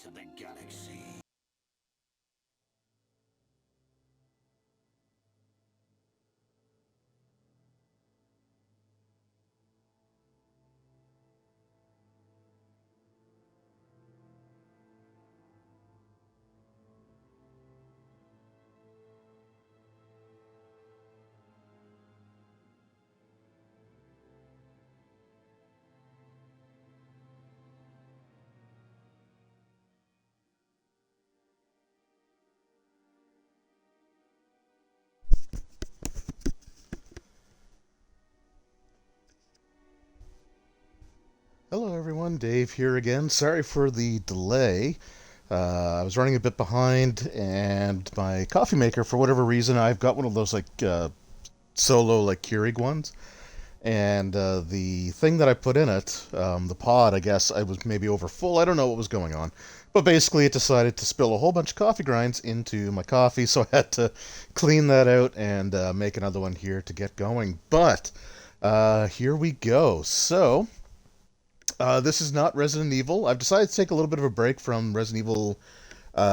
to the galaxy. Hello everyone, Dave here again. Sorry for the delay. I was running a bit behind, and my coffee maker, for whatever reason, I've got one of those solo Keurig ones, and the thing that I put in it, the pod, I guess, I was maybe over full. I don't know what was going on, but basically it decided to spill a whole bunch of coffee grinds into my coffee, so I had to clean that out and make another one here to get going. But here we go. So. This is not Resident Evil. I've decided to take a little bit of a break from Resident Evil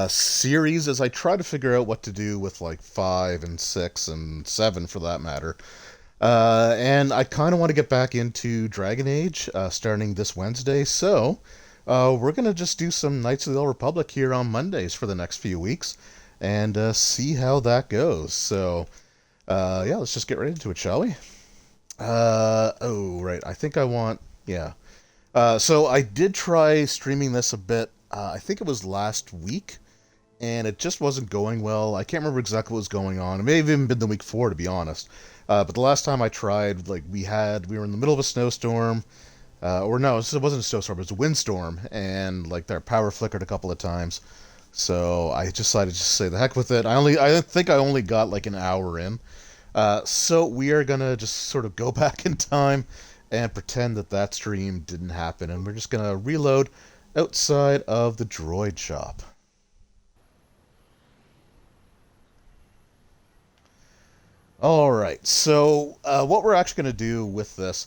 series as I try to figure out what to do with like 5 and 6 and 7 for that matter. And I kind of want to get back into Dragon Age starting this Wednesday. So we're going to just do some Knights of the Old Republic here on Mondays for the next few weeks and see how that goes. So yeah, let's just get right into it, shall we? Oh, right. I think I want... Yeah. So I did try streaming this a bit. I think it was last week, and it just wasn't going well. I can't remember exactly what was going on. It may have even been the week before, to be honest. But the last time I tried, we were in the middle of a snowstorm, or no, it wasn't a snowstorm. It was a windstorm, and like their power flickered a couple of times. So I decided to just say the heck with it. I think I only got like an hour in. So we are gonna just sort of go back in time and pretend that that stream didn't happen, and we're just gonna reload outside of the droid shop. Alright, so what we're actually gonna do with this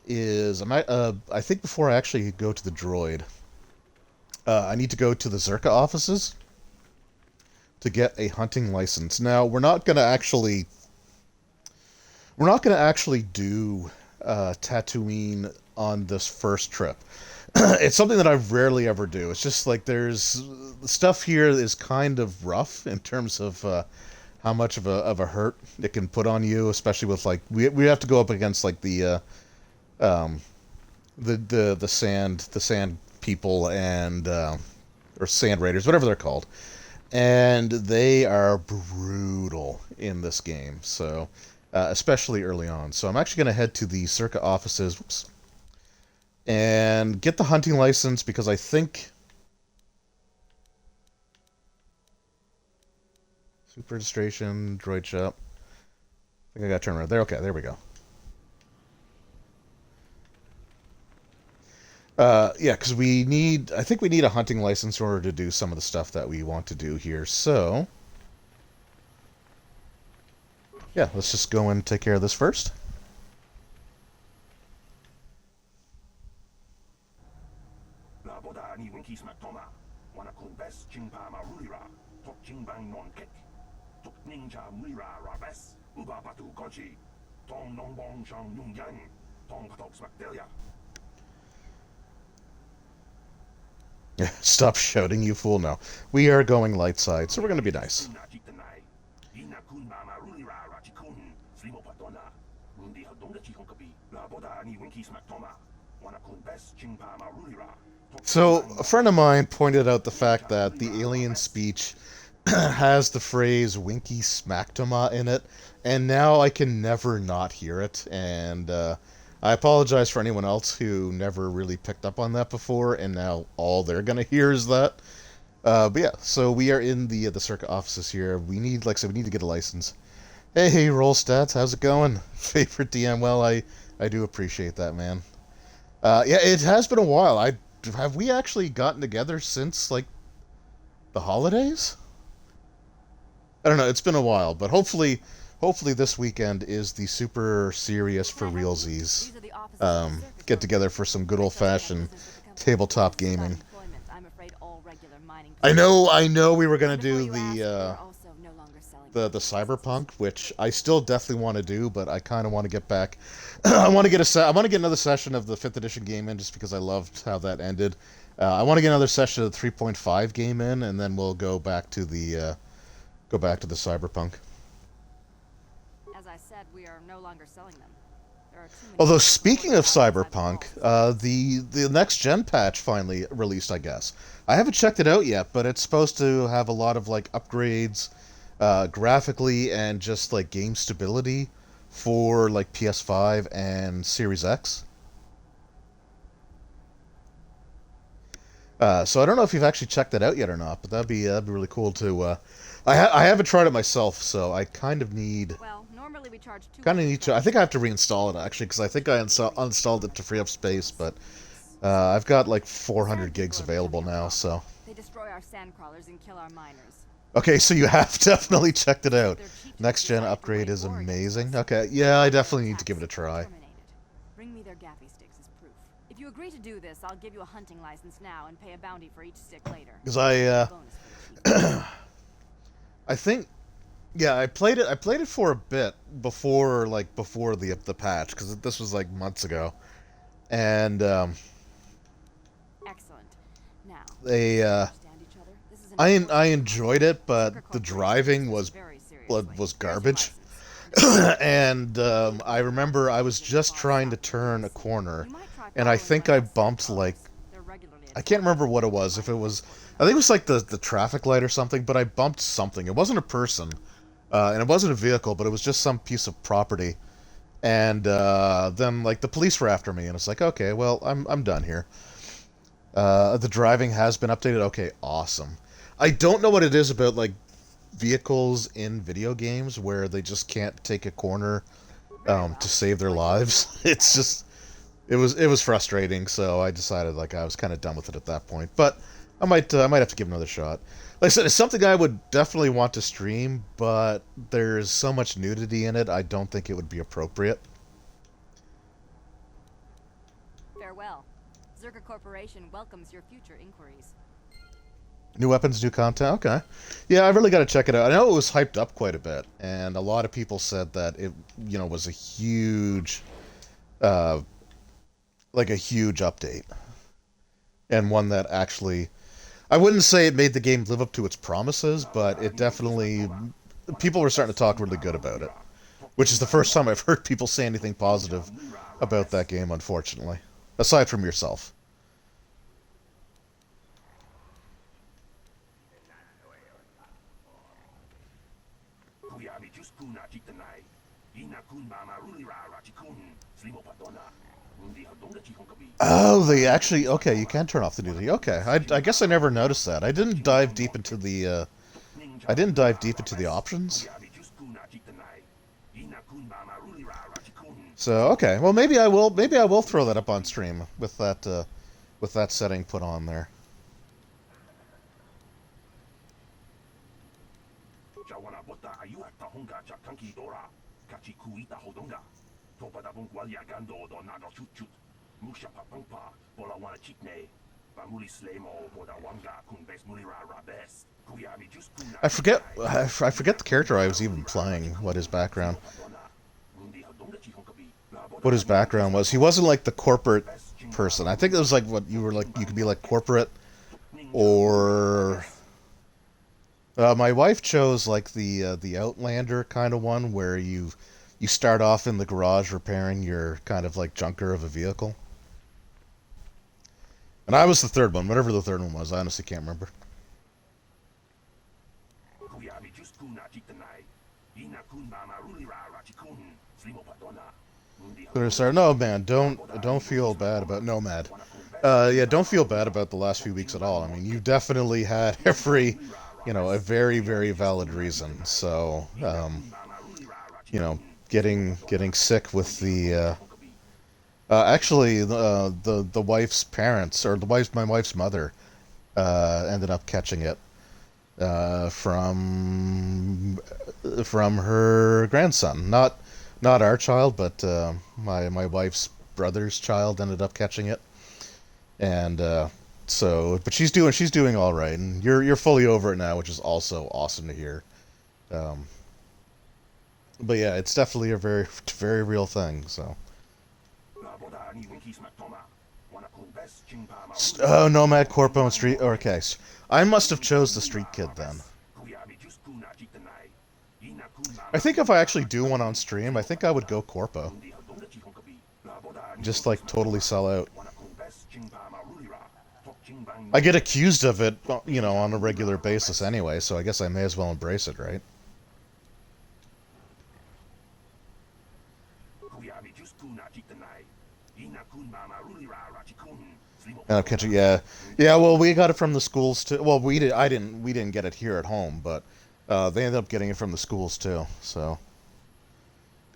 is, I think before I actually go to the droid, I need to go to the Zerka offices to get a hunting license. Now, we're not gonna actually do Tatooine on this first trip. It's something that I rarely ever do. It's just like the stuff here is kind of rough in terms of how much of a hurt it can put on you, especially with like we have to go up against like um the sand people and or sand raiders, whatever they're called, and they are brutal in this game. So especially early on. So I'm actually going to head to the Circa offices, whoops, and get the hunting license because I think super registration, droid shop. I think I got to turn around there. Okay, there we go. Yeah, because I think we need a hunting license in order to do some of the stuff that we want to do here. So, yeah, let's just go and take care of this first. Stop shouting, you fool. No. We are going light side, so we're going to be nice. So, a friend of mine pointed out the fact that the alien speech has the phrase Winky Smackdoma in it, and now I can never not hear it, and I apologize for anyone else who never really picked up on that before, and now all they're gonna hear is that. But yeah, so we are in the Circa offices here. We need, like I said, we need to get a license. Hey, Roll Stats, how's it going? Favorite DM? Well, I do appreciate that, man. Yeah, it has been a while. Have we actually gotten together since, like, the holidays? I don't know, it's been a while, but hopefully this weekend is the super serious for realsies. Get together for some good old-fashioned tabletop gaming. I know we were gonna do the the cyberpunk, which I still definitely want to do, but I kind of want to get back. I want to I want to get another session of the fifth edition game in, just because I loved how that ended. I want to get another session of the 3.5 game in, and then we'll go back to the cyberpunk. As I said, we are no longer selling them. There are too many Although games speaking before of the hours I've cyberpunk, involved. the next gen patch finally released, I guess. I haven't checked it out yet, but it's supposed to have a lot of like upgrades, graphically and just like game stability for like PS5 and Series X. So I don't know if you've actually checked that out yet or not, but that'd be really cool to. I haven't tried it myself, so I Well, normally we charge kind of need 200 to. I credits think I for have to each reinstall it game. actually, because I think I uninstalled it to free up space, but Six. I've got like The 400 sand people gigs are available becoming a now. problem. So They destroy our sand crawlers and kill our miners. okay, so you have definitely checked it out. Their chieftains Next gen decided to upgrade wage is war against amazing. us. Okay, yeah, I All their definitely need to give attacks it a were try. terminated. Bring me their gaffy sticks as proof. If you agree to do this, I'll give you a hunting license now and pay a bounty for each stick later. Because And a bonus for the chieftains. I think yeah, I played it. I played it for a bit before, before the patch, because this was like months ago, and Excellent. Now, they we understand each other. This is an important I deal. enjoyed it, Zucker but the Corporation takes driving this was very seriously. was Here's your garbage. license. And don't forget to pay. And I remember I was just trying to turn a corner, You might try and I following think one of I those sand bumped like crawlers. They're regularly I can't attacked remember by what it people was. If it fighting was, against one I think it another. was like the traffic light or something, but I bumped something. It wasn't a person, and it wasn't a vehicle, but it was just some piece of property. And then like the police were after me, and it's like, okay, well, I'm done here. The driving has been updated. Okay, awesome. I don't know what it is about like vehicles in video games where they just can't take a corner Very to well. save their I'll give you a lives. license It's now. just it was frustrating, so I decided like I was kind of done with it at that point. But I might have to give it another shot. Like I said, it's something I would definitely want to stream, but there's so much nudity in it, I don't think it would be appropriate. Farewell. Zerka Corporation welcomes your future inquiries. New weapons, new content. Okay, yeah, I really got to check it out. I know it was hyped up quite a bit, and a lot of people said that it, was a huge, uh, like a huge update, and one that actually, I wouldn't say it made the game live up to its promises, but it definitely, people were starting to talk really good about it, which is the first time I've heard people say anything positive about that game, unfortunately, aside from yourself. Oh, they actually, okay, you can turn off the nudity. Okay, I guess I never noticed that. I didn't dive deep into the options. So okay, well maybe I will throw that up on stream with that setting put on there. I forget the character I was even playing. What his background was. He wasn't like the corporate person. I think it was like what you were like. You could be like corporate or my wife chose like the Outlander kind of one where you start off in the garage repairing your kind of like junker of a vehicle. And I was the third one, whatever the third one was. I honestly can't remember. Sorry, no man, don't feel bad about Nomad. Yeah, don't feel bad about the last few weeks at all. I mean, you definitely had every, a very very valid reason. So, you know, getting sick with the actually the wife's parents or my wife's mother ended up catching it from her grandson. Not our child, but my wife's brother's child ended up catching it, and So, but she's doing all right, and you're fully over it now, which is also awesome to hear. Um, but yeah, it's definitely a very very real thing. So, oh, Nomad Corpo and Street. Okay, I must have chose the Street Kid then. I think if I actually do one on stream, I think I would go Corpo. Just like totally sell out. I get accused of it, on a regular basis anyway, so I guess I may as well embrace it, right? Yeah, yeah. Well, we got it from the schools too. Well, we did. I didn't. We didn't get it here at home, but they ended up getting it from the schools too. So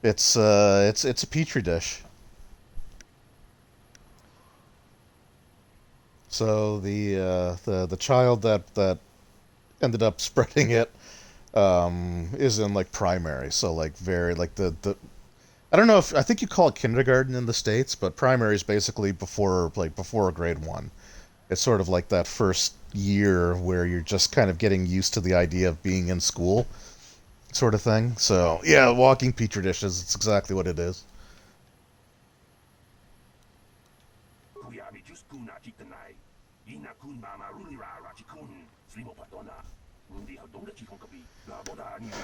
it's a petri dish. So the child that ended up spreading it is in like primary. So like very like the I don't know if I think you call it kindergarten in the States, but primary is basically before grade one. It's sort of like that first year where you're just kind of getting used to the idea of being in school, sort of thing. So yeah, walking petri dishes. It's exactly what it is.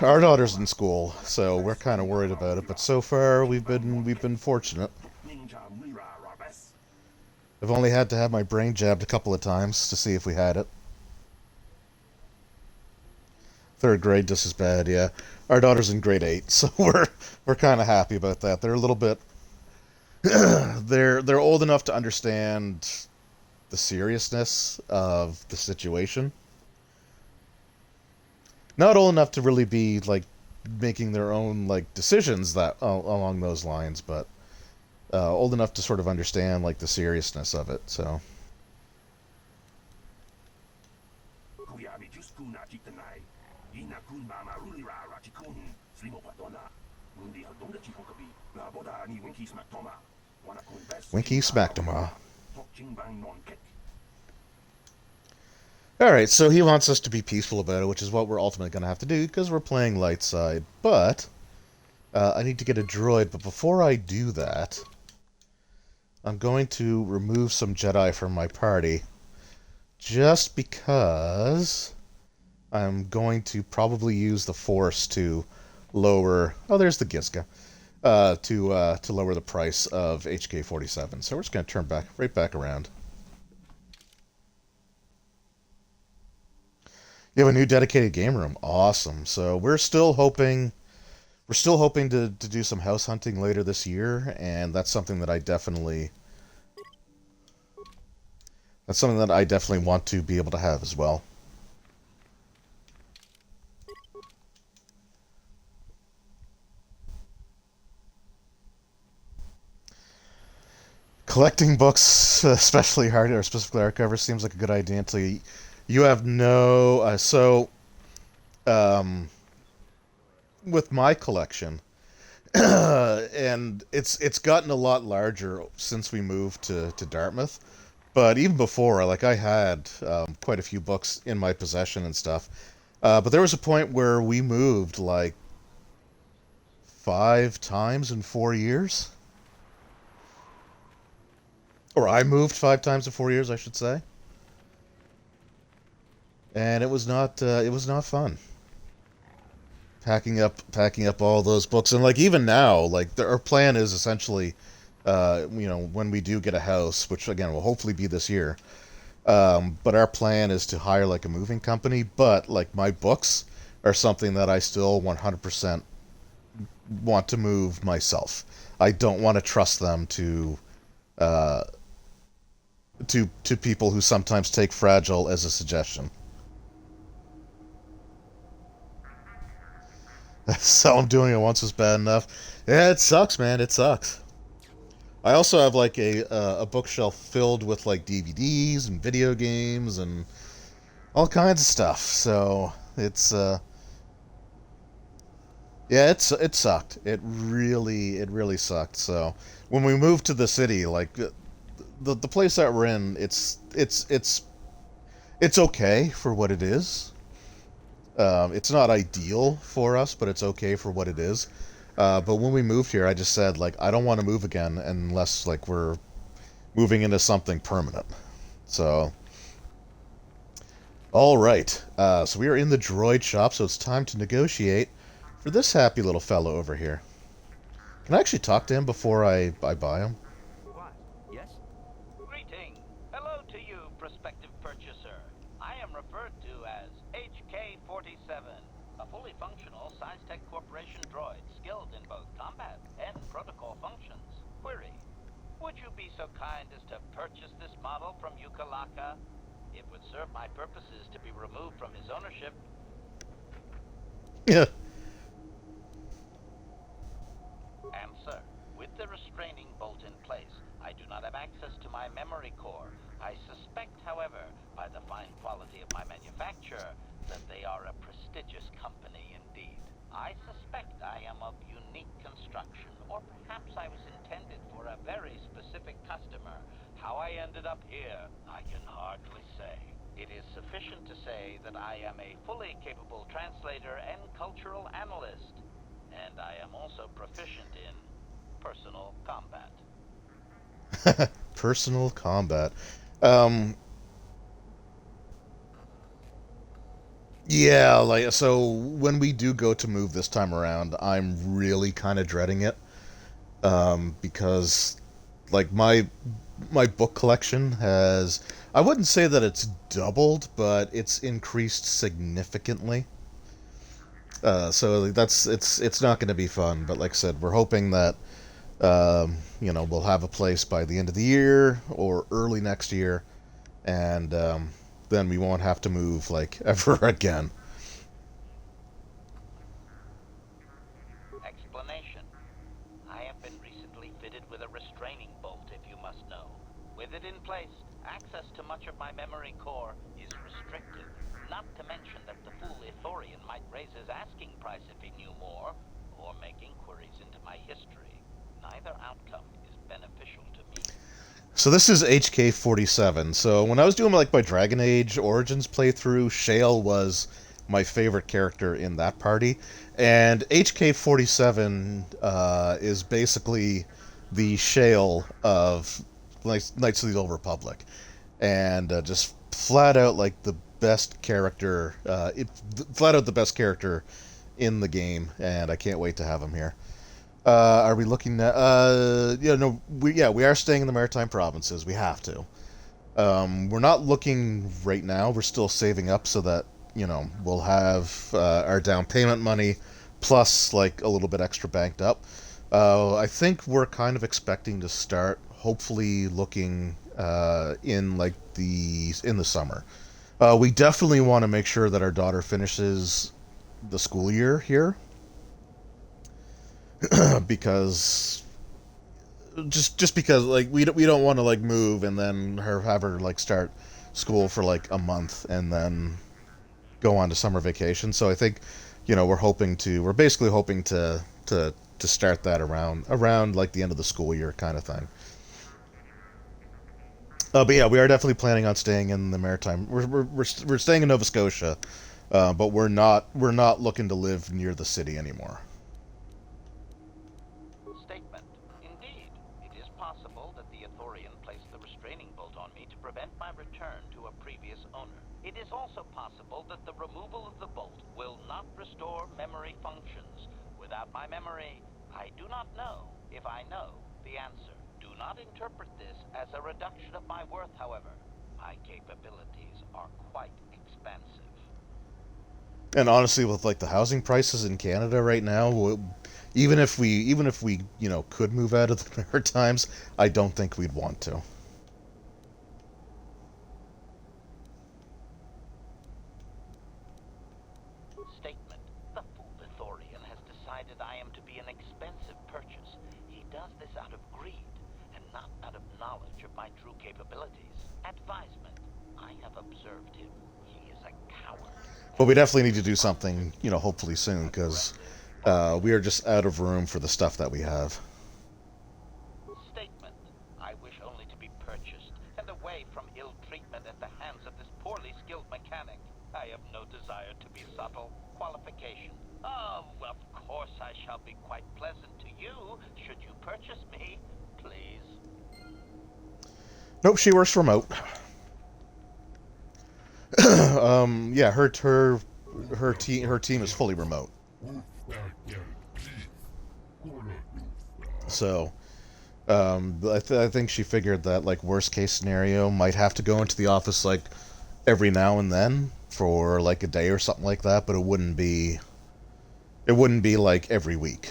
Our daughter's in school, so we're kind of worried about it. But so far, we've been fortunate. I've only had to have my brain jabbed a couple of times to see if we had it. Third grade, just as bad. Yeah, our daughter's in grade 8, so we're kind of happy about that. They're a little bit. They're old enough to understand the seriousness of the situation. Not old enough to really be like making their own like decisions that along those lines, but old enough to sort of understand like the seriousness of it. So Winky smacked him. Alright, so he wants us to be peaceful about it, which is what we're ultimately going to have to do, because we're playing light side. But, I need to get a droid, but before I do that, I'm going to remove some Jedi from my party, just because I'm going to probably use the Force to lower... Oh, there's the Gizka. To lower the price of HK-47. So we're just going to turn right back around. You have a new dedicated game room. Awesome. So we're still hoping to do some house hunting later this year, and that's something that I definitely want to be able to have as well. Collecting books, especially specifically hardcovers, seems like a good idea until you have no with my collection, and it's gotten a lot larger since we moved to Dartmouth. But even before, like I had quite a few books in my possession and stuff. But there was a point where we moved like 5 times in 4 years, or I moved 5 times in 4 years, I should say. And it was not fun packing up all those books. And like even now, like our plan is essentially when we do get a house, which again will hopefully be this year, but our plan is to hire like a moving company. But like my books are something that I still 100% want to move myself. I don't want to trust them to people who sometimes take fragile as a suggestion. So I'm doing it once was bad enough. Yeah, it sucks, man. It sucks. I also have like a bookshelf filled with like DVDs and video games and all kinds of stuff. So it's yeah, it sucked. It really sucked. So when we moved to the city, like the place that we're in, it's okay for what it is. It's not ideal for us, but it's okay for what it is. But when we moved here, I just said like I don't want to move again unless like we're moving into something permanent. So, all right. So we are in the droid shop, so it's time to negotiate for this happy little fellow over here. Can I actually talk to him before I buy him? What? Yes? Greeting. Hello to you, prospective purchaser. I am referred to as HK-47, a fully functional Science-Tech Corporation droid skilled in both combat and protocol functions. Query. Would you be so kind as to purchase this model from Yukalaka? It would serve my purposes to be removed from his ownership. Yeah. Answer. With the restraining bolt in place, I do not have access to my memory core. I suspect, however, by the fine quality of my manufacture, that they are a prestigious company indeed. I suspect I am of unique construction, or perhaps I was intended for a very specific customer. How I ended up here, I can hardly say. It is sufficient to say that I am a fully capable translator and cultural analyst, and I am also proficient in personal combat. Personal combat. Um, yeah, like so when we do go to move this time around, I'm really kind of dreading it. Because like my book collection has I wouldn't say that it's doubled, but it's increased significantly. So like, that's it's not going to be fun. But like I said, we're hoping that we'll have a place by the end of the year or early next year, and then we won't have to move like ever again. Explanation. I have been recently fitted with a restraining bolt, if you must know. With it in place, access to much of my memory core is restricted. Not to mention that the fool Ithorian might raise his asking price if he knew more, or make inquiries into my history. Neither outcome is beneficial to me. So this is HK-47. So when I was doing like my Dragon Age Origins playthrough, Shale was my favorite character in that party, and HK-47 is basically the Shale of Knights of the Old Republic, and just flat out like the best character, flat out the best character in the game, and I can't wait to have him here. Are we looking at? No, we are staying in the Maritime Provinces. We have to. We're not looking right now. We're still saving up so that we'll have our down payment money plus like a little bit extra banked up. I think we're kind of expecting to start, hopefully, looking in like in the summer. We definitely want to make sure that our daughter finishes the school year here because just because like we don't want to like move and then have her like start school for like a month and then go on to summer vacation. So I think we're basically hoping to start that around like the end of the school year kind of thing. But yeah, we are definitely planning on staying in the Maritime. We're staying in Nova Scotia, but we're not looking to live near the city anymore. Statement. Indeed, it is possible that the Ithorian placed the restraining bolt on me to prevent my return to a previous owner. It is also possible that the removal of the bolt will not restore memory functions. Without my memory, I do not know if I know the answer. Do not interpret this as a reduction of my worth, however. My capabilities are quite expansive. And honestly, with like the housing prices in Canada right now, even if we could move out of the Maritimes, I don't think we'd want to. Statement. The fool Ithorian has decided I am to be an expensive purchase. He does this out of greed, and not out of knowledge of my true capabilities. Advisement. I have observed him. He is a coward. But we definitely need to do something, hopefully soon, because we are just out of room for the stuff that we have. Statement. I wish only to be purchased quite pleasant to you should you purchase me, please. Nope, she works remote. Yeah, her team is fully remote. So, I think she figured that, like, worst case scenario, might have to go into the office, like, every now and then for, like, a day or something like that, but it wouldn't be like every week.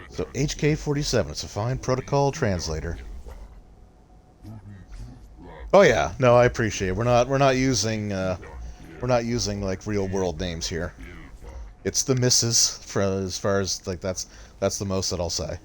So HK-47, it's a fine protocol translator. Oh yeah, no, I appreciate it. We're not using like real world names here. It's the missus for as far as like that's the most that I'll say.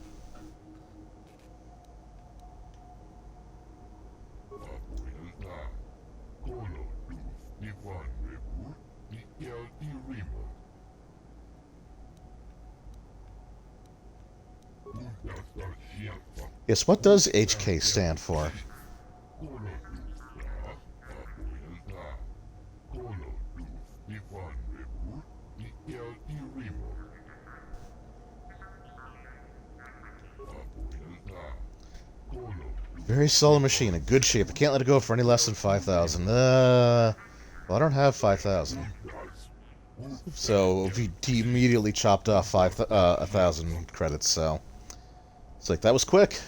Yes, what does HK stand for? Very solid machine, in good shape. I can't let it go for any less than 5,000. Well, I don't have 5,000. So he immediately chopped off 1,000 credits. So it's like that was quick.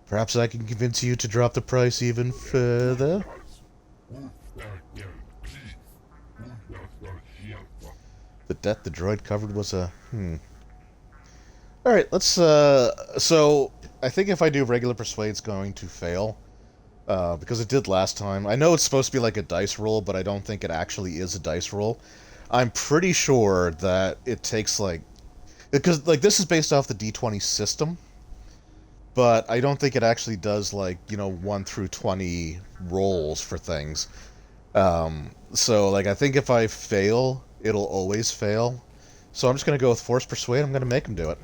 Perhaps I can convince you to drop the price even further. The debt the droid covered was a... Alright, let's... So, I think if I do regular persuade, it's going to fail. Because it did last time. I know it's supposed to be like a dice roll, but I don't think it actually is a dice roll. I'm pretty sure that it takes, like... Because, like, this is based off the D20 system. But I don't think it actually does, like, 1 through 20 rolls for things. So, like, I think if I fail, it'll always fail. So I'm just going to go with Force Persuade. I'm going to make him do it.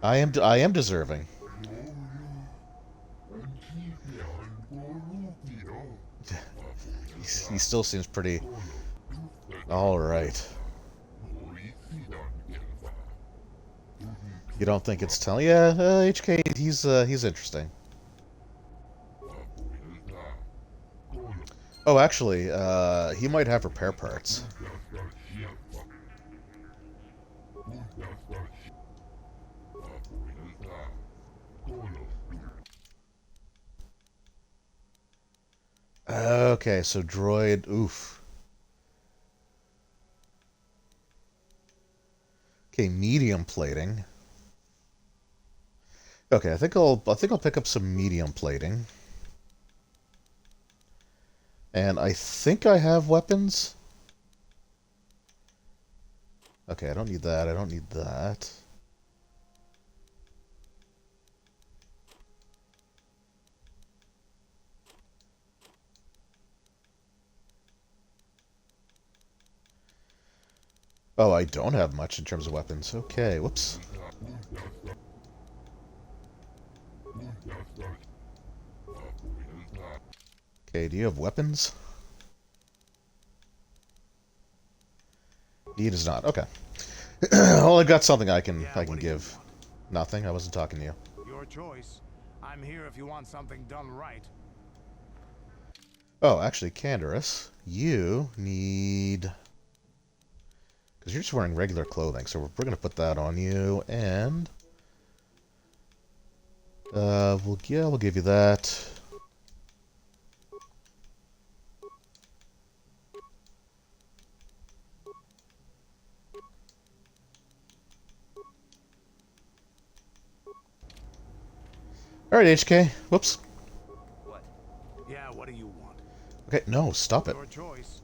I am deserving. He still seems pretty... Alright. You don't think it's telling? Yeah, HK, he's interesting. Oh, actually, he might have repair parts. Okay, so droid, oof. Okay, medium plating. Okay, I think I'll pick up some medium plating. And I think I have weapons. Okay, I don't need that. I don't need that. Oh, I don't have much in terms of weapons. Okay, whoops. Okay, do you have weapons? He does not. Okay. Well, I've got something I can give. Nothing. I wasn't talking to you. Your choice. I'm here if you want something done right. Oh, actually, Canderous, you need... Because you're just wearing regular clothing, so we're going to put that on you, and... we'll give you that. Alright, HK. Whoops. What? Yeah, what do you want? Okay, no, stop it. Your choice.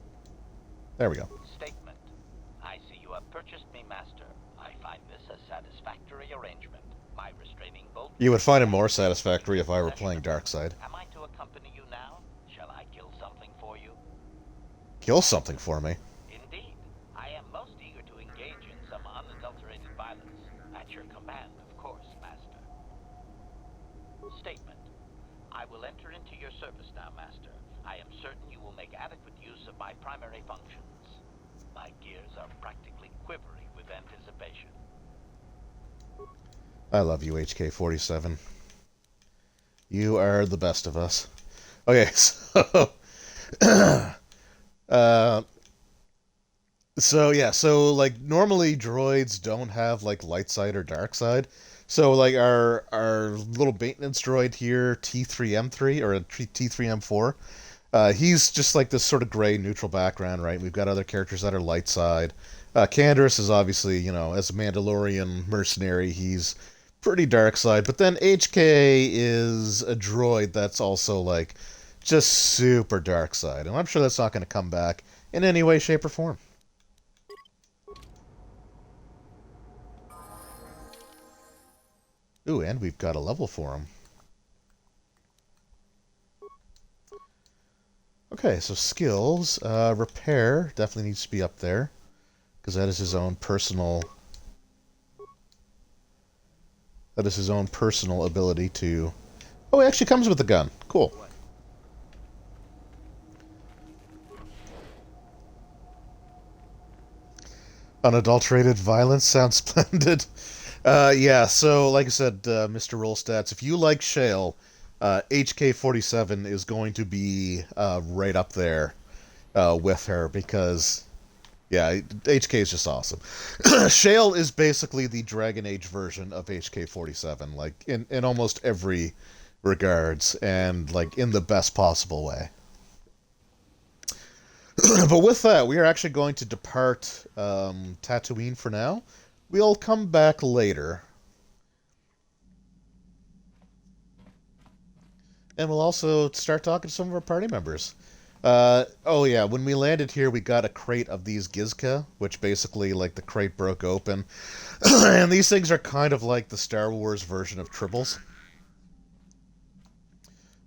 There we go. Statement. I see you have purchased me, Master. I find this a satisfactory arrangement. My restraining bolt... You would find it more satisfactory if I were playing Darkseid. Am I to accompany you Kill something for me. Indeed, I am most eager to engage in some unadulterated violence. At your command, of course, Master. Statement. I will enter into your service now, Master. I am certain you will make adequate use of my primary functions. My gears are practically quivering with anticipation. I love you, HK-47. You are the best of us. Okay, so... so like normally droids don't have like light side or dark side. So like our little maintenance droid here, T3M3 or T3M4, he's just like this sort of gray neutral background, right? We've got other characters that are light side. Canderous is obviously, you know, as a Mandalorian mercenary, he's pretty dark side. But then HK is a droid that's also like just super dark side, and I'm sure that's not going to come back in any way, shape, or form. Ooh, and we've got a level for him. Okay, so skills. Repair definitely needs to be up there, because that is his own personal... That is his own personal ability to... Oh, it actually comes with a gun. Cool. Unadulterated violence sounds splendid. Yeah, so like I said, Mr. Roll Stats, if you like Shale, HK-47 is going to be right up there with her because, yeah, HK is just awesome. Shale is basically the Dragon Age version of HK-47, like in almost every regards, and like in the best possible way. But with that, we are actually going to depart Tatooine for now. We'll come back later. And we'll also start talking to some of our party members. Oh yeah, when we landed here, we got a crate of these Gizka, which basically, like, the crate broke open. And these things are kind of like the Star Wars version of Tribbles.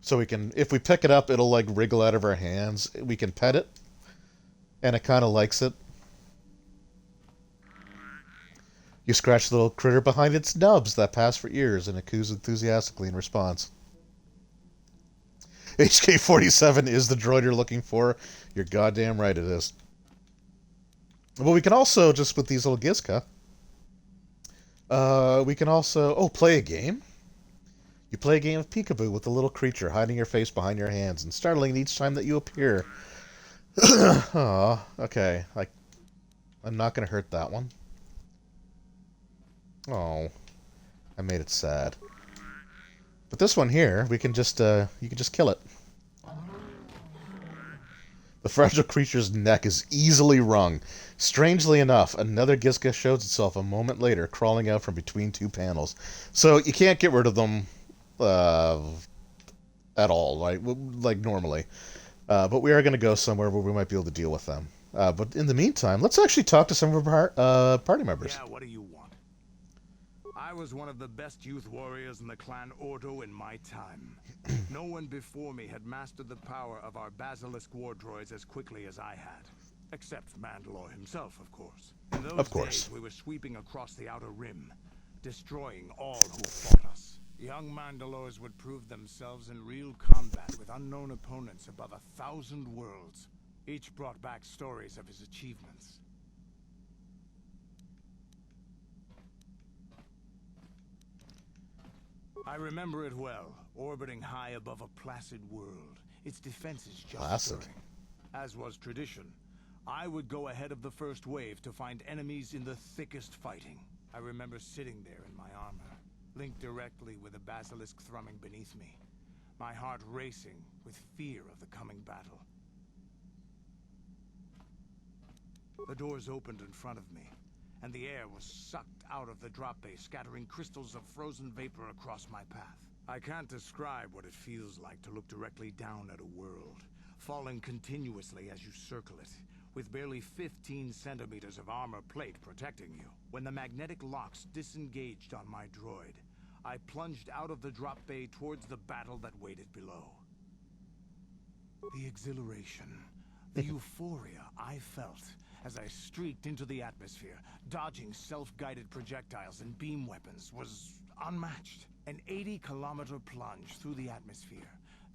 So we can, if we pick it up, it'll, like, wriggle out of our hands. We can pet it. And it kind of likes it. You scratch the little critter behind its nubs that pass for ears, and it coos enthusiastically in response. HK-47 is the droid you're looking for. You're goddamn right it is. But we can also, just with these little Gizka, we can also, play a game. You play a game of peekaboo with the little creature hiding your face behind your hands and startling each time that you appear. Aw, okay. I'm not gonna hurt that one. Oh, I made it sad. But this one here, we can just, you can just kill it. The fragile creature's neck is easily wrung. Strangely enough, another Gizka shows itself a moment later, crawling out from between two panels. So you can't get rid of them, at all, like normally. But we are going to go somewhere where we might be able to deal with them. But in the meantime, let's actually talk to some of our party members. Yeah, what do you want? I was one of the best youth warriors in the clan Ordo in my time. No one before me had mastered the power of our basilisk war droids as quickly as I had. Except Mandalore himself, of course. In those days, we were sweeping across the Outer Rim, destroying all who fought us. Young Mandalores would prove themselves in real combat with unknown opponents above 1,000 worlds. Each brought back stories of his achievements. I remember it well, orbiting high above a placid world, its defenses just stirring. As was tradition, I would go ahead of the first wave to find enemies in the thickest fighting. I remember sitting there in my armor, linked directly with the basilisk thrumming beneath me, my heart racing with fear of the coming battle. The doors opened in front of me, and the air was sucked out of the drop bay, scattering crystals of frozen vapor across my path. I can't describe what it feels like to look directly down at a world, falling continuously as you circle it, with barely 15 centimeters of armor plate protecting you. When the magnetic locks disengaged on my droid, I plunged out of the drop bay towards the battle that waited below. The exhilaration, The euphoria I felt as I streaked into the atmosphere, dodging self-guided projectiles and beam weapons, was unmatched. An 80-kilometer plunge through the atmosphere,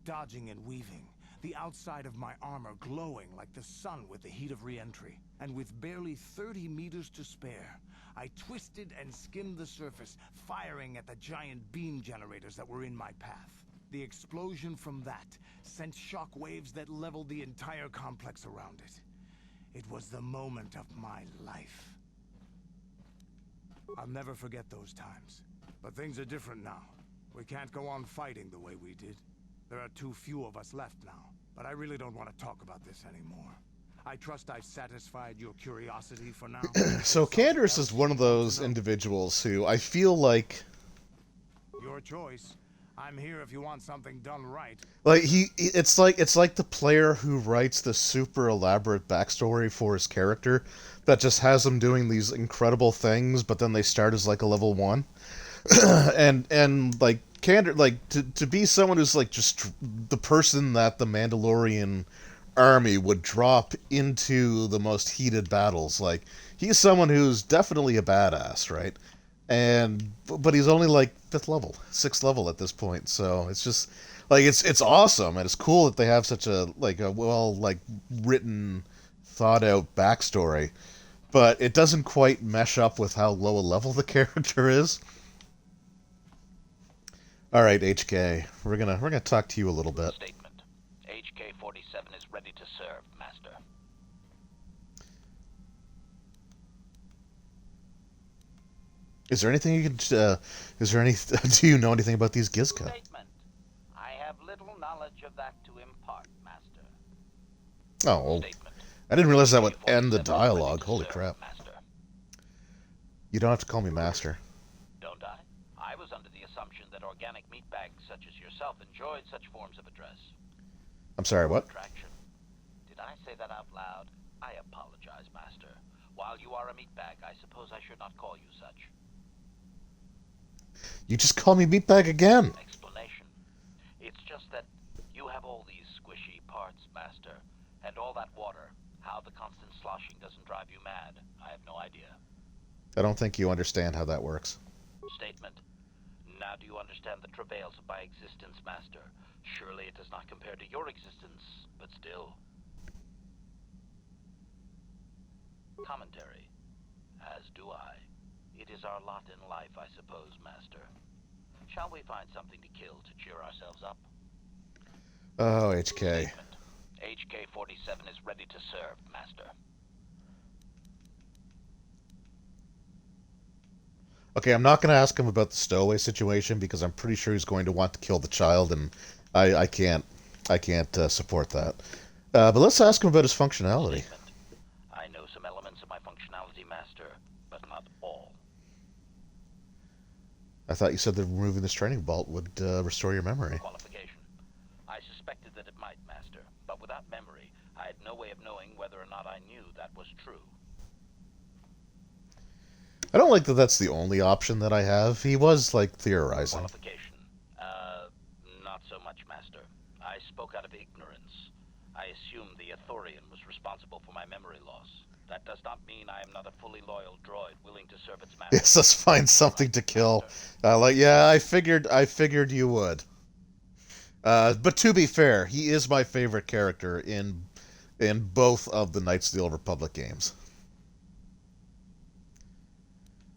dodging and weaving, the outside of my armor glowing like the sun with the heat of re-entry. And with barely 30 meters to spare, I twisted and skimmed the surface, firing at the giant beam generators that were in my path. The explosion from that sent shock waves that leveled the entire complex around it. It was the moment of my life. I'll never forget those times. But things are different now. We can't go on fighting the way we did. There are too few of us left now. But I really don't want to talk about this anymore. I trust I've satisfied your curiosity for now. So Candace is one of those individuals who I feel like... Your choice. I'm here if you want something done right. Like it's like the player who writes the super elaborate backstory for his character that just has him doing these incredible things, but then they start as like a level 1. and like Candace, like to be someone who's like just the person that the Mandalorian army would drop into the most heated battles. Like, he's someone who's definitely a badass, right? But he's only like 5th level, 6th level at this point. So it's just like it's awesome, and it's cool that they have such a well written, thought out backstory. But it doesn't quite mesh up with how low a level the character is. All right, HK, we're gonna talk to you a little bit. Statement. HK-47 is ready to serve, Master. Is there anything you can? Do you know anything about these Gizka? Statement. I have little knowledge of that to impart, Master. Oh, well, Statement. I didn't realize that would end the HK-47 is ready dialogue. to Holy serve, crap! Master. You don't have to call me Master. Don't I? I was under the assumption that organic meatbags such as yourself enjoyed such forms of address. I'm sorry, what? Attraction. Did I say that out loud? I apologize, Master. While you are a meatbag, I suppose I should not call you such. You just call me meatbag again. Explanation. It's just that you have all these squishy parts, Master, and all that water. How the constant sloshing doesn't drive you mad, I have no idea. I don't think you understand how that works. Statement. Now do you understand the travails of my existence, Master? Surely it does not compare to your existence, but still. Commentary. As do I. It is our lot in life, I suppose, Master. Shall we find something to kill to cheer ourselves up? Oh, HK. Statement. HK-47 is ready to serve, Master. Okay, I'm not going to ask him about the Stowaway situation because I'm pretty sure he's going to want to kill the child, and I can't support that. But let's ask him about his functionality. Statement. I know some elements of my functionality, Master, but not all. I thought you said that removing this training bolt would restore your memory. Qualification. I suspected that it might, Master, but without memory, I had no way of knowing whether or not I knew that was true. I don't like that that's the only option that I have. He was, like, theorizing. Qualification. Not so much, Master. I spoke out of ignorance. I assumed the Ithorian was responsible for my memory loss. That does not mean I am not a fully loyal droid willing to serve its master. Yes, let's find something to kill. Yeah, I figured you would. But to be fair, he is my favorite character in both of the Knights of the Old Republic games.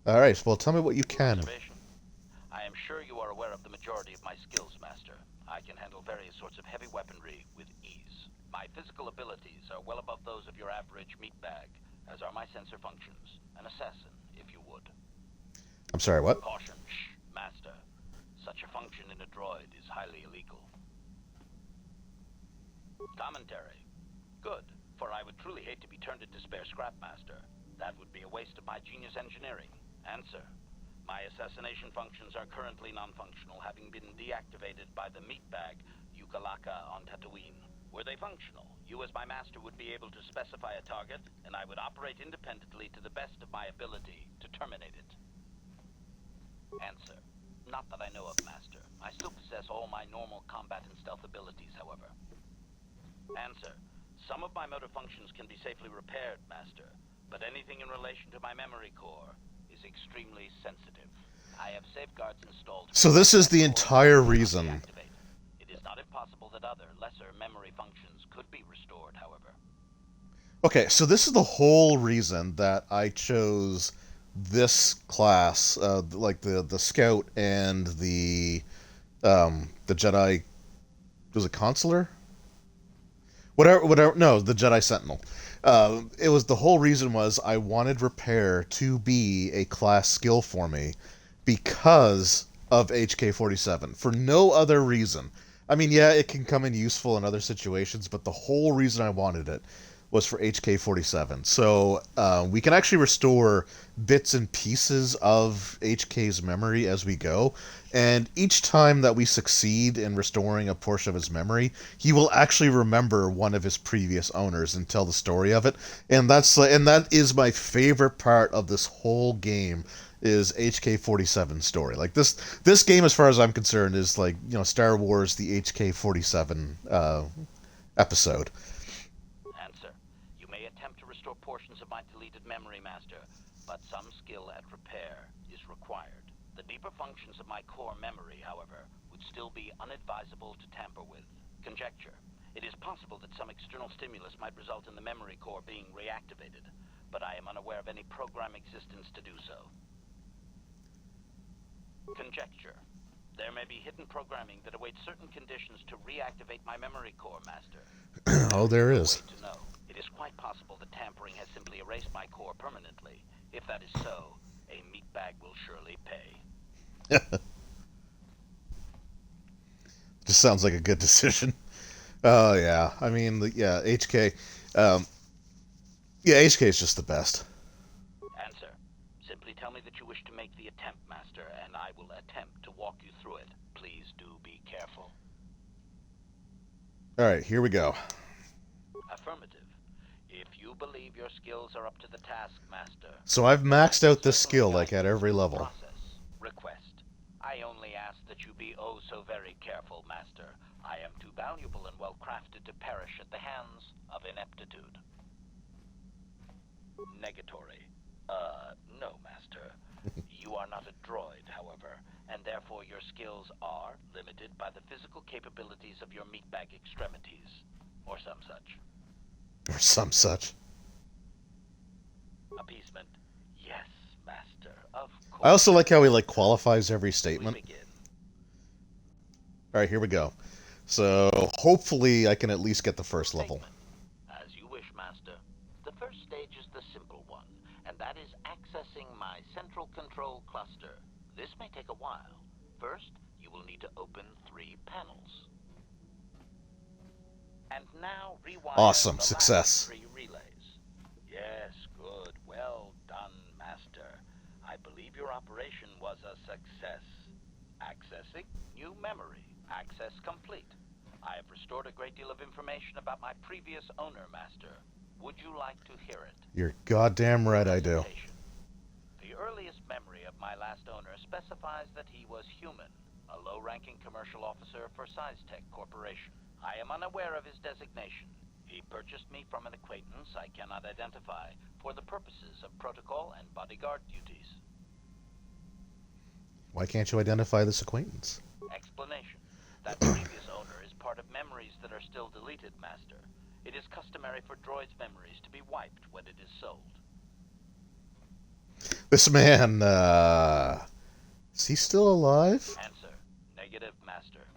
All right, well, tell me what you can. I am sure you are aware of the majority of my skills, Master. I can handle various sorts of heavy weaponry with ease. My physical abilities are well above those of your average meatbag, as are my sensor functions. An assassin, if you would. I'm sorry, what? Caution, shh, Master. Such a function in a droid is highly illegal. Commentary. Good, for I would truly hate to be turned into spare scrap, Master. That would be a waste of my genius engineering. Answer. My assassination functions are currently non-functional, having been deactivated by the meatbag Yukalaka on Tatooine. Were they functional, you as my master would be able to specify a target, and I would operate independently to the best of my ability to terminate it. Answer. Not that I know of, Master. I still possess all my normal combat and stealth abilities, however. Answer. Some of my motor functions can be safely repaired, Master, but anything in relation to my memory core is extremely sensitive. I have safeguards installed. So this is the entire reason. It is not impossible that other, lesser memory functions could be restored, however. Okay, so this is the whole reason that I chose this class, like the Scout and the Jedi. Was it Consular? Whatever. No, the Jedi Sentinel. It was the whole reason was I wanted repair to be a class skill for me because of HK-47. For no other reason. I mean, yeah, it can come in useful in other situations, but the whole reason I wanted it was for HK-47. So we can actually restore bits and pieces of HK's memory as we go, and each time that we succeed in restoring a portion of his memory, he will actually remember one of his previous owners and tell the story of it. And that is my favorite part of this whole game, is HK-47 story. Like this game, as far as I'm concerned, is like, you know, Star Wars the HK-47 episode. Answer. You may attempt to restore portions of my deleted memory, Master, but some skill at repair is required. The deeper functions of my core memory, however, would still be unadvisable to tamper with. Conjecture. It is possible that some external stimulus might result in the memory core being reactivated, but I am unaware of any program existence to do so. Conjecture. There may be hidden programming that awaits certain conditions to reactivate my memory core, Master. Oh, there is. To know. It is quite possible that tampering has simply erased my core permanently. If that is so, a meatbag will surely pay. Just sounds like a good decision. Oh, yeah. I mean, yeah, HK. Yeah, HK is just the best. Answer. Simply tell me that you wish to make the attempt, Master, and I will attempt to walk you through it. Please do be careful. Alright, here we go. Affirmative. If you believe your skills are up to the task, Master. So I've maxed out this skill, like, at every level. Process. Request. I only ask that you be oh so very careful, Master. I am too valuable and well-crafted to perish at the hands of ineptitude. Negatory. No, Master. You are not a droid, however, and therefore your skills are limited by the physical capabilities of your meatbag extremities, or some such. Or some such. Appeasement. Yes, Master, of course. I also like how he, like, qualifies every statement. We begin. Alright, here we go. So, hopefully I can at least get the first level. As you wish, Master. The first stage is the simple one, and that is accessing my central control cluster. This may take a while. First, you will need to open 3 panels. And now rewire Awesome, the success. last 3 relays. Yes, good. Well done, Master. I believe your operation was a success. Accessing new memory. Access complete. I have restored a great deal of information about my previous owner, Master. Would you like to hear it? You're goddamn right I do. The earliest memory of my last owner specifies that he was human, a low-ranking commercial officer for SizeTech Corporation. I am unaware of his designation. He purchased me from an acquaintance I cannot identify for the purposes of protocol and bodyguard duties. Why can't you identify this acquaintance? Explanation. That previous owner is part of memories that are still deleted, Master. It is customary for droids' memories to be wiped when it is sold. This man, is he still alive? Answer. Negative, Master.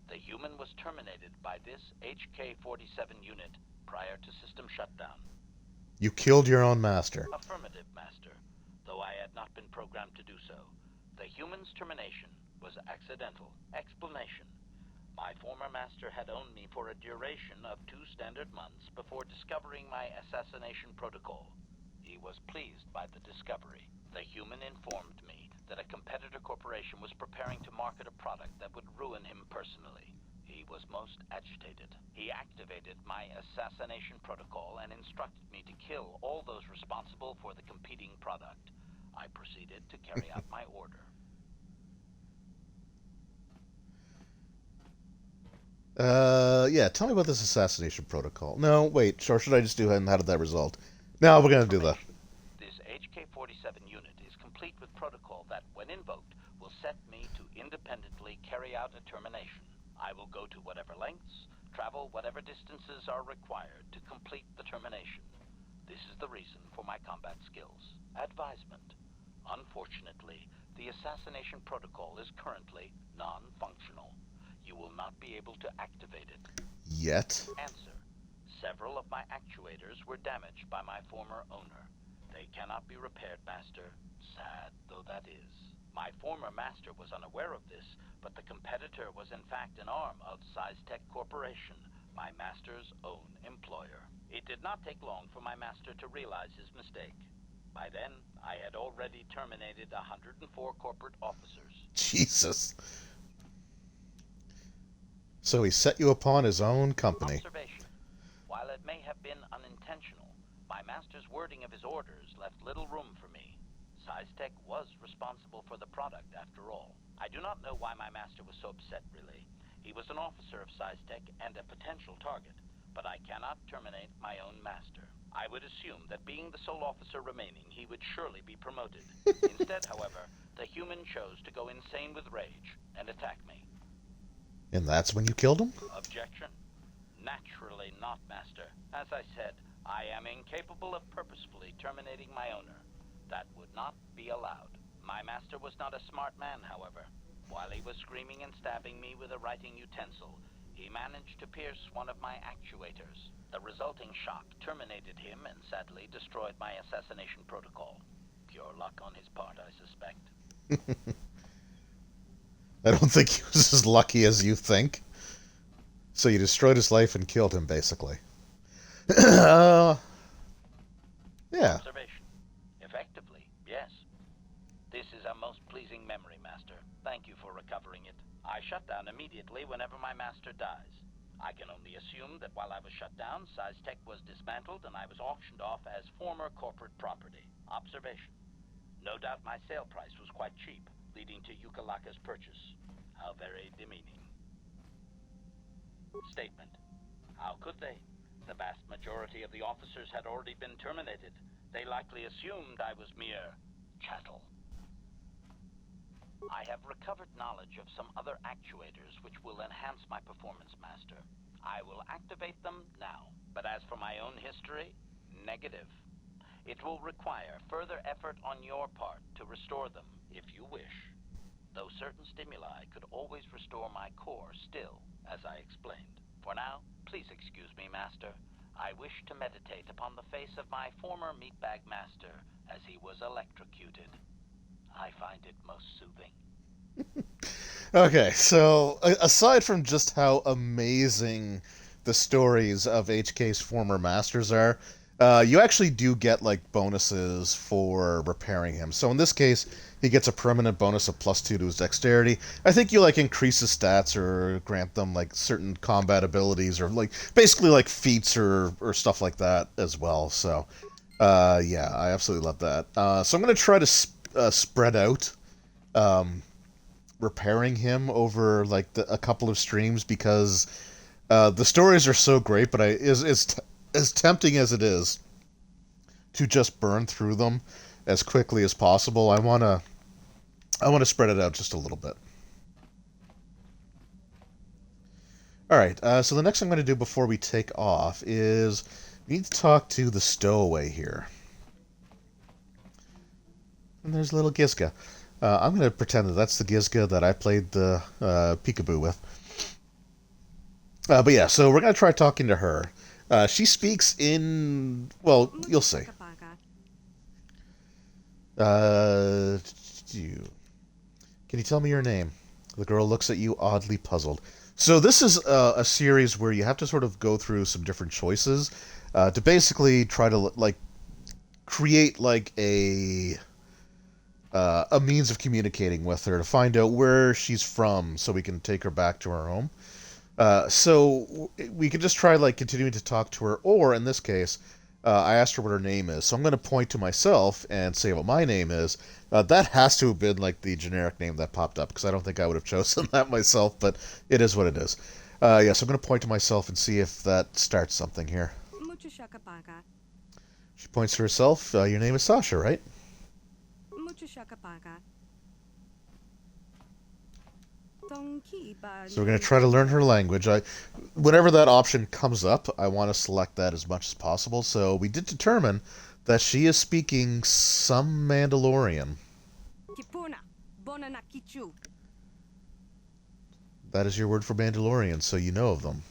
The human was terminated by this HK-47 unit prior to system shutdown. You killed your own master. Affirmative, Master. Though I had not been programmed to do so. The human's termination was accidental. Explanation. My former master had owned me for a duration of 2 standard months before discovering my assassination protocol. He was pleased by the discovery. The human informed me that a competitor corporation was preparing to market a product that would ruin him personally. He was most agitated. He activated my assassination protocol and instructed me to kill all those responsible for the competing product. I proceeded to carry out my order. Yeah, tell me about this assassination protocol. No, wait, or should I just do it and how did that result? No, we're gonna do that. This HK-47 unit is complete with protocol that, when invoked, will set me to independently carry out a termination. I will go to whatever lengths, travel whatever distances are required to complete the termination. This is the reason for my combat skills. Advisement. Unfortunately, the assassination protocol is currently non-functional. You will not be able to activate it. Yet. Answer. Several of my actuators were damaged by my former owner. They cannot be repaired, Master. Sad though that is. My former master was unaware of this, but the competitor was in fact an arm of SciTech Corporation, my master's own employer. It did not take long for my master to realize his mistake. By then, I had already terminated 104 corporate officers. Jesus. So he set you upon his own company. Observation. While it may have been unintentional, my master's wording of his orders left little room for me. SciTech was responsible for the product, after all. I do not know why my master was so upset, really. He was an officer of SciTech and a potential target, but I cannot terminate my own master. I would assume that being the sole officer remaining, he would surely be promoted. Instead, however, the human chose to go insane with rage and attack me. And that's when you killed him? Objection? Naturally not, Master. As I said, I am incapable of purposefully terminating my owner. That would not be allowed. My master was not a smart man, however. While he was screaming and stabbing me with a writing utensil, he managed to pierce one of my actuators. The resulting shock terminated him and sadly destroyed my assassination protocol. Pure luck on his part, I suspect. I don't think he was as lucky as you think. So you destroyed his life and killed him, basically. Yeah. Observation. Effectively, yes. This is a most pleasing memory, Master. Thank you for recovering it. I shut down immediately whenever my master dies. I can only assume that while I was shut down, SciTech was dismantled and I was auctioned off as former corporate property. Observation. No doubt my sale price was quite cheap, leading to Yukalaka's purchase. How very demeaning. Statement. How could they? The vast majority of the officers had already been terminated. They likely assumed I was mere chattel. I have recovered knowledge of some other actuators which will enhance my performance, Master. I will activate them now. But as for my own history, negative. It will require further effort on your part to restore them, if you wish. Though certain stimuli could always restore my core still, as I explained. For now, please excuse me, Master. I wish to meditate upon the face of my former meatbag master as he was electrocuted. I find it most soothing. Okay, so aside from just how amazing the stories of HK's former masters are, you actually do get like bonuses for repairing him. So in this case, he gets a permanent bonus of +2 to his dexterity. I think you like increase his stats or grant them like certain combat abilities or like basically like feats or stuff like that as well. So yeah, I absolutely love that. So I'm gonna try to spread out repairing him over like a couple of streams because the stories are so great, but as tempting as it is to just burn through them as quickly as possible, I want to spread it out just a little bit. All right, so the next thing I'm going to do before we take off is we need to talk to the Stowaway here. And there's little Gizka. I'm going to pretend that that's the Gizka that I played the peekaboo with. But yeah, so we're going to try talking to her. She speaks in... Well, you'll see. Can you tell me your name? The girl looks at you, oddly puzzled. So this is a series where you have to sort of go through some different choices to basically try to like create like a means of communicating with her to find out where she's from, so we can take her back to her home. So we could just try like continuing to talk to her, or in this case, I asked her what her name is. So I'm going to point to myself and say what my name is. That has to have been like the generic name that popped up, because I don't think I would have chosen that myself, but it is what it is. Yes, I'm going to point to myself and see if that starts something here. Mucho shakapaka. She points to herself. Your name is Sasha, right? Mucho shakapaka. So we're going to try to learn her language. Whenever that option comes up, I want to select that as much as possible. So we did determine that she is speaking some Mandalorian. Kipuna. Bonanakichu. That is your word for Mandalorian, so you know of them.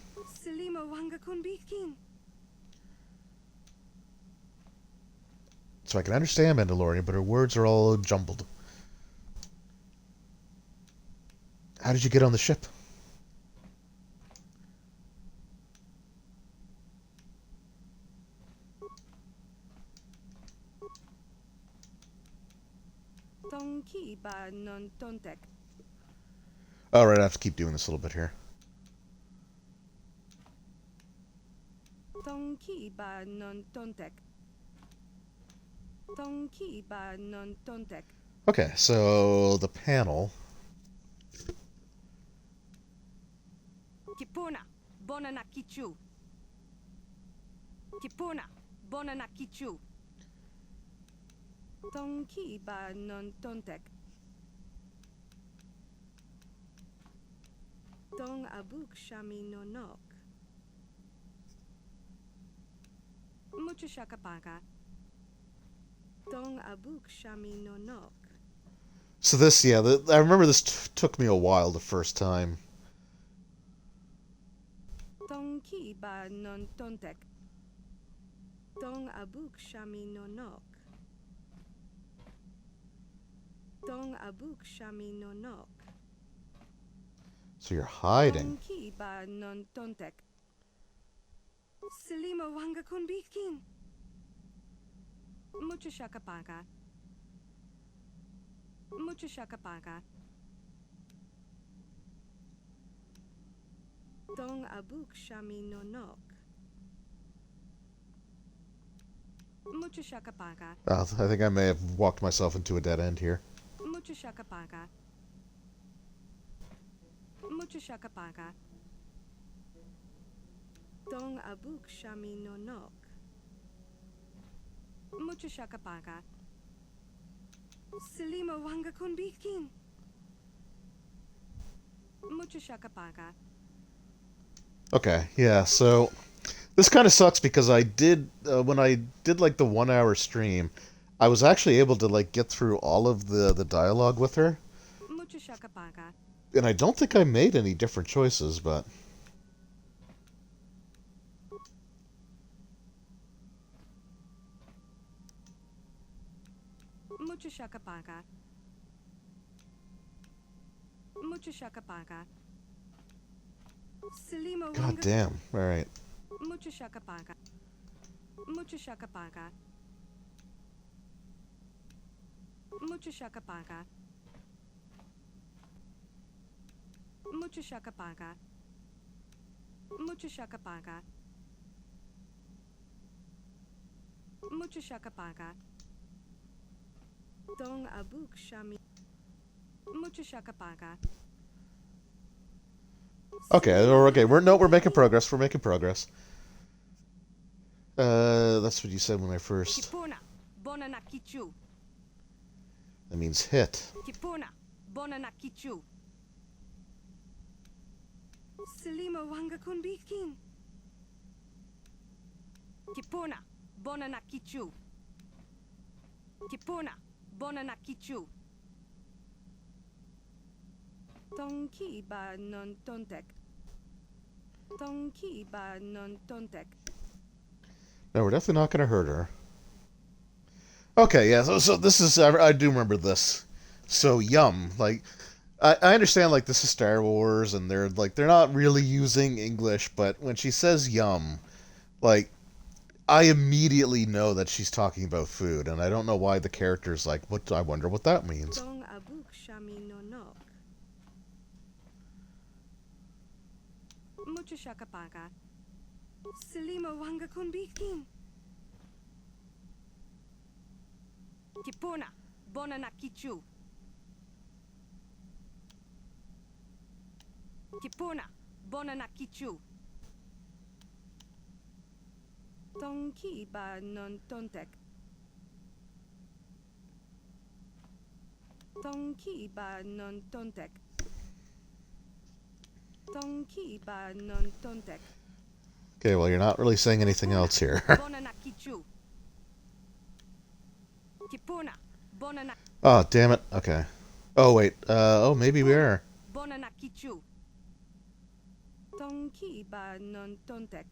Selima wanga kunbitkin. So I can understand Mandalorian, but her words are all jumbled. How did you get on the ship? Tonki ba non tontek. Alright, I have to keep doing this a little bit here. Tonki ba non tontek. Tonki ba non tontek. Okay, so the panel. Kipuna. Bonanakichu. Kipuna. Bonanakichu. Tonki ba non tontek. Tong abuk shami no nok. Mucho shakapaka. Tong abuk shami no nok. So this, yeah, I remember this took me a while the first time. Tong ki ba non tontek. Tong abuk shami no nok. Tong abuk shami no nok. So you're hiding. Tong ki ba non tontek. Selima wanga kunbitkin. Mucho shakapaka. Mucho shakapaka. Tong abuk shami no nok. Mucho shakapaka. I think I may have walked myself into a dead end here. Mucho shakapaka. Mucho shakapaka. Tong abuk shami no nok. Mucho shakapaka. Selima wanga kunbitkin. Mucho shakapaka. Okay, yeah, so this kind of sucks because I did, when I did like the 1 hour stream, I was actually able to like get through all of the dialogue with her. Mucho shakapaka. And I don't think I made any different choices, but... Mucho shakapaka. Mucho shakapaka. Selima God wanga. damn, alright. Mucho shakapaka. Mucho shakapaka. Mucho shakapaka. Mucho shakapaka. Mucho shakapaka. Mucho shakapaka. Tong abuk shami. Mucho shakapaka. Okay, we're making progress, we're making progress. That's what you said when I first... Kipuna. Bonanakichu. That means hit. Kipuna. Bonanakichu. Selima wanga kunbitkin. Kipuna. Bonanakichu. Kipuna. Bonanakichu. Tonki ba non tontek. Tonki ba non tontek. No, we're definitely not going to hurt her. Okay, yeah, so this is... I do remember this. So, yum. Like, I understand, like, this is Star Wars, and they're not really using English, but when she says yum, like, I immediately know that she's talking about food, and I don't know why the character's like, I wonder what that means. Tong abuk shami no nok. Mucho shakapaka. Selima wanga kunbitkin. Kipuna. Bonanakichu. Kipuna. Bonanakichu. Tonki ba non tontek. Tonki ba non tontek. Tonki ba non tontek. Okay, well, you're not really saying anything else here. Bonanakichu. Kipuna. Bonanak. Oh, damn it. Okay. Oh, wait. Oh, maybe we are. Bonanakichu. Tonki ba non tontek.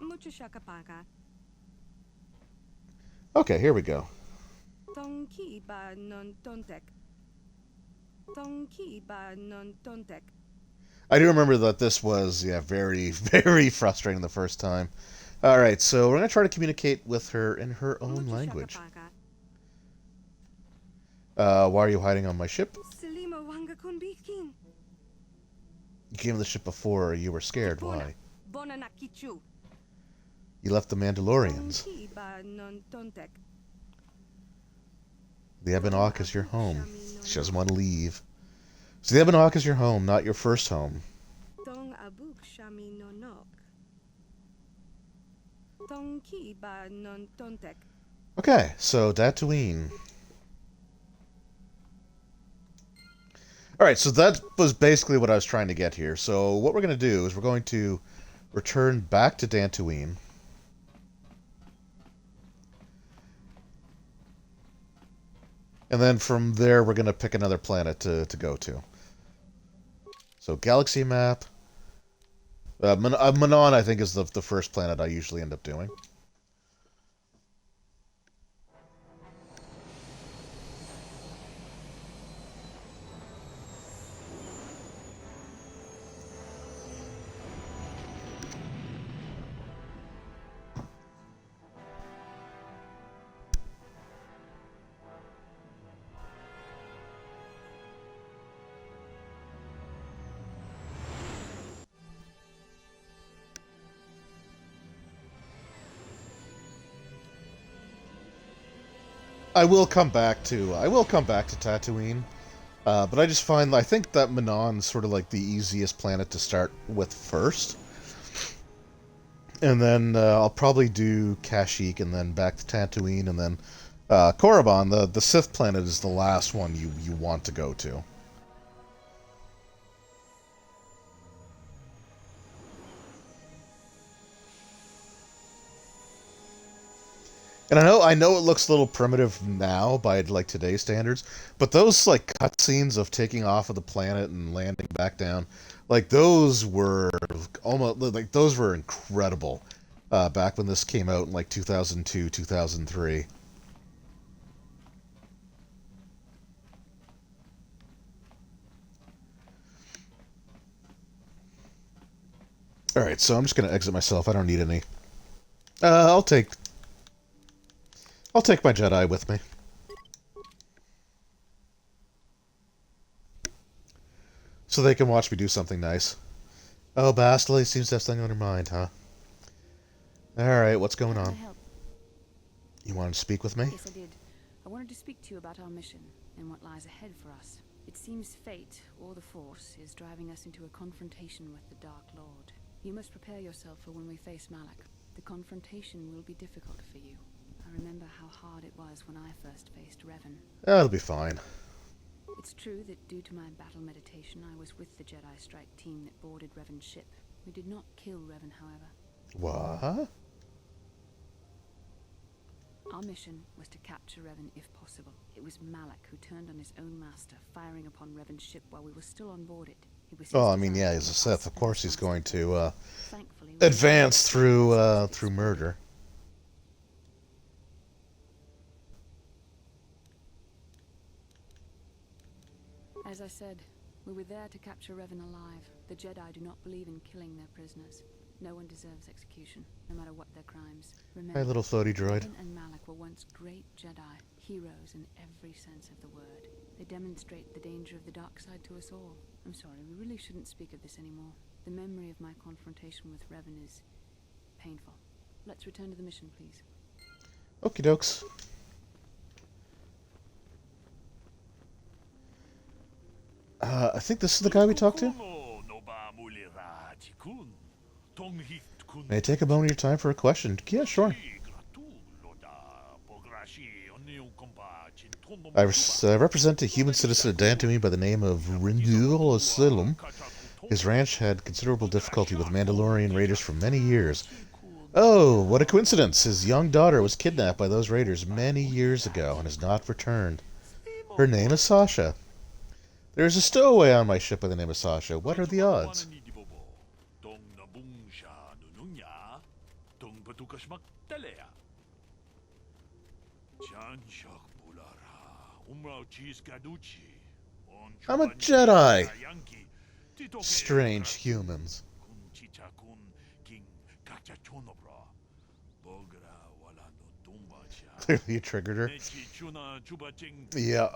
Mucho shakapaka. Okay, here we go. Tonki ba non tontek. Tonki ba non tontek. I do remember that this was, yeah, very, very frustrating the first time. Alright, so we're going to try to communicate with her in her own language. Why are you hiding on my ship? Selima wanga kunbikin. You came to the ship before, you were scared. Why? Bonanakichu. You left the Mandalorians. Tonki ba non tontek. The Ebon Hawk is your home. She doesn't want to leave. So the Ebon Hawk is your home, not your first home. Tong abuk shami no nok. Tonki ba non tontek. Okay, so Tatooine. Alright, so that was basically what I was trying to get here. So what we're going to do is we're going to return back to Tatooine. And then from there, we're going to pick another planet to go to. So galaxy map. Manon, I think, is the first planet I usually end up doing. I will come back to Tatooine, but I just find I think that Manon's sort of like the easiest planet to start with first, and then I'll probably do Kashyyyk, and then back to Tatooine, and then Korriban, the Sith planet, is the last one you want to go to. And I know it looks a little primitive now by like today's standards, but those like cutscenes of taking off of the planet and landing back down, like those were incredible back when this came out in like 2002, 2003. All right, so I'm just gonna exit myself. I don't need any. I'll take my Jedi with me. So they can watch me do something nice. Oh, Bastily seems to have something on her mind, huh? Alright, what's going on? You wanted to speak with me? Yes, I did. I wanted to speak to you about our mission and what lies ahead for us. It seems fate, or the Force, is driving us into a confrontation with the Dark Lord. You must prepare yourself for when we face Malak. The confrontation will be difficult for you. I remember how hard it was when I first faced Revan. That'll be fine. It's true that due to my battle meditation, I was with the Jedi Strike team that boarded Revan's ship. We did not kill Revan, however. What? Our mission was to capture Revan if possible. It was Malak who turned on his own master, firing upon Revan's ship while we were still on board it. Oh, I mean, yeah, he's a Sith. Of course he's going to advance through murder. As I said, we were there to capture Revan alive. The Jedi do not believe in killing their prisoners. No one deserves execution, no matter what their crimes. Remember, Hi, little floaty droid. Revan and Malak were once great Jedi, heroes in every sense of the word. They demonstrate the danger of the dark side to us all. I'm sorry, we really shouldn't speak of this anymore. The memory of my confrontation with Revan is painful. Let's return to the mission, please. Okie dokes. I think this is the guy we talked to. May I take a moment of your time for a question? Yeah, sure. I represent a human citizen of Dantooine by the name of Renewal Asylum. His ranch had considerable difficulty with Mandalorian raiders for many years. Oh, what a coincidence! His young daughter was kidnapped by those raiders many years ago and has not returned. Her name is Sasha. There is a stowaway on my ship by the name of Sasha. What are the odds? I'm a Jedi! Strange humans. Clearly you triggered her. Yeah.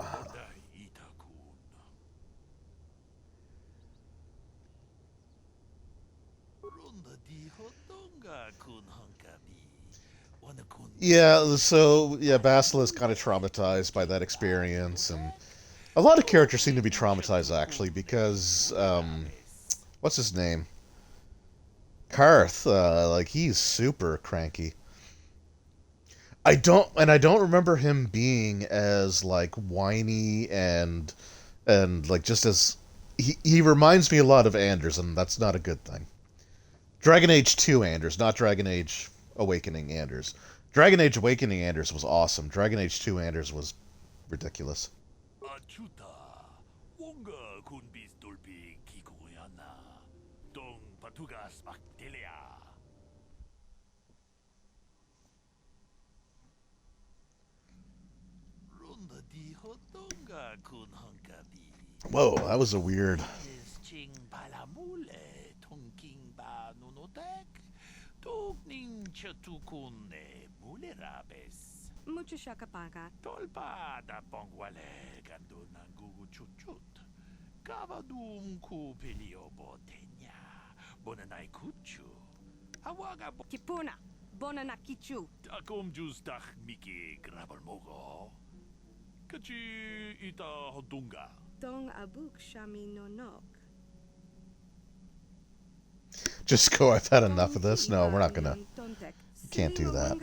Yeah, so, yeah, Basil is kind of traumatized by that experience, and a lot of characters seem to be traumatized, actually, because, what's his name? Karth, like, he's super cranky. I don't remember him being as, like, whiny and like, just as, he reminds me a lot of Anders, and that's not a good thing. Dragon Age 2 Anders, not Dragon Age Awakening Anders. Dragon Age Awakening Anders was awesome. Dragon Age 2 Anders was ridiculous. Whoa, that was a weird... Mucho shakapaga. Tolpa da pongwale gando nangugu chuchut. Kavadum ku pelio botenya. Bonanai kuchu. Hawaga Kipuna. Bonana kichu. takom justach miki grabal mogo. Kachi ita hodunga. Tong abuk shami nonok. Just go, I've had enough of this. No, we're not gonna... Can't do that.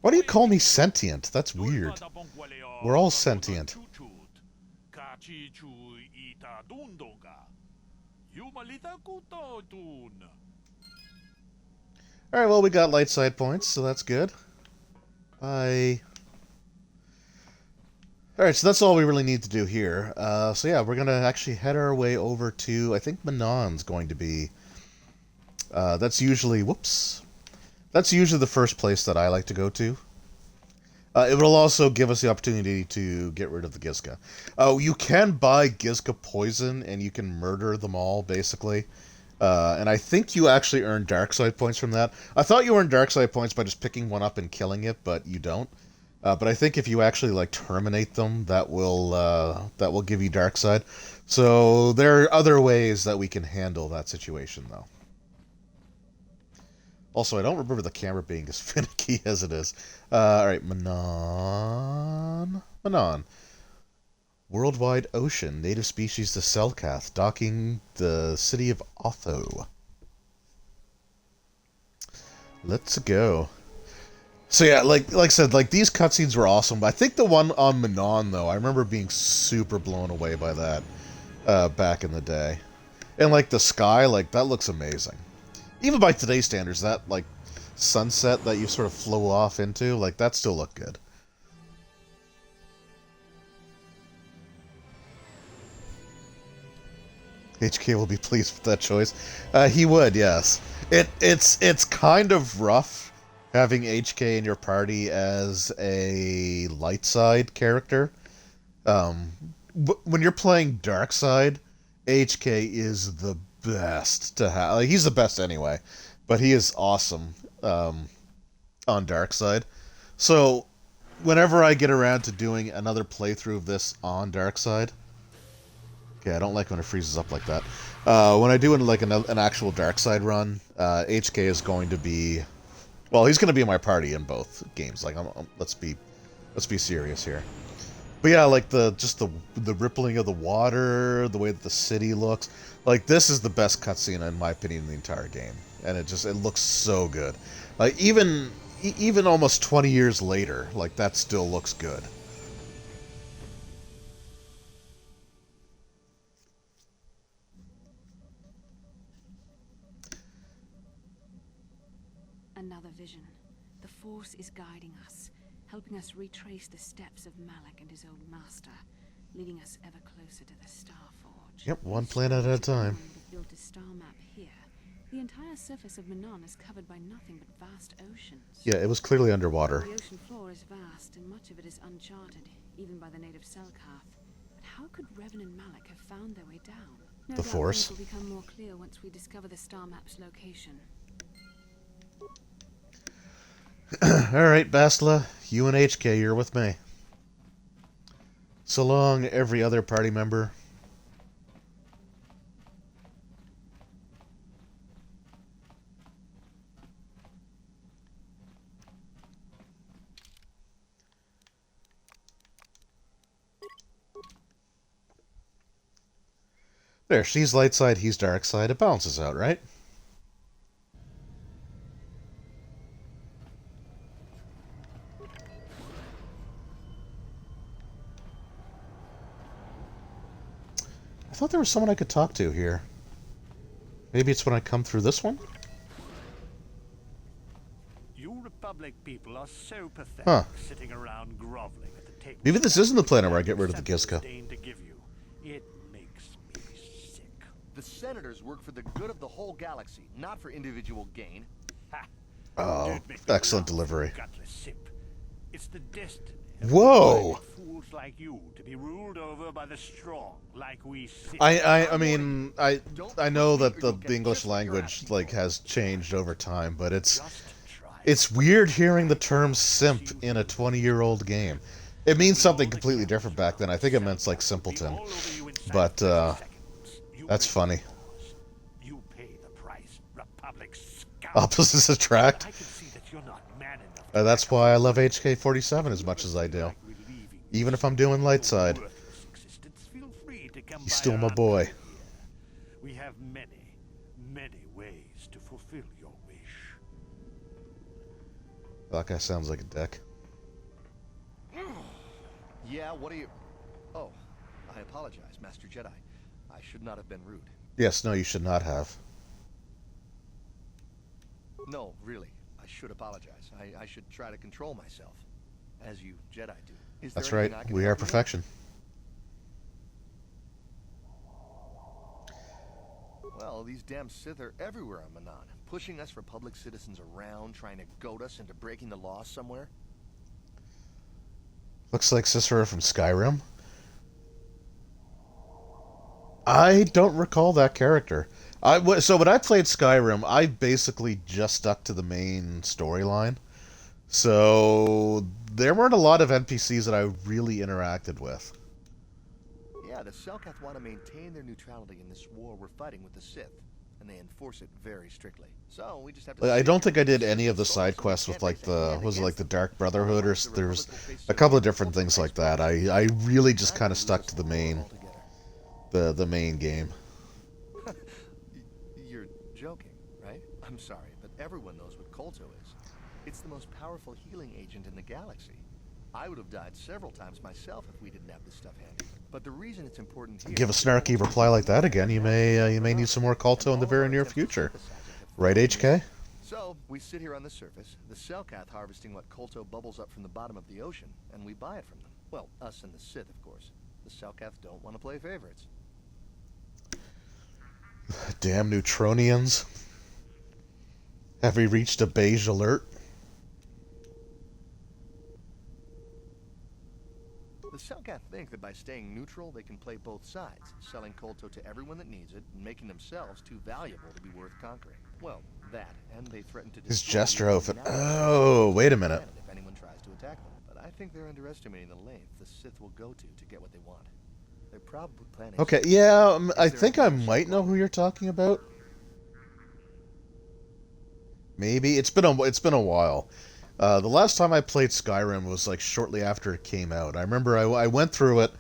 Why do you call me sentient? That's weird. We're all sentient. Alright, well, we got light side points, so that's good. Bye. Alright, so that's all we really need to do here. So yeah, we're going to actually head our way over to, I think Manon's going to be... that's usually... Whoops. That's usually the first place that I like to go to. It will also give us the opportunity to get rid of the Gizka. You can buy Gizka poison, and you can murder them all, basically. And I think you actually earn dark side points from that. I thought you earned dark side points by just picking one up and killing it, but you don't. But I think if you actually, like, terminate them, that will give you dark side. So there are other ways that we can handle that situation, though. Also, I don't remember the camera being as finicky as it is. Alright, Manon. Worldwide Ocean. Native species to Selkath. Docking the city of Otho. Let's go. So yeah, like I said, like, these cutscenes were awesome. I think the one on Manon, though, I remember being super blown away by that back in the day. And, like, the sky, like, that looks amazing. Even by today's standards, that, like, sunset that you sort of flow off into, like, that still looked good. HK will be pleased with that choice. He would, yes. It's kind of rough having HK in your party as a light side character. When you're playing dark side, HK is the best to have. Like, he's the best anyway, but he is awesome on dark side. So whenever I get around to doing another playthrough of this on dark side, okay, I don't like when it freezes up like that. When I do like an actual dark side run, HK is going to be, well, he's going to be in my party in both games. Like, let's be serious here. But yeah, like the rippling of the water, the way that the city looks. Like this is the best cutscene in my opinion in the entire game, and it looks so good. Like even almost 20 years later, like that still looks good. Another vision. The Force is guiding us, helping us retrace the steps of Malak and his old master, leading us ever closer to the Star Forge. Yep, one planet at a time. Would have built a star map here. The entire surface of Manon is covered by nothing but vast oceans. Yeah, it was clearly underwater. The ocean floor is vast, and much of it is uncharted, even by the native Selkath. But how could Revan and Malak have found their way down? No The doubt Force. things will become more clear once we discover the star map's location. Alright, Bastila, you and HK, you're with me. So long, every other party member. There, she's light side, he's dark side. It balances out, right? I thought there was someone I could talk to here. Maybe it's when I come through this one? You Republic people are so pathetic, Huh. sitting around groveling at the table. Maybe this isn't the planet where I get rid of the Gizka. To give you. It makes me sick. The senators work for the good of the whole galaxy, not for individual gain. Ha! Oh, Don't make me excellent laugh, delivery. gutless sip. It's the destiny of Whoa! private fools like you to be ruled over by the strong, like we sit. I mean, I know that the English language like has changed over time, but Just try it's weird hearing the term simp in a 20-year-old game. It means something completely different back then. I think it meant like simpleton, all over you in but 30 seconds. You that's break funny. the laws. You pay the price, Republic scout. Opposites attract. I can see that you're not man enough. That's why I love HK-47 as much as I do. Even if I'm doing light side. Feel free to come He's by still my our boy. here. We have many, many ways to fulfill your wish. That guy sounds like a dick. Yeah, what are you... Oh, I apologize, Master Jedi. I should not have been rude. Yes, no, you should not have. No, really, I should apologize. I should try to control myself, as you Jedi do. Is there That's right. anything I can We are help you with? perfection. Well, these damn Sith are everywhere on Manon, pushing us Republic citizens around, trying to goad us into breaking the law somewhere. Looks like Cicero from Skyrim. I don't recall that character. So when I played Skyrim, I basically just stuck to the main storyline. So there weren't a lot of NPCs that I really interacted with. Yeah, the Selkath want to maintain their neutrality in this war we're fighting with the Sith, and they enforce it very strictly. So we just have to... Like, I don't think I did any of the side quests with like the Dark Brotherhood, or there's a couple of different things like that. I really just kind of stuck to the main game. You're joking, right? I'm sorry, but everyone knows what KOTOR is. It's the most powerful healing agent in the galaxy. I would have died several times myself if we didn't have this stuff handy. But the reason it's important here... Give a snarky reply like that again, you may need some more Kolto in the very near future. Right, HK? So, we sit here on the surface, the Selkath harvesting what KOTOR bubbles up from the bottom of the ocean, and we buy it from them. Well, us and the Sith, of course. The Selkath don't want to play favorites. Damn Neutronians. Have we reached a beige alert? The Selkath think that by staying neutral, they can play both sides, selling KOTOR to everyone that needs it, and making themselves too valuable to be worth conquering. Well, that, and they threaten to His destroy gesture the outfit. United Oh, wait a minute. planet if anyone tries to attack them. But I think they're underestimating the length the Sith will go to get what they want. They're probably planning... Okay, yeah, I think I might know who you're talking about. Maybe it's been a while. The last time I played Skyrim was like shortly after it came out. I remember I went through it,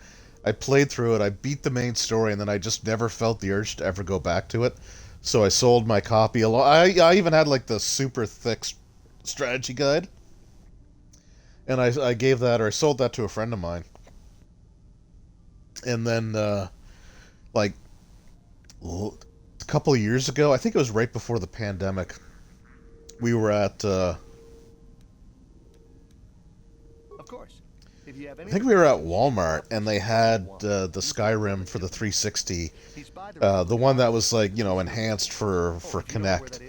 I played through it, I beat the main story, and then I just never felt the urge to ever go back to it. So I sold my copy. I even had like the super thick strategy guide, and I gave that, or I sold that to a friend of mine. And then like a couple of years ago, I think it was right before the pandemic, we were at Of course. If you have I any think we were at Walmart, and they had the Skyrim for the 360, the one that was like, you know, enhanced for Connect.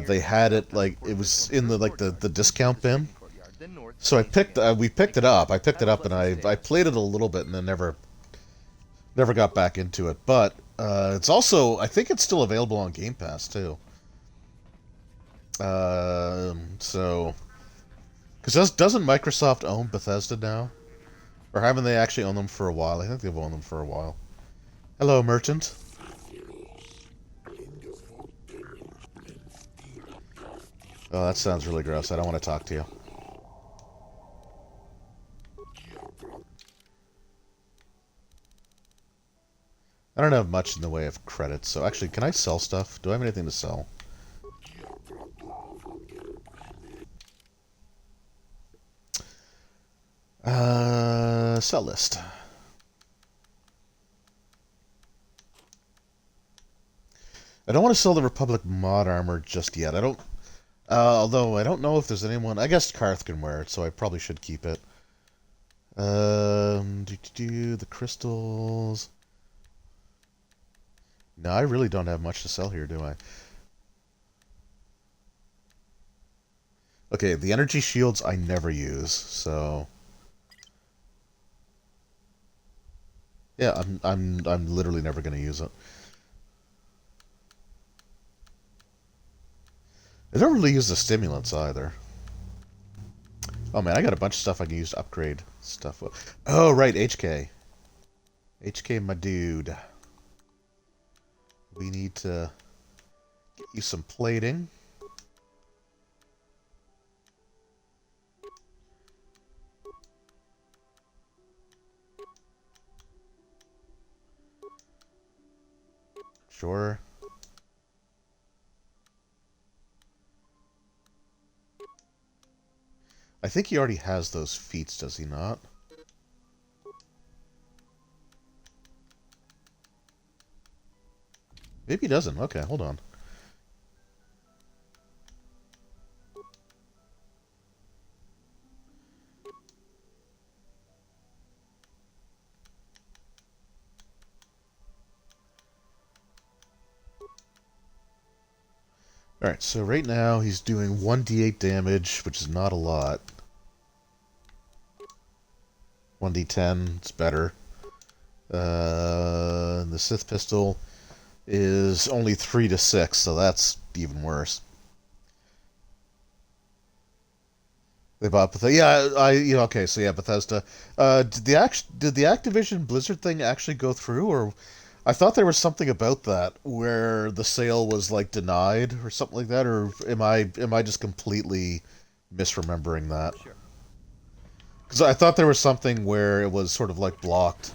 They had it like it was in the the discount bin. So we picked it up. I picked it up and I played it a little bit and then never got back into it. But it's also, I think it's still available on Game Pass too. So, because doesn't Microsoft own Bethesda now? Or haven't they actually owned them for a while? I think they've owned them for a while. Hello, merchant. Oh, that sounds really gross. I don't want to talk to you. I don't have much in the way of credits, so actually, can I sell stuff? Do I have anything to sell? Sell list. I don't want to sell the Republic mod armor just yet. I don't... although, I don't know if there's anyone... I guess Karth can wear it, so I probably should keep it. The crystals... No, I really don't have much to sell here, do I? Okay, the energy shields I never use, so... Yeah, I'm literally never going to use it. I don't really use the stimulants either. Oh man, I got a bunch of stuff I can use to upgrade stuff. Oh right, HK. HK, my dude. We need to get you some plating. Sure. I think he already has those feats, does he not? Maybe he doesn't. Okay, hold on. Alright, so right now he's doing 1d8 damage, which is not a lot. 1d10, it's better. The Sith pistol is only 3 to 6, so that's even worse. They bought Bethesda. Yeah, okay, so yeah, Bethesda. Did the Activision Blizzard thing actually go through, or I thought there was something about that where the sale was like denied or something like that, or am I just completely misremembering that? Sure. Because I thought there was something where it was sort of like blocked.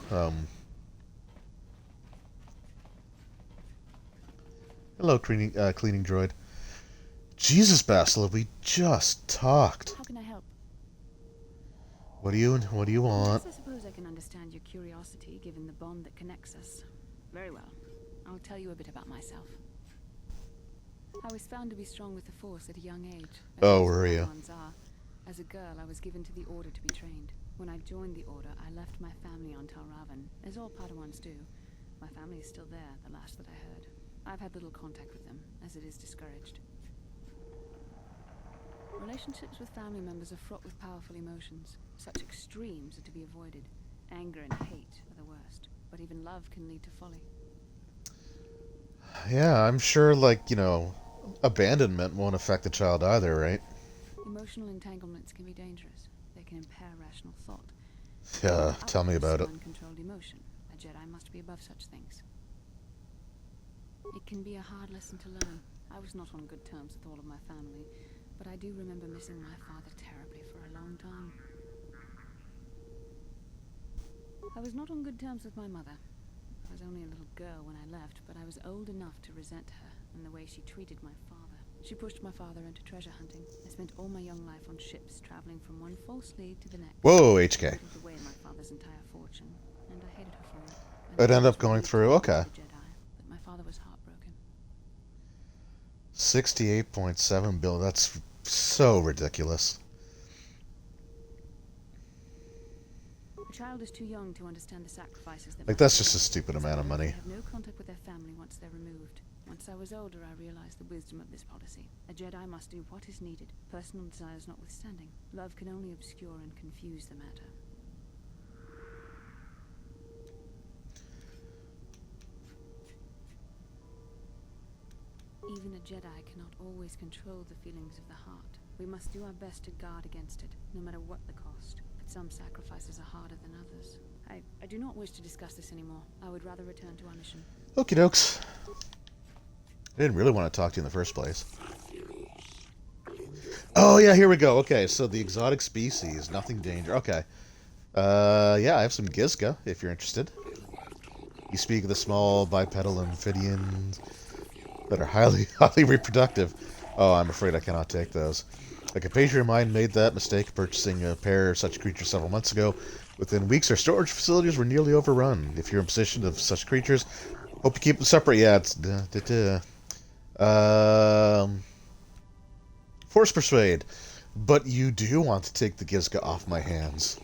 Hello, cleaning droid. Jesus, Bastila, we just talked. How can I help? What do you want? Yes, I suppose I can understand your curiosity, given the bond that connects us. Very well. I'll tell you a bit about myself. I was found to be strong with the Force at a young age. Oh, were you? As a girl, I was given to the Order to be trained. When I joined the Order, I left my family on Tal Ravan, as all Padawans do. My family is still there, the last that I heard. I've had little contact with them, as it is discouraged. Relationships with family members are fraught with powerful emotions. Such extremes are to be avoided. Anger and hate are the worst, but even love can lead to folly. Yeah, I'm sure, like, you know, abandonment won't affect the child either, right? Emotional entanglements can be dangerous. They can impair rational thought. Yeah, tell me about it. Uncontrolled emotion. A Jedi must be above such things. It can be a hard lesson to learn. I was not on good terms with all of my family, but I do remember missing my father terribly for a long time. I was not on good terms with my mother. I was only a little girl when I left, but I was old enough to resent her and the way she treated my father. She pushed my father into treasure hunting. I spent all my young life on ships, traveling from one false lead to the next. Whoa, HK. Took away my father's entire fortune, and I hated her for it. It ended up going through, okay. Jedi, but my father was heartbroken. 68.7 bill, that's so ridiculous. A child is too young to understand the sacrifices that Like, that's just a stupid amount of money. They have no contact with their family once they're removed. Once I was older, I realized the wisdom of this policy. A Jedi must do what is needed, personal desires notwithstanding. Love can only obscure and confuse the matter. Even a Jedi cannot always control the feelings of the heart. We must do our best to guard against it, no matter what the cost. But some sacrifices are harder than others. I do not wish to discuss this anymore. I would rather return to our mission. Okie dokes. I didn't really want to talk to you in the first place. Oh, yeah, here we go. Okay, so the exotic species, nothing danger. Okay. Yeah, I have some Gizka, if you're interested. You speak of the small bipedal amphibians that are highly reproductive. Oh, I'm afraid I cannot take those. A compatriot of mine made that mistake purchasing a pair of such creatures several months ago. Within weeks, our storage facilities were nearly overrun. If you're in possession of such creatures, hope to keep them separate. Yeah, it's... Force persuade. But you do want to take the Gizka off my hands.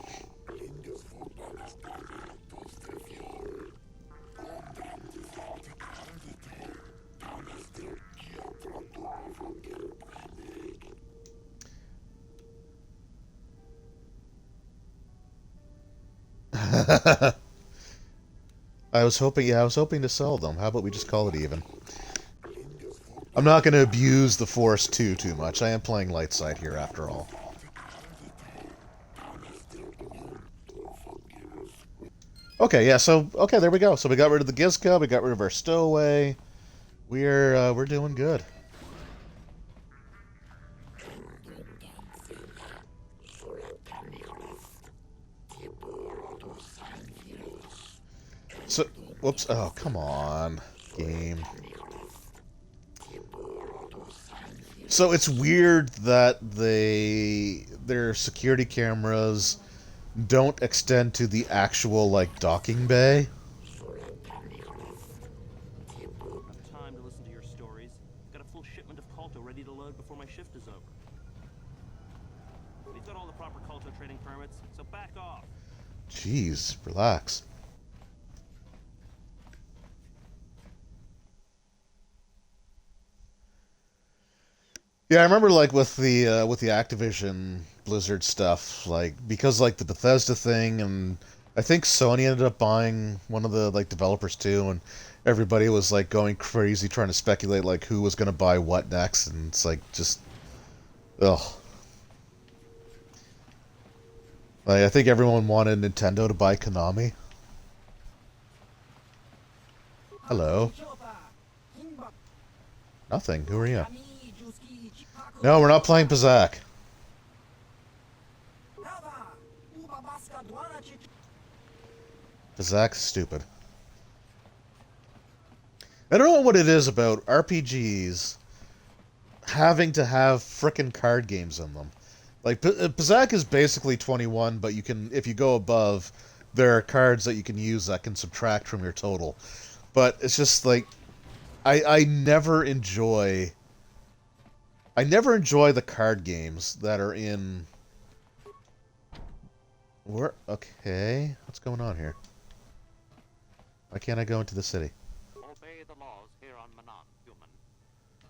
I was hoping to sell them. How about we just call it even? I'm not going to abuse the Force too much. I am playing light side here after all. Okay, yeah, so okay, there we go. So we got rid of the Gizka, we got rid of our Stowaway. We're doing good. So, whoops. Oh, come on, game. So it's weird that their security cameras don't extend to the actual, like, docking bay. Time to listen to your stories. Got a full shipment of KOTOR ready to load before my shift is over. We've got all the proper KOTOR trading permits, so back off. Jeez, relax. Yeah, I remember, like, with the Activision Blizzard stuff, like, because, like, the Bethesda thing, and I think Sony ended up buying one of the, like, developers too, and everybody was, like, going crazy trying to speculate, like, who was going to buy what next, and it's, like, just, ugh. Like, I think everyone wanted Nintendo to buy Konami. Hello. Nothing. Who are you? No, we're not playing Pazak. Pazak's stupid. I don't know what it is about RPGs having to have frickin' card games in them. Like, Pazak is basically 21, but you can, if you go above, there are cards that you can use that can subtract from your total. But it's just like, I never enjoy the card games that are in... Okay, what's going on here? Why can't I go into the city? Obey the laws here on Manan, human.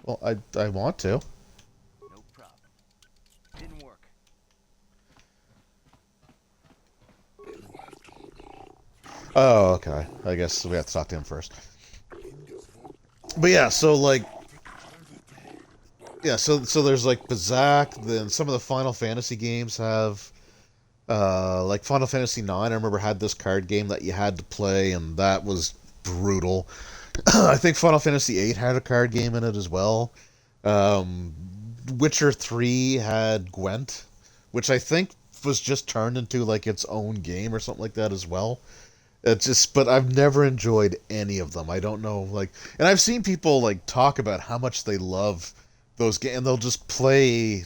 Well, I want to. No problem. Didn't work. Oh, okay. I guess we have to talk to him first. But yeah, so like... Yeah, so there's like Pazak, then some of the Final Fantasy games have... like Final Fantasy IX, I remember had this card game that you had to play, and that was brutal. I think Final Fantasy VIII had a card game in it as well. Witcher 3 had Gwent, which I think was just turned into like its own game or something like that as well. It's just, but I've never enjoyed any of them. I don't know, like, and I've seen people like talk about how much they love those games, and they'll just play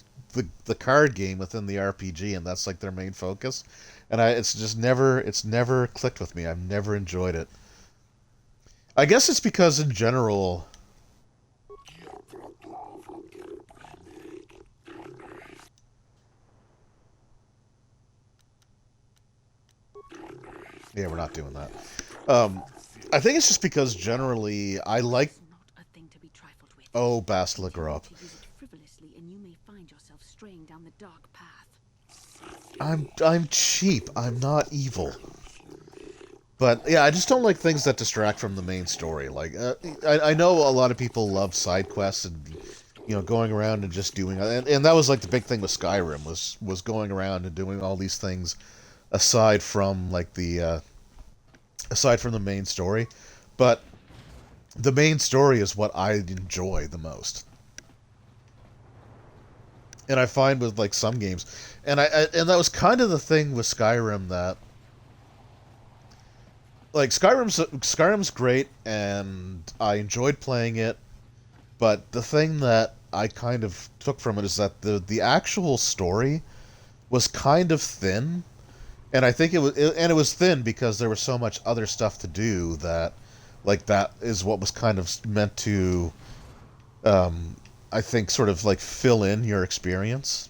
the card game within the RPG, and that's like their main focus. And it's never clicked with me. I've never enjoyed it. I guess it's because in general, yeah, we're not doing that. I think it's just because generally I like. It's not a thing to be trifled with. Oh, Bastila, grow up. To use it frivolously, and you may find yourself straying down the dark path. I'm cheap. I'm not evil. But yeah, I just don't like things that distract from the main story. Like I know a lot of people love side quests and going around and just doing, and that was like the big thing with Skyrim was going around and doing all these things aside from like aside from the main story. But the main story is what I enjoy the most. And I find with like some games, and that was kind of the thing with Skyrim, that like Skyrim's great and I enjoyed playing it, but the thing that I kind of took from it is that the actual story was kind of thin, and I think it was thin because there was so much other stuff to do that, like, that is what was kind of meant to, I think, sort of like fill in your experience.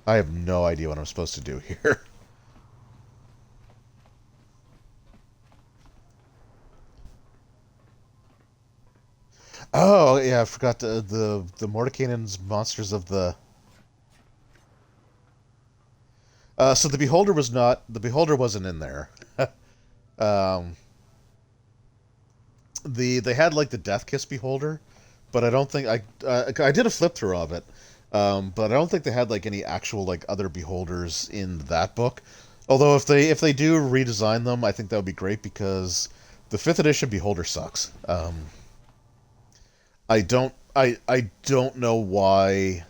I have no idea what I'm supposed to do here. Oh yeah, I forgot the Mordenkainen's monsters of the. So the Beholder wasn't in there. um, they had like the Death Kiss Beholder, but I don't think I did a flip through of it. But I don't think they had like any actual like other beholders in that book. Although if they do redesign them, I think that would be great, because the 5th edition beholder sucks. I don't know why.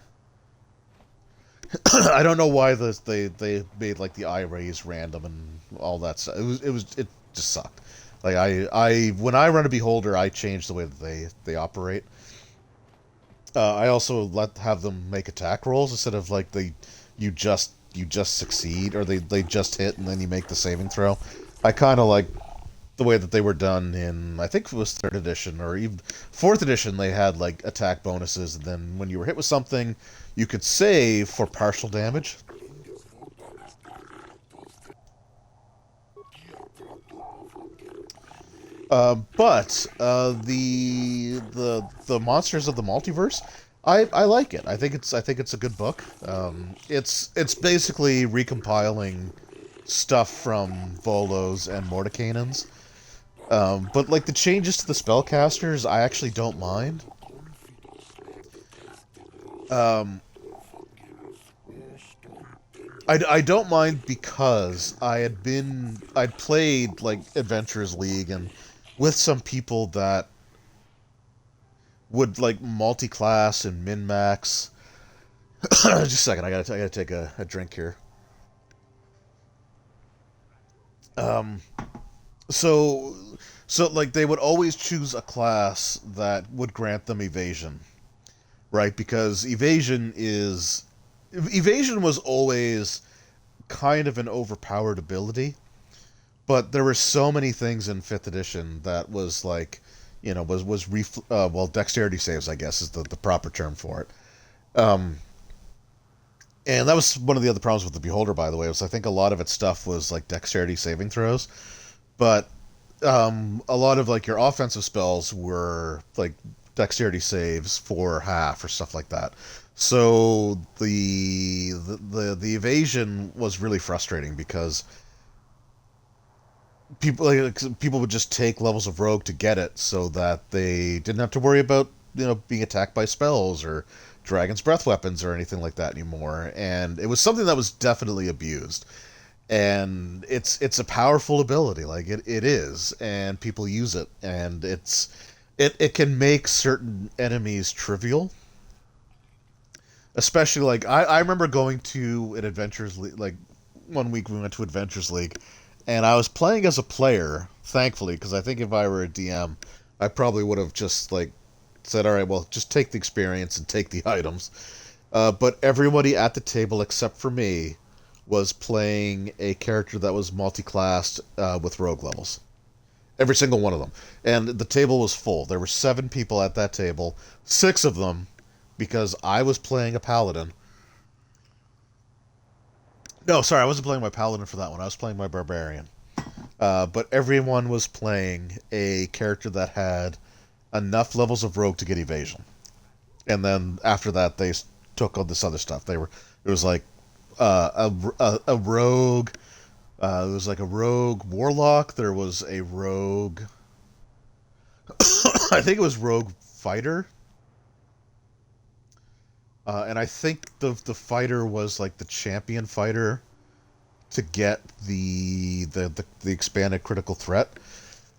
I don't know why they made like the eye rays random and all that stuff. It just sucked. Like I when I run a beholder, I change the way that they operate. I also have them make attack rolls instead of like you just succeed, or they just hit and then you make the saving throw. I kind of like the way that they were done in, I think it was 3rd edition or even 4th edition. They had like attack bonuses, and then when you were hit with something, you could save for partial damage. But the Monsters of the Multiverse, I like it. I think it's a good book. It's basically recompiling stuff from Volo's and Mordenkainen's. But like the changes to the spellcasters, I actually don't mind. I don't mind because I'd played like Adventurers League and with some people that would like multi-class and min-max. Just a second, I gotta take a drink here. So like they would always choose a class that would grant them evasion, right? Because evasion was always kind of an overpowered ability, but there were so many things in 5th edition that was like, dexterity saves, I guess, is the proper term for it. And that was one of the other problems with the Beholder, by the way, was I think a lot of its stuff was like dexterity saving throws, but a lot of like your offensive spells were like dexterity saves for half or stuff like that. So the evasion was really frustrating because people would just take levels of rogue to get it, so that they didn't have to worry about being attacked by spells or dragon's breath weapons or anything like that anymore. And it was something that was definitely abused. And it's a powerful ability, like it is, and people use it, and it can make certain enemies trivial. Especially, like, I remember going to an Adventures League, like, one week we went to Adventures League, and I was playing as a player, thankfully, because I think if I were a DM, I probably would have just, like, said, alright, well, just take the experience and take the items. But everybody at the table, except for me, was playing a character that was multi-classed with rogue levels. Every single one of them. And the table was full. There were 7 people at that table. 6 of them, because I was playing a paladin. No, sorry, I wasn't playing my paladin for that one. I was playing my barbarian. But everyone was playing a character that had enough levels of rogue to get evasion. And then after that, they took all this other stuff. It was like a rogue. It was like a rogue warlock. There was a rogue. I think it was rogue fighter. And I think the fighter was like the champion fighter to get the expanded critical threat.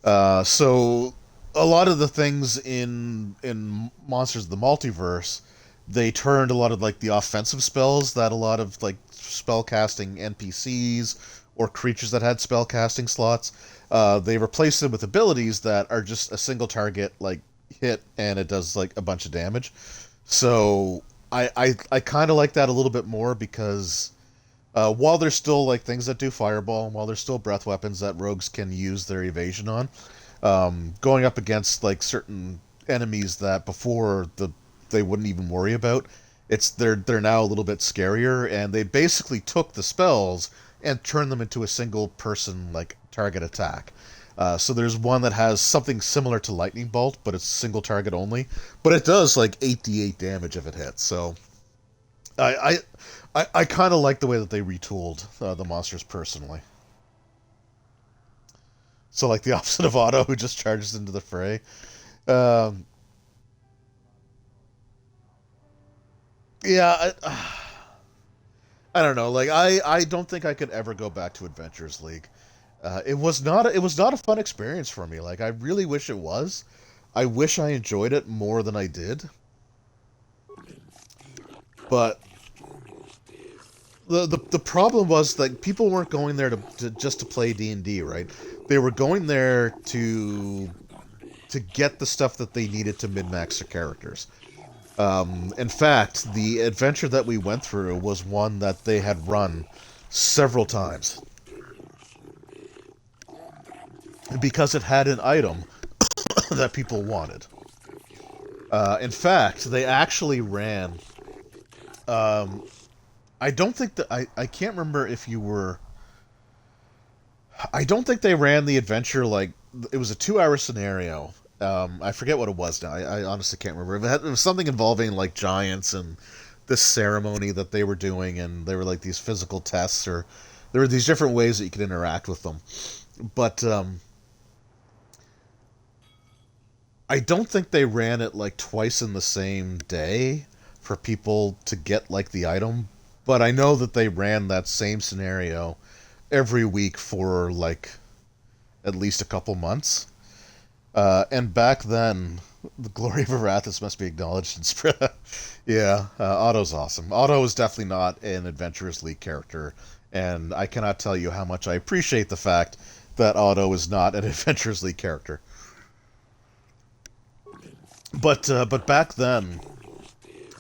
So a lot of the things in Monsters of the Multiverse, they turned a lot of like the offensive spells that a lot of like spellcasting NPCs or creatures that had spellcasting slots, they replaced them with abilities that are just a single target like hit and it does like a bunch of damage. So I kind of like that a little bit more because while there's still like things that do fireball, and while there's still breath weapons that rogues can use their evasion on, going up against like certain enemies that before they wouldn't even worry about, they're now a little bit scarier, and they basically took the spells and turned them into a single person like target attack. So there's one that has something similar to Lightning Bolt, but it's single target only. But it does like 8d8 damage if it hits. So I kind of like the way that they retooled the monsters personally. So like the opposite of Otto, who just charges into the fray. Yeah, I don't know. Like I don't think I could ever go back to Adventures League. It was not a fun experience for me. Like I really wish it was. I wish I enjoyed it more than I did. But the problem was that people weren't going there to just to play D&D, right? They were going there to get the stuff that they needed to min-max their characters. In fact, the adventure that we went through was one that they had run several times. Because it had an item that people wanted. In fact, they actually ran... I don't think that... I can't remember if you were... I don't think they ran the adventure like... It was a 2-hour scenario. I forget what it was now. I honestly can't remember. It was something involving like giants and this ceremony that they were doing, and there were like these physical tests, or there were these different ways that you could interact with them. But I don't think they ran it like twice in the same day for people to get like the item, but I know that they ran that same scenario every week for like at least a couple months. And back then, the glory of Arathis must be acknowledged and spread. Yeah, Otto's awesome. Otto is definitely not an Adventurers League character, and I cannot tell you how much I appreciate the fact that Otto is not an Adventurers League character. But back then,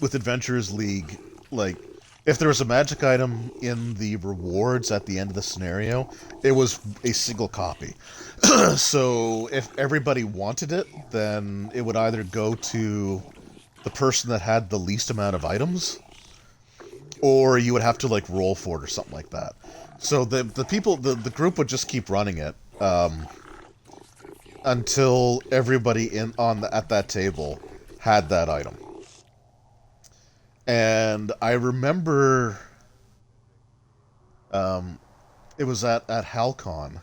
with Adventurers League, like, if there was a magic item in the rewards at the end of the scenario, it was a single copy. So if everybody wanted it, then it would either go to the person that had the least amount of items, or you would have to like roll for it or something like that. So the group would just keep running it until everybody at that table had that item. And I remember it was at Halcon.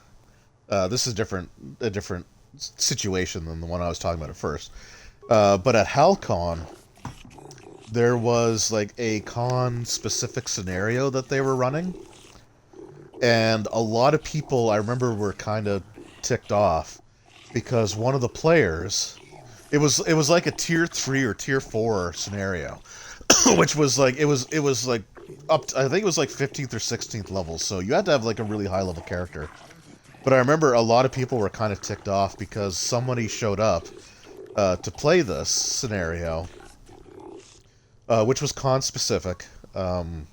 This is a different situation than the one I was talking about at first. But at Halcon, there was like a con-specific scenario that they were running. And a lot of people, I remember, were kind of ticked off because one of the players It was like a tier 3 or tier 4 scenario, which was like it was like up to, I think it was like 15th or 16th level, so you had to have like a really high level character. But I remember a lot of people were kind of ticked off because somebody showed up to play this scenario, which was con specific, and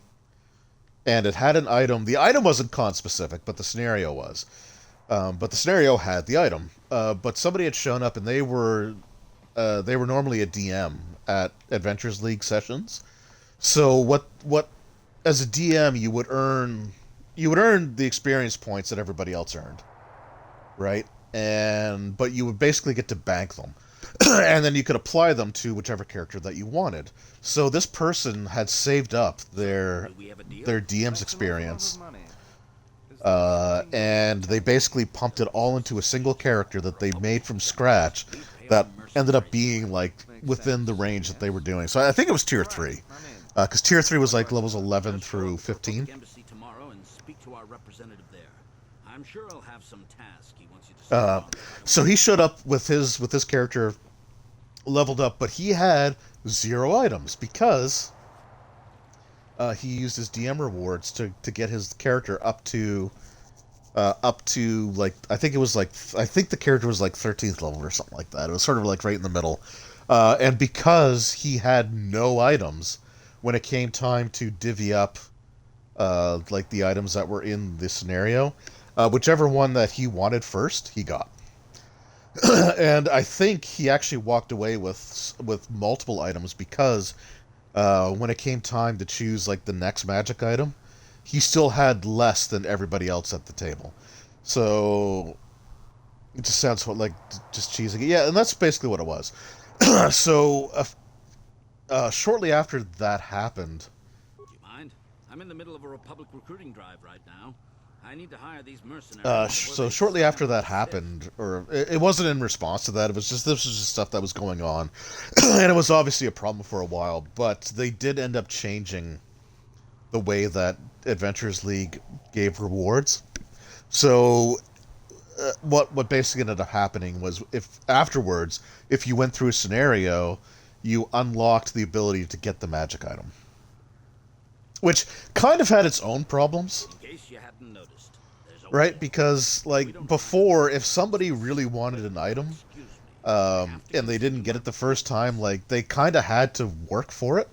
it had an item. The item wasn't con specific, but the scenario was. But the scenario had the item. But somebody had shown up, and they were normally a DM at Adventures League sessions. So what as a DM you would earn the experience points that everybody else earned, right? But you would basically get to bank them, and then you could apply them to whichever character that you wanted. So this person had saved up their DM's experience, and they basically pumped it all into a single character that they made from scratch that ended up being like within the range that they were doing. So I think it was tier 3, because tier 3 was like levels 11 through 15. I'm sure I'll have some task he wants you to So he showed up with his character leveled up, but he had 0 items because he used his DM rewards to get his character up to like I think the character was like 13th level or something like that. It was sort of like right in the middle, and because he had no items when it came time to divvy up like the items that were in the scenario, whichever one that he wanted first, he got. And I think he actually walked away with multiple items because when it came time to choose like the next magic item, he still had less than everybody else at the table. So it just sounds like just cheesing it. Yeah, and that's basically what it was. So shortly after that happened. Do you mind? I'm in the middle of a Republic recruiting drive right now. I need to hire these mercenaries. So shortly after that happened, or it wasn't in response to that. This was just stuff that was going on, and it was obviously a problem for a while. But they did end up changing the way that Adventures League gave rewards. So what basically ended up happening was if you went through a scenario, you unlocked the ability to get the magic item, which kind of had its own problems. In case you hadn't noticed, right? Because like before, if somebody really wanted an item, and they didn't get it the first time, like they kind of had to work for it.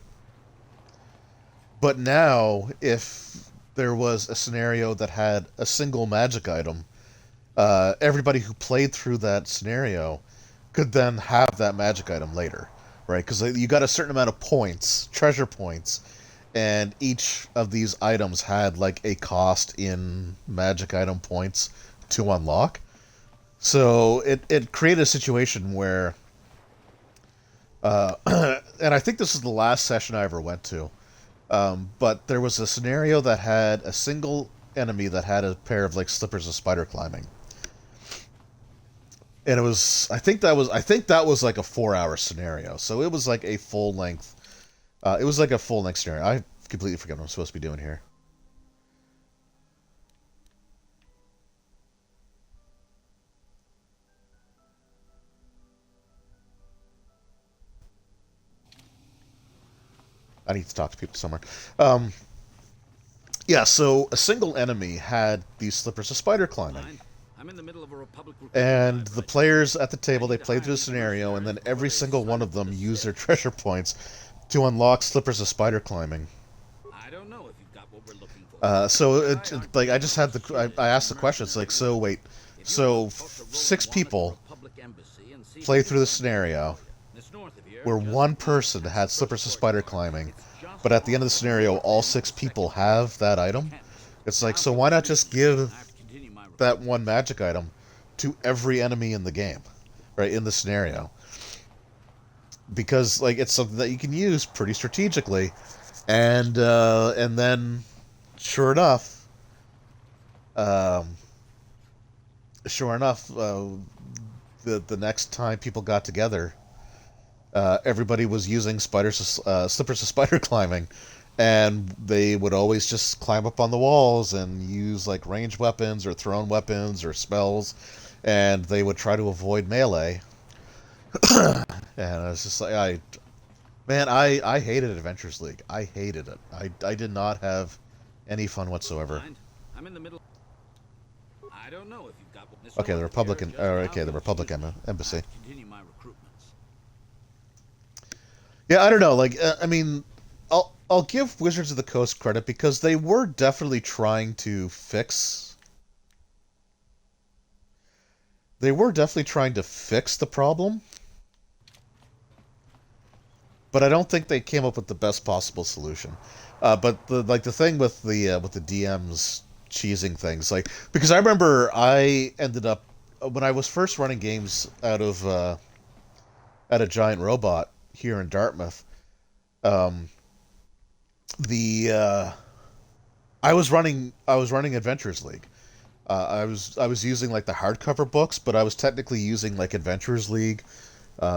But now, if there was a scenario that had a single magic item, everybody who played through that scenario could then have that magic item later, right? Because you got a certain amount of points, treasure points, and each of these items had like a cost in magic item points to unlock. So it created a situation where, and I think this is the last session I ever went to, but there was a scenario that had a single enemy that had a pair of like slippers of spider climbing. And I think that was like a 4-hour scenario. So it was like a full length scenario. I completely forget what I'm supposed to be doing here. I need to talk to people somewhere. Yeah, so a single enemy had these slippers of spider climbing. I'm in the middle of a Republic And the players at the table, they played through the scenario, and then every single one of them used their treasure points to unlock slippers of spider climbing. I don't know if you've got what we're looking for. So like I just had I asked the question. It's like, so wait, so 6 people play through the scenario where one person had slippers of spider climbing, but at the end of the scenario, all 6 people have that item. It's like, so why not just give that one magic item to every enemy in the game, right, in the scenario? Because like it's something that you can use pretty strategically, and then sure enough, the next time people got together, everybody was using slippers of spider climbing, and they would always just climb up on the walls and use like ranged weapons or thrown weapons or spells, and they would try to avoid melee. And I was just like, I hated Adventures League. I hated it. I did not have any fun whatsoever. I'm in the middle. I don't know if you've got this. Okay, the Republican. Okay, the Republican embassy. Continue my recruitments. Yeah, I don't know. Like, I mean, I'll give Wizards of the Coast credit because they were definitely trying to fix. They were definitely trying to fix the problem, but I don't think they came up with the best possible solution. But the thing with the DMs cheesing things, like, because I remember I ended up when I was first running games out of Giant Robot here in Dartmouth. I was running Adventures League. I was using like the hardcover books, but I was technically using like Adventures League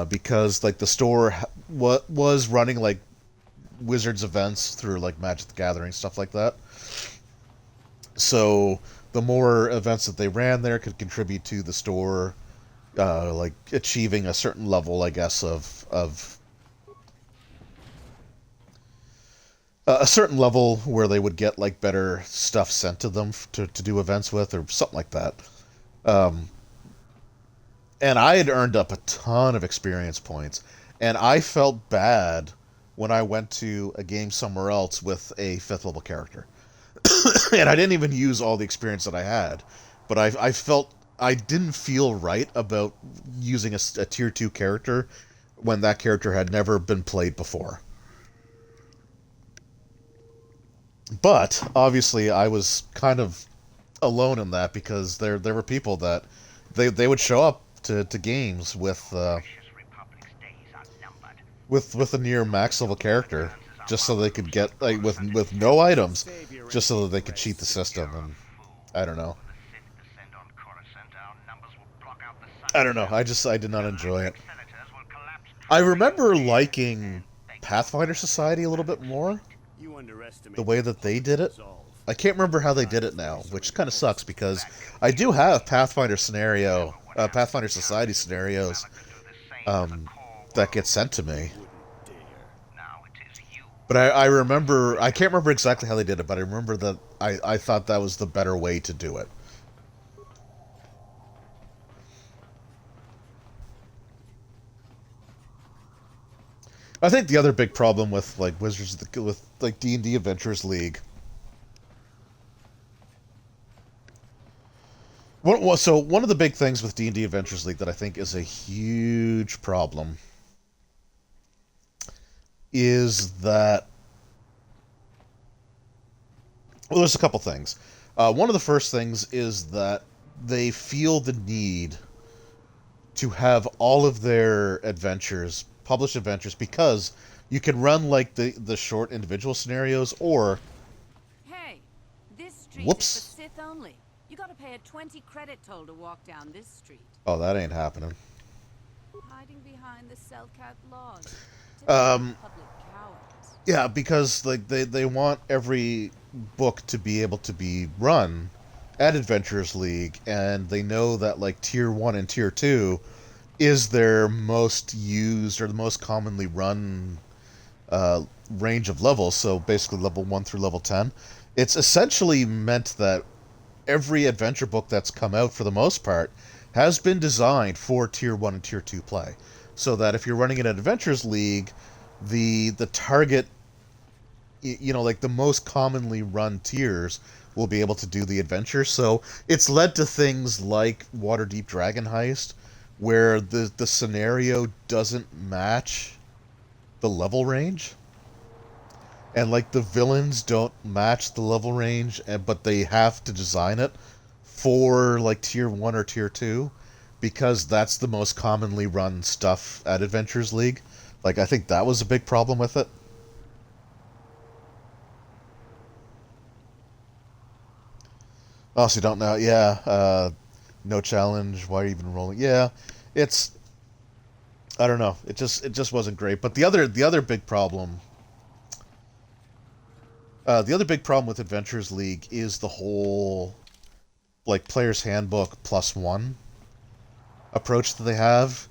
because like the store was running like Wizards events through like Magic the Gathering, stuff like that. So the more events that they ran there could contribute to the store, like achieving a certain level, I guess, of a certain level where they would get like better stuff sent to them to do events with or something like that. And I had earned up a ton of experience points, and I felt bad when I went to a game somewhere else with a 5th level character. And I didn't even use all the experience that I had, but I felt I didn't feel right about using a tier 2 character when that character had never been played before. But obviously I was kind of alone in that because there were people that they would show up to games with a near max level character just so they could get like with no items, just so that they could cheat the system. And I don't know. I did not enjoy it. I remember liking Pathfinder Society a little bit more. The way that they did it. I can't remember how they did it now, which kind of sucks because I do have Pathfinder Society scenarios that get sent to me. But I remember, I can't remember exactly how they did it, but I remember that I thought that was the better way to do it. I think the other big problem with like with like D&D Adventures League. So one of the big things with D&D Adventures League that I think is a huge problem is that, well, there's a couple things. One of the first things is that they feel the need to have all of their published adventures, because you can run like the short individual scenarios, or hey, this street whoops. is for Sith only. You gotta pay a 20 credit toll to walk down this street. Oh, that ain't happening. Hiding behind the Selkat lodge. Um, Public cowards. Yeah, because like they want every book to be able to be run at Adventures League, and they know that like Tier 1 and Tier 2 is their most used or the most commonly run range of levels, so basically level 1 through level 10. It's essentially meant that every adventure book that's come out, for the most part, has been designed for Tier 1 and Tier 2 play. So that if you're running an Adventures League, the target, like the most commonly run tiers will be able to do the adventure. So it's led to things like Waterdeep Dragon Heist, where the scenario doesn't match the level range. And like the villains don't match the level range, but they have to design it for like Tier 1 or Tier 2, because that's the most commonly run stuff at Adventures League. Like, I think that was a big problem with it. Oh, so you don't know? Yeah. No challenge. Why are you even rolling? Yeah. It's, I don't know. It just wasn't great. But the other big problem. The other big problem with Adventures League is the whole, like, Player's Handbook +1 approach that they have.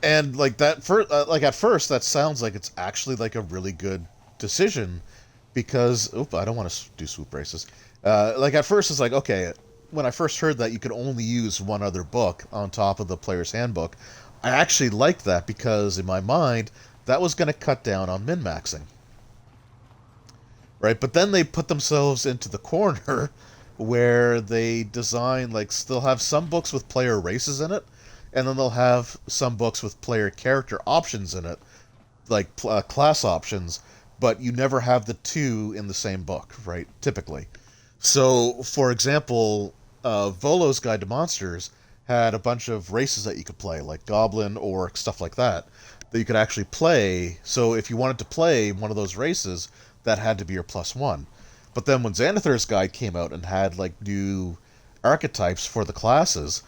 And like that, like at first, that sounds like it's actually like a really good decision, because I don't want to do swoop races. Like at first, it's like, okay, when I first heard that you could only use one other book on top of the player's handbook, I actually liked that, because in my mind, that was going to cut down on min-maxing. Right? But then they put themselves into the corner where they design, like, they'll have some books with player races in it, and then they'll have some books with player character options in it, like class options, but you never have the two in the same book, right? Typically. So, for example, Volo's Guide to Monsters had a bunch of races that you could play, like Goblin, Orc, stuff like that you could actually play. So if you wanted to play one of those races, that had to be your +1. But then when Xanathar's Guide came out and had like new archetypes for the classes,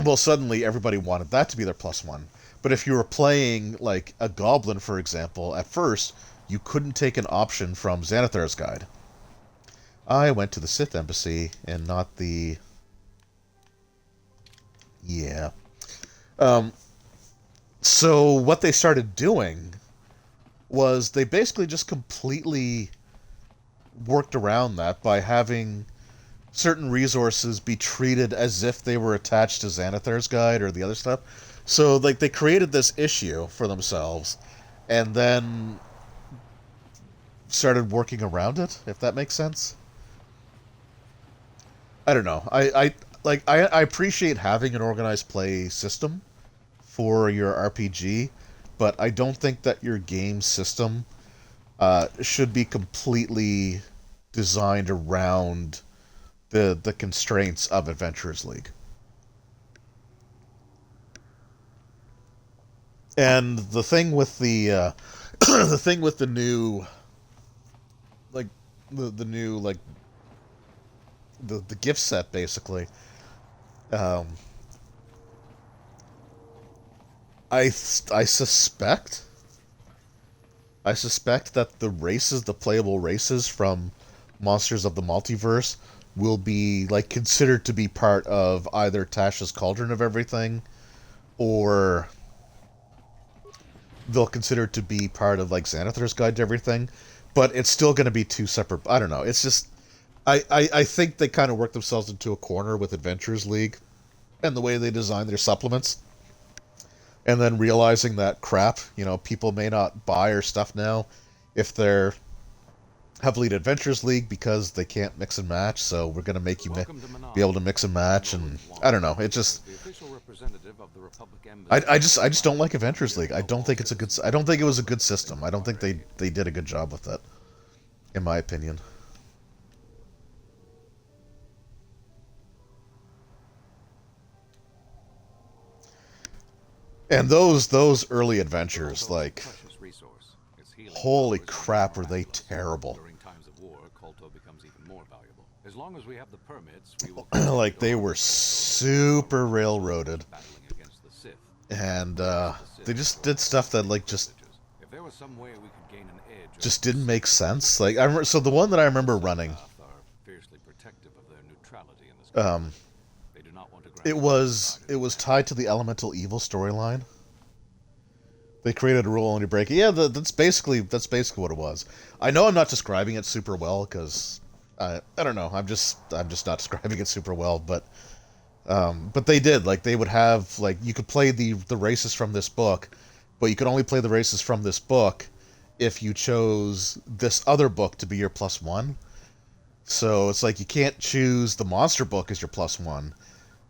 well, suddenly everybody wanted that to be their +1. But if you were playing like a Goblin, for example, at first, you couldn't take an option from Xanathar's Guide. I went to the Sith Embassy and not the... Yeah. So what they started doing was they basically just completely worked around that by having certain resources be treated as if they were attached to Xanathar's Guide or the other stuff. So, like, they created this issue for themselves and then started working around it, if that makes sense. I don't know. I appreciate having an organized play system for your RPG, but I don't think that your game system should be completely designed around the constraints of Adventurers League. And the thing with the the thing with the new, like the new, like the gift set, basically, I suspect that the races, the playable races from Monsters of the Multiverse, will be like considered to be part of either Tasha's Cauldron of Everything, or they'll consider it to be part of like Xanathar's Guide to Everything, but it's still going to be two separate. I don't know. It's just I think they kind of worked themselves into a corner with Adventurers League and the way they design their supplements. And then realizing that, crap, people may not buy our stuff now if they're heavily to Adventurers League because they can't mix and match, so we're going to make you be able to mix and match, and I don't know, it just... I just don't like Adventurers League. I don't think it's a good... I don't think it was a good system. I don't think they did a good job with it, in my opinion. And those early adventures, like, holy crap, were they terrible. During times of war, KOTOR becomes even more valuable. As long as we have the permits, we will like, they were super railroaded. And they just did stuff that, like, just didn't make sense. Like, I remember, so the one that I remember running, it was tied to the Elemental Evil storyline. They created a rule only break. Yeah, that's basically what it was. I know I'm not describing it super well because I don't know. I'm just not describing it super well. But they did, like, they would have, like, you could play the races from this book, but you could only play the races from this book if you chose this other book to be your +1. So it's like you can't choose the monster book as your +1.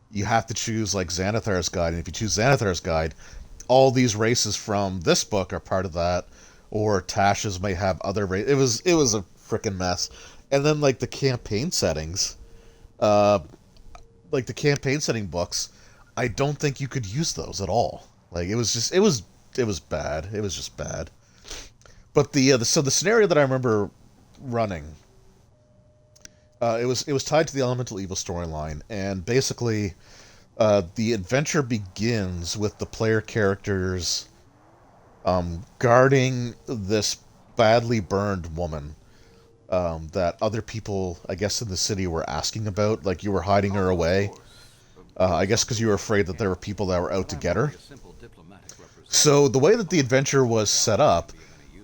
You have to choose, like, Xanathar's Guide, and if you choose Xanathar's Guide, all these races from this book are part of that, or Tasha's may have other races. It was a freaking mess. And then, like, the campaign settings, like the campaign setting books, I don't think you could use those at all. Like, it was bad. It was just bad. But so the scenario that I remember running, it was tied to the Elemental Evil storyline, and basically, the adventure begins with the player characters guarding this badly burned woman that other people, I guess, in the city were asking about. Like, you were hiding her away. I guess because you were afraid that there were people that were out to get her. So the way that the adventure was set up,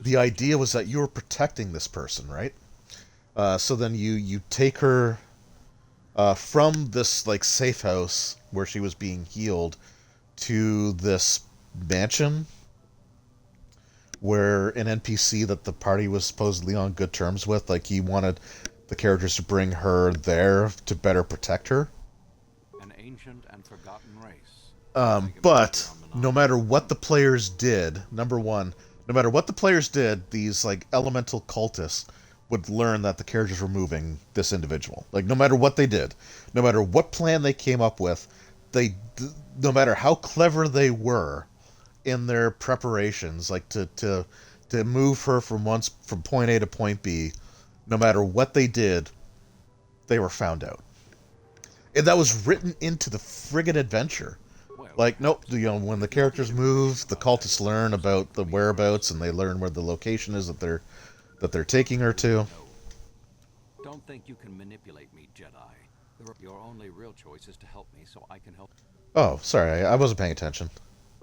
the idea was that you were protecting this person, right? So then you take her from this like safe house where she was being healed to this mansion where an NPC that the party was supposedly on good terms with, like he wanted the characters to bring her there to better protect her. An ancient and forgotten race. But no matter what the players did, number one, no matter what the players did, these like elemental cultists would learn that the characters were moving this individual. Like no matter what they did, no matter what plan they came up with, no matter how clever they were in their preparations, like to move her from point A to point B, no matter what they did, they were found out. And that was written into the friggin' adventure. Like, nope, when the characters move, the cultists learn about the whereabouts and they learn where the location is that they're taking her to. Don't think you can manipulate me, Jedi. Your only real choice is to help me so I can help. Oh, sorry, I wasn't paying attention.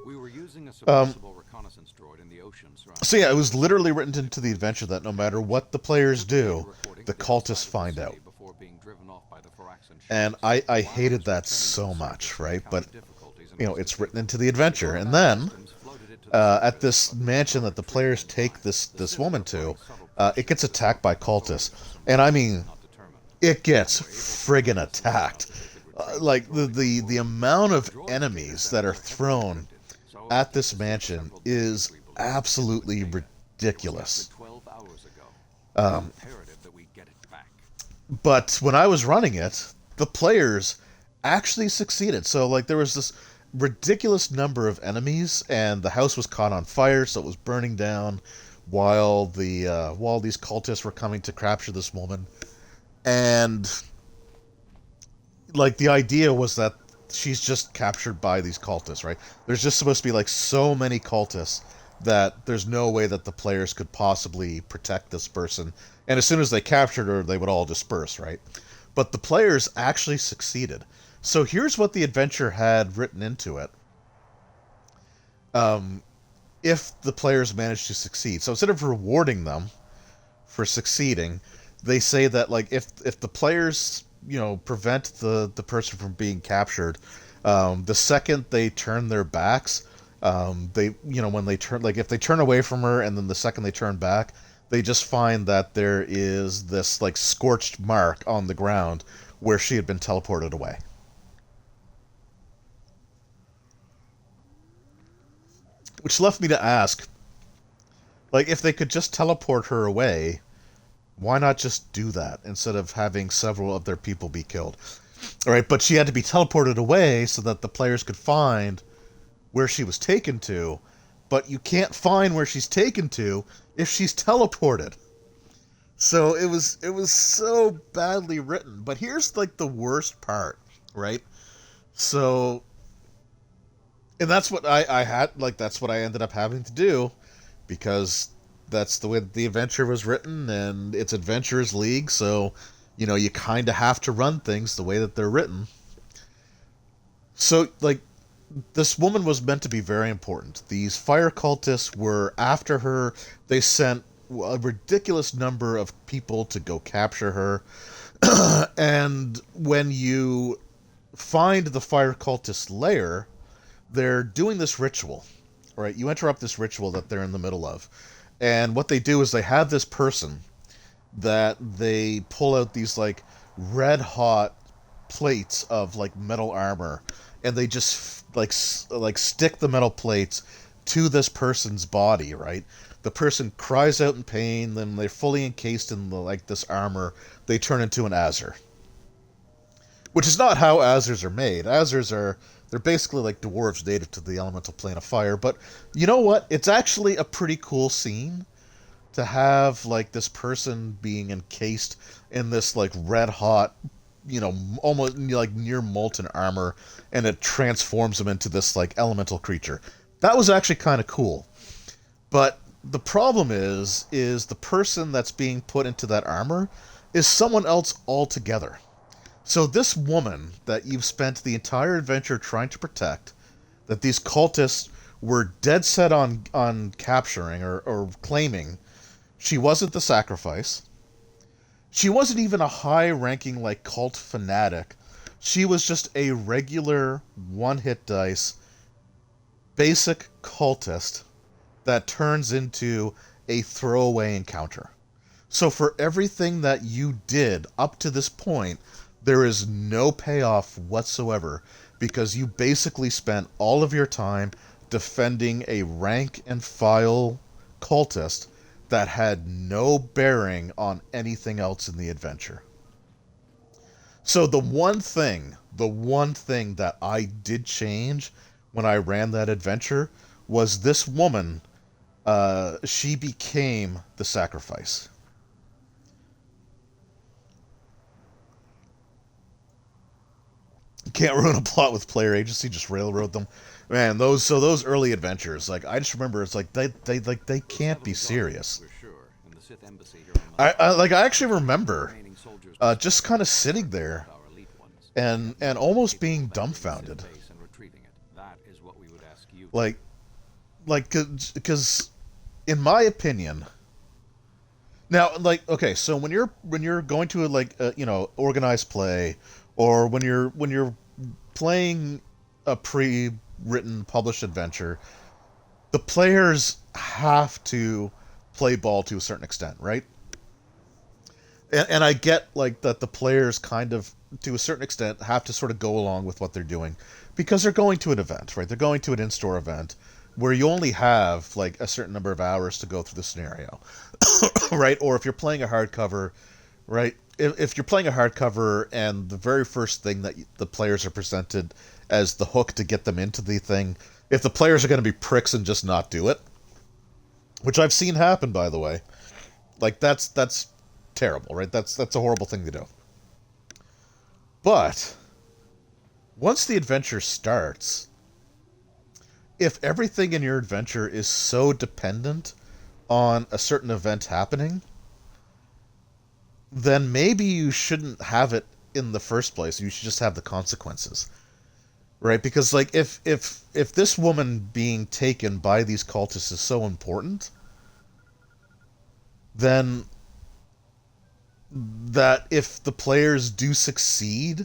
We were using a submersible reconnaissance droid in the ocean. So yeah, it was literally written into the adventure that no matter what the players do, the cultists find out. And I hated that so much, right? But, it's written into the adventure. And then, at this mansion that the players take this woman to, it gets attacked by cultists. And I mean, it gets friggin' attacked. Like, the amount of enemies that are thrown at this mansion is absolutely ridiculous. But when I was running it, the players actually succeeded. So, like, there was this ridiculous number of enemies, and the house was caught on fire, so it was burning down while these cultists were coming to capture this woman. And, like, the idea was that she's just captured by these cultists, right? There's just supposed to be, like, so many cultists that there's no way that the players could possibly protect this person. And as soon as they captured her, they would all disperse, right? But the players actually succeeded. So here's what the adventure had written into it. If the players managed to succeed. So instead of rewarding them for succeeding, they say that, like, if the players, prevent the person from being captured, the second they turn their backs, when they turn, like, if they turn away from her and then the second they turn back, they just find that there is this, like, scorched mark on the ground where she had been teleported away. Which left me to ask, like, if they could just teleport her away, why not just do that instead of having several of their people be killed? All right, but she had to be teleported away so that the players could find where she was taken to, but you can't find where she's taken to if she's teleported. So it was so badly written. But here's, like, the worst part, right? So, and that's what I had, like, that's what I ended up having to do, because that's the way that the adventure was written, and it's Adventurers League, so, you kind of have to run things the way that they're written. So, like, this woman was meant to be very important. These fire cultists were after her. They sent a ridiculous number of people to go capture her. And when you find the fire cultist lair, they're doing this ritual, right? You interrupt this ritual that they're in the middle of. And what they do is they have this person that they pull out these, like, red hot plates of, like, metal armor, and they just like stick the metal plates to this person's body, right? The person cries out in pain, then they're fully encased in this armor. They turn into an Azir. Which is not how Azirs are made. They're basically like dwarves native to the elemental plane of fire, but you know what? It's actually a pretty cool scene to have, like, this person being encased in this, like, red hot, almost like near molten armor, and it transforms them into this, like, elemental creature. That was actually kind of cool. But the problem is the person that's being put into that armor is someone else altogether. So this woman that you've spent the entire adventure trying to protect, that these cultists were dead set on capturing or claiming she wasn't the sacrifice. She wasn't even a high-ranking, like, cult fanatic. She was just a regular one-hit dice, basic cultist that turns into a throwaway encounter. So for everything that you did up to this point, there is no payoff whatsoever, because you basically spent all of your time defending a rank and file cultist that had no bearing on anything else in the adventure. So the one thing that I did change when I ran that adventure was this woman. She became the sacrifice. You can't ruin a plot with player agency, just railroad them. Man, those early adventures, like, I just remember it's like they can't be serious. I actually remember just kind of sitting there and almost being dumbfounded. Like, because in my opinion, now, like, okay, so when you're going to organized play, or when you're playing a pre-written published adventure, the players have to play ball to a certain extent, right? And I get, like, that the players kind of, to a certain extent, have to sort of go along with what they're doing, because they're going to an event, right? They're going to an in-store event where you only have, like, a certain number of hours to go through the scenario, right? Or if you're playing a hardcover, right? If you're playing a hardcover and the very first thing that the players are presented as the hook to get them into the thing, if the players are going to be pricks and just not do it, which I've seen happen, by the way, like, that's terrible, right? That's a horrible thing to do. But once the adventure starts, if everything in your adventure is so dependent on a certain event happening, then maybe you shouldn't have it in the first place. You should just have the consequences, right? Because, like, if this woman being taken by these cultists is so important, then that if the players do succeed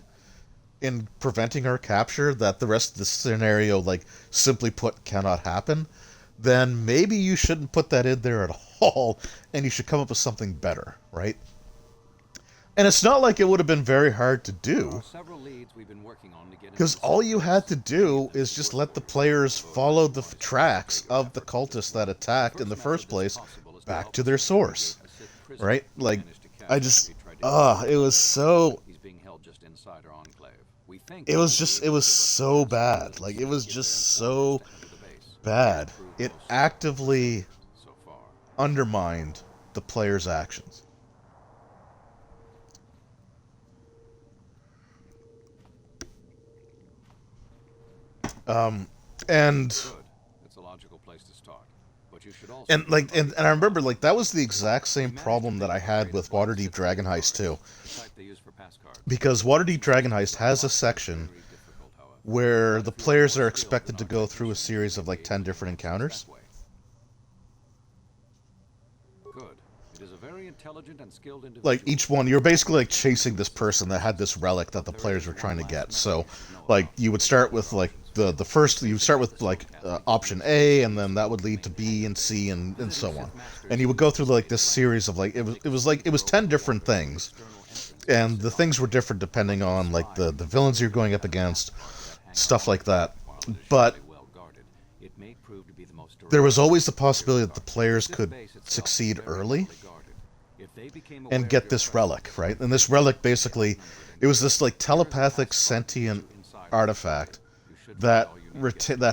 in preventing her capture, that the rest of the scenario, like, simply put, cannot happen, then maybe you shouldn't put that in there at all, and you should come up with something better, right? And it's not like it would have been very hard to do, because all you had to do is just let the players follow the tracks of the cultists that attacked in the first place back to their source, right? Like, it was so... It was so bad. Like, it was just so bad. It actively undermined the player's actions. And it's a logical place to start. But you should also and I remember, like, that was the exact same problem that I had with Waterdeep Dragon Heist too. Because Waterdeep Dragon Heist has a section where the players are expected to go through a series of, like, 10 different encounters. Like, each one, you're basically, like, chasing this person that had this relic that the players were trying to get. So, like, you would start with, like, the first, you would start with, like, option A, and then that would lead to B and C and so on. And you would go through, like, this series of, like, it was 10 different things. And the things were different depending on, like, the villains you're going up against, stuff like that. But there was always the possibility that the players could succeed early and get this relic, right? And this relic, basically, it was this, like, telepathic sentient artifact that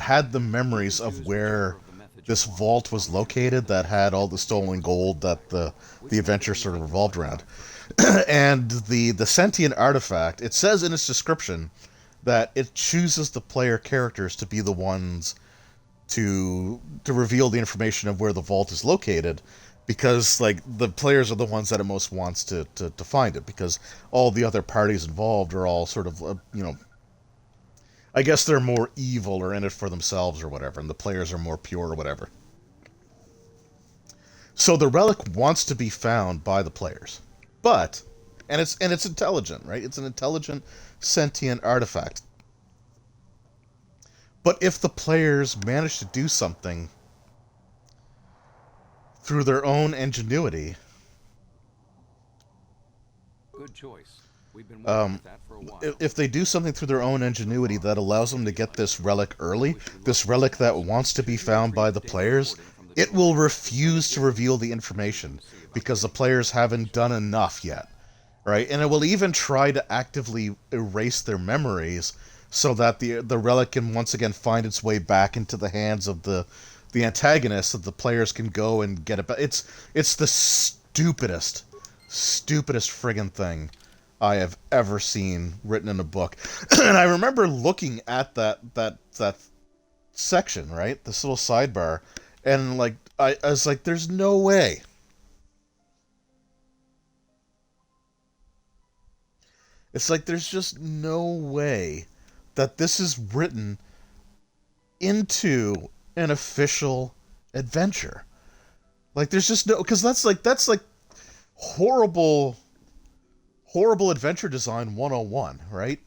had the memories of where this vault was located, that had all the stolen gold that the adventure sort of revolved around. And the sentient artifact, it says in its description that it chooses the player characters to be the ones to reveal the information of where the vault is located, because, like, the players are the ones that it most wants to find it, because all the other parties involved are all sort of, I guess they're more evil or in it for themselves or whatever, and the players are more pure or whatever. So the relic wants to be found by the players, but and it's intelligent, right? It's an intelligent, sentient artifact. But if the players manage to do something through their own ingenuity, Good choice. We've been working with that for a while. if they do something through their own ingenuity that allows them to get this relic early, this relic that wants to be found by the players, it will refuse to reveal the information because the players haven't done enough yet, right? And it will even try to actively erase their memories so that the relic can once again find its way back into the hands of the antagonist, so the players can go and get it back. It's the stupidest friggin' thing I have ever seen written in a book. And I remember looking at that section, right? This little sidebar, and like I was like, there's no way. It's like there's just no way that this is written into an official adventure. Like there's just no, because that's like horrible adventure design 101, right?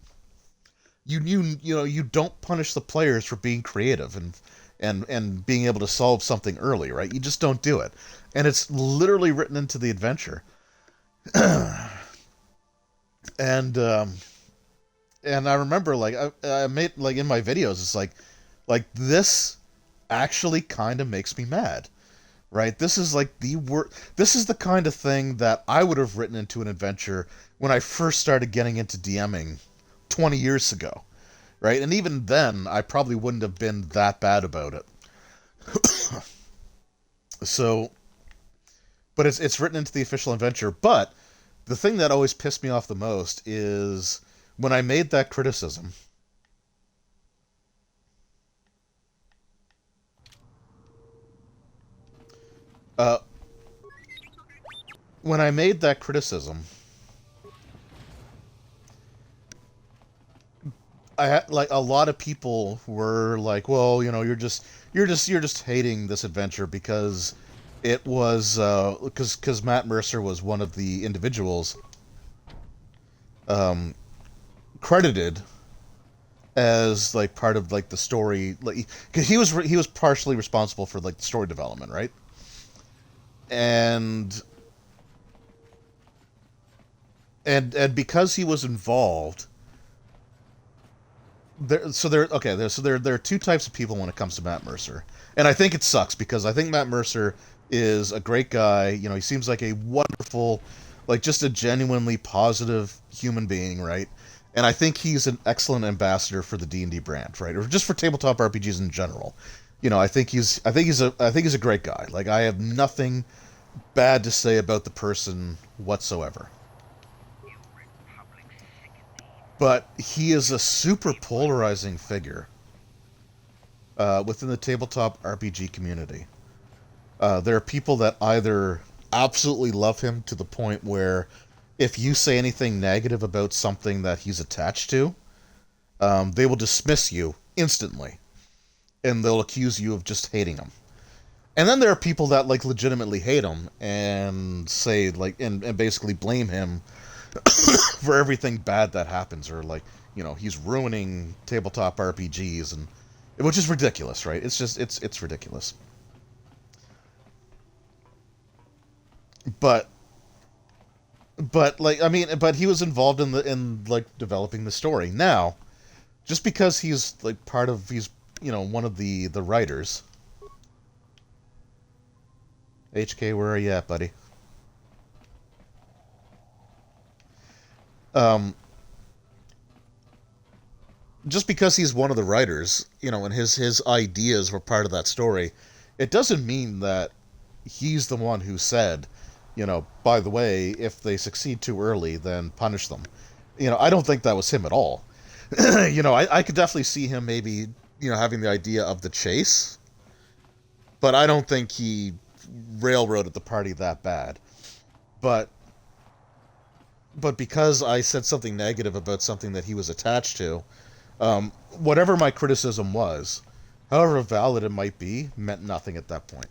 You don't punish the players for being creative and being able to solve something early, right? You just don't do it. And it's literally written into the adventure. And I remember like I made like in my videos, it's like this actually kind of makes me mad. Right? This is like this is the kind of thing that I would have written into an adventure when I first started getting into DMing 20 years ago. Right? And even then, I probably wouldn't have been that bad about it. So, but it's written into the official adventure. But the thing that always pissed me off the most is when I made that criticism. When I made that criticism, I had like a lot of people were like, "Well, you're just hating this adventure because it was because Matt Mercer was one of the individuals credited as like part of like the story, like because he was partially responsible for like the story development, right?" And because he was involved, there are two types of people when it comes to Matt Mercer, and I think it sucks because I think Matt Mercer is a great guy. He seems like a wonderful, like just a genuinely positive human being, right? And I think he's an excellent ambassador for the D&D brand, right, or just for tabletop RPGs in general. I think he's a great guy. Like I have nothing bad to say about the person whatsoever. But he is a super polarizing figure within the tabletop RPG community. There are people that either absolutely love him to the point where if you say anything negative about something that he's attached to, they will dismiss you instantly. And they'll accuse you of just hating him. And then there are people that like legitimately hate him and say like and basically blame him for everything bad that happens, or like he's ruining tabletop RPGs, and which is ridiculous, right? It's just it's ridiculous. But like but he was involved in like developing the story. Now, just because he's like he's one of the writers. HK, where are you at, buddy? Just because he's one of the writers, and his ideas were part of that story, it doesn't mean that he's the one who said, by the way, if they succeed too early, then punish them. I don't think that was him at all. I could definitely see him maybe, having the idea of the chase, but I don't think he railroaded the party that bad. But because I said something negative about something that he was attached to, Whatever my criticism was, however valid it might be, meant nothing at that point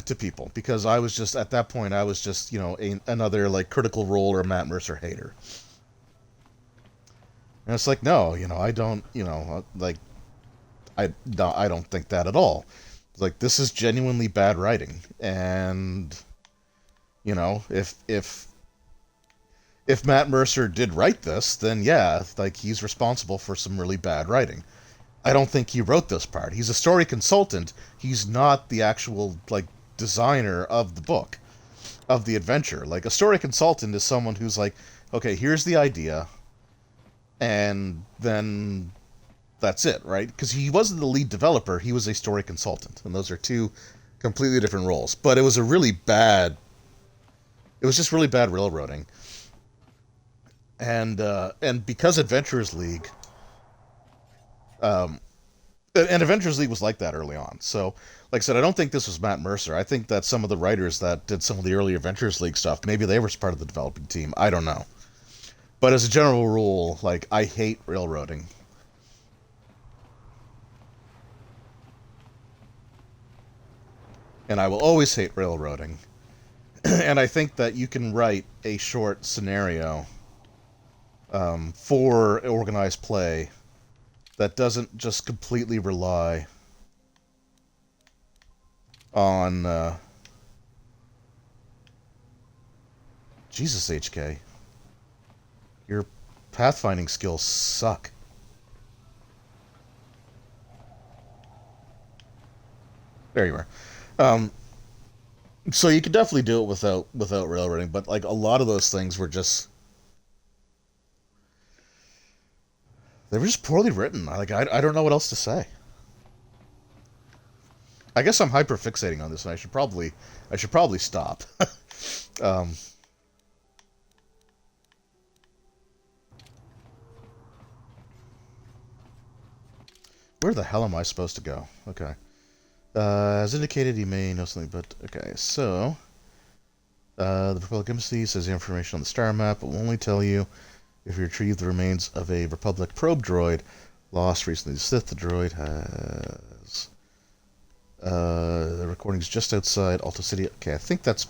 to people, because I was just, at that point, I was just, another, like, Critical Role or Matt Mercer hater. And it's like, no, I don't, like, I don't think that at all. It's like, this is genuinely bad writing, and, if Matt Mercer did write this, then yeah, like, he's responsible for some really bad writing. I don't think he wrote this part. He's a story consultant. He's not the actual, like, designer of the book, of the adventure. Like, a story consultant is someone who's like, okay, here's the idea, and then that's it, right? Because he wasn't the lead developer, he was a story consultant, and those are two completely different roles. But it was just really bad railroading. And because Adventurers League, and Adventurers League was like that early on. So, like I said, I don't think this was Matt Mercer. I think that some of the writers that did some of the early Adventurers League stuff, maybe they were part of the developing team. I don't know. But as a general rule, like, I hate railroading. And I will always hate railroading. And I think that you can write a short scenario for organized play that doesn't just completely rely on Jesus, HK. Your pathfinding skills suck. There you are. So you could definitely do it without railroading, but like a lot of those things were just, they were just poorly written. Like, I don't know what else to say. I guess I'm hyperfixating on this, and I should probably stop. Where the hell am I supposed to go? Okay. As indicated, you may know something, but okay. So, the Republic Embassy says the information on the star map. It will only tell you if you retrieve the remains of a Republic probe droid lost recently. The droid has the recording's just outside Alta City. Okay, I think that's.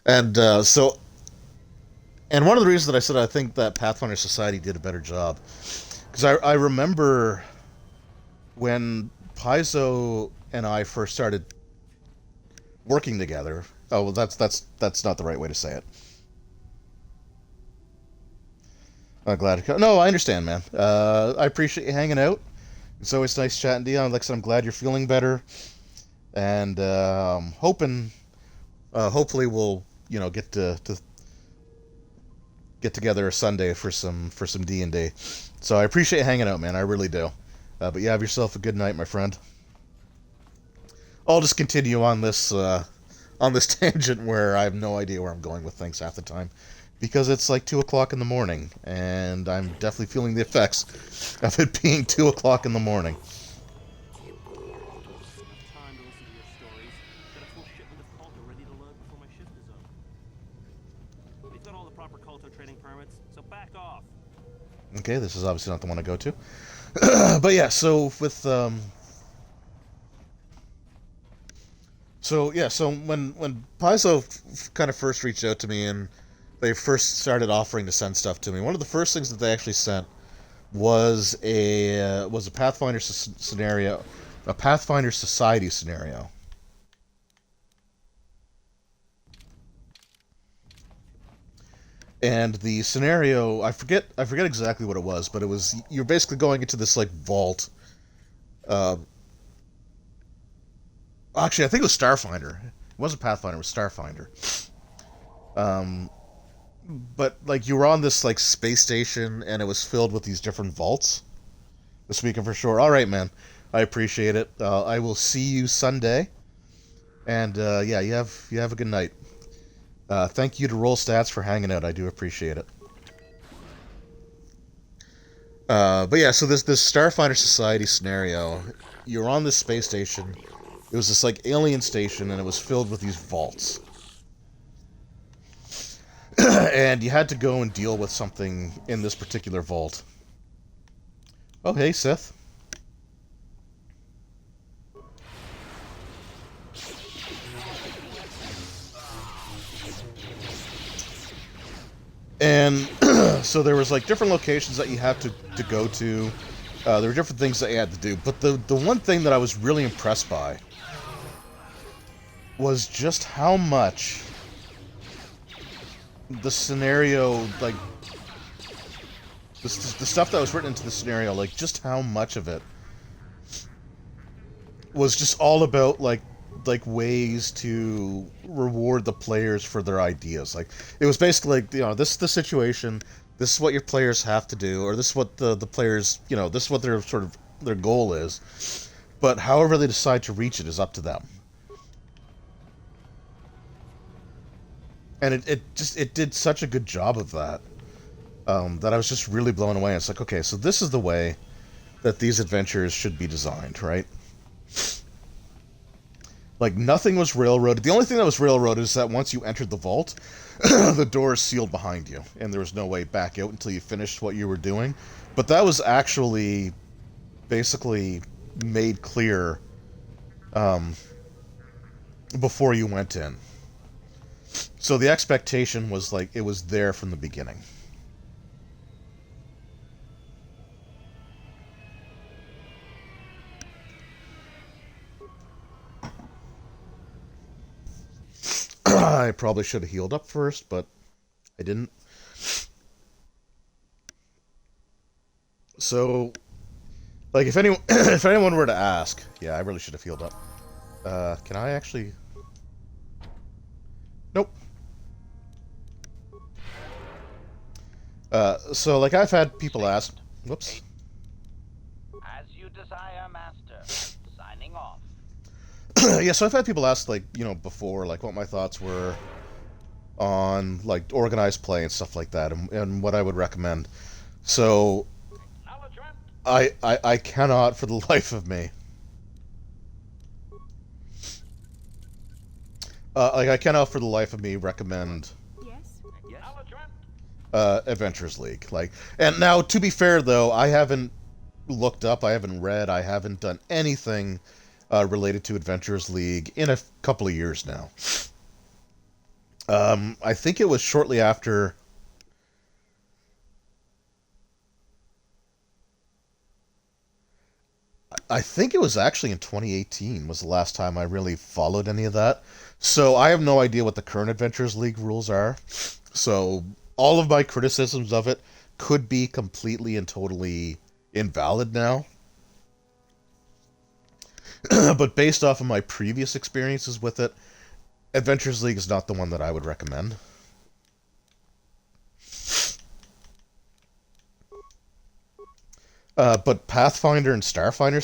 And so. And one of the reasons that I said I think that Pathfinder Society did a better job, because I remember when Paizo and I first started working together. Oh, well, that's not the right way to say it. I'm glad. No, I understand, man. I appreciate you hanging out. It's always nice chatting to you. Like I said, I'm glad you're feeling better, and I'm hoping, hopefully, we'll get together Sunday for some D&D. So I appreciate hanging out, man. I really do. But yeah, have yourself a good night, my friend. I'll just continue on this tangent where I have no idea where I'm going with things half the time, because it's like 2 o'clock in the morning, and I'm definitely feeling the effects of it being 2 o'clock in the morning. Okay, this is obviously not the one I go to. But yeah, so with so when Paizo kind of first reached out to me and they first started offering to send stuff to me, one of the first things that they actually sent was a Pathfinder scenario, a Pathfinder Society scenario. And the scenario, I forget exactly what it was, but it was, you're basically going into this like vault. Actually, I think it was Starfinder. It wasn't Pathfinder, it was Starfinder. But like you were on this like space station, and it was filled with these different vaults. This weekend for sure. All right, man. I appreciate it. I will see you Sunday. And yeah, you have a good night. Thank you to Roll Stats for hanging out. I do appreciate it. But yeah, so this Starfinder Society scenario, you're on this space station. It was this like alien station, and it was filled with these vaults. And you had to go and deal with something in this particular vault. Oh, hey, Sith. And so there was like different locations that you had to go to. There were different things that you had to do. But the one thing that I was really impressed by was just how much the scenario, like, the stuff that was written into the scenario, like, just how much of it was just all about, like ways to reward the players for their ideas. Like, it was basically like, you know, this is the situation, this is what your players have to do, or this is what the players, you know, this is what their sort of their goal is. But however they decide to reach it is up to them. And it did such a good job of that, that I was just really blown away. It's like, okay, so this is the way that these adventures should be designed, right? Like, nothing was railroaded. The only thing that was railroaded is that once you entered the vault, the doors sealed behind you, and there was no way back out until you finished what you were doing. But that was actually basically made clear before you went in. So the expectation was, like, it was there from the beginning. I probably should have healed up first, but I didn't. So, like, if anyone were to ask, yeah, I really should have healed up. Can I actually? Nope. So, like, I've had people ask, whoops. As you desire, Master. Signing off. Yeah, so I've had people ask, like, you know, before, like, what my thoughts were on, like, organized play and stuff like that, and what I would recommend. So, I cannot, for the life of me, like, I cannot, for the life of me, recommend Adventures League. Like, and now, to be fair, though, I haven't looked up, I haven't read, I haven't done anything related to Adventures League in a couple of years now. I think it was shortly after... I think it was actually in 2018 was the last time I really followed any of that. So I have no idea what the current Adventures League rules are. So all of my criticisms of it could be completely and totally invalid now. But based off of my previous experiences with it, Adventures League is not the one that I would recommend. But Pathfinder and Starfinder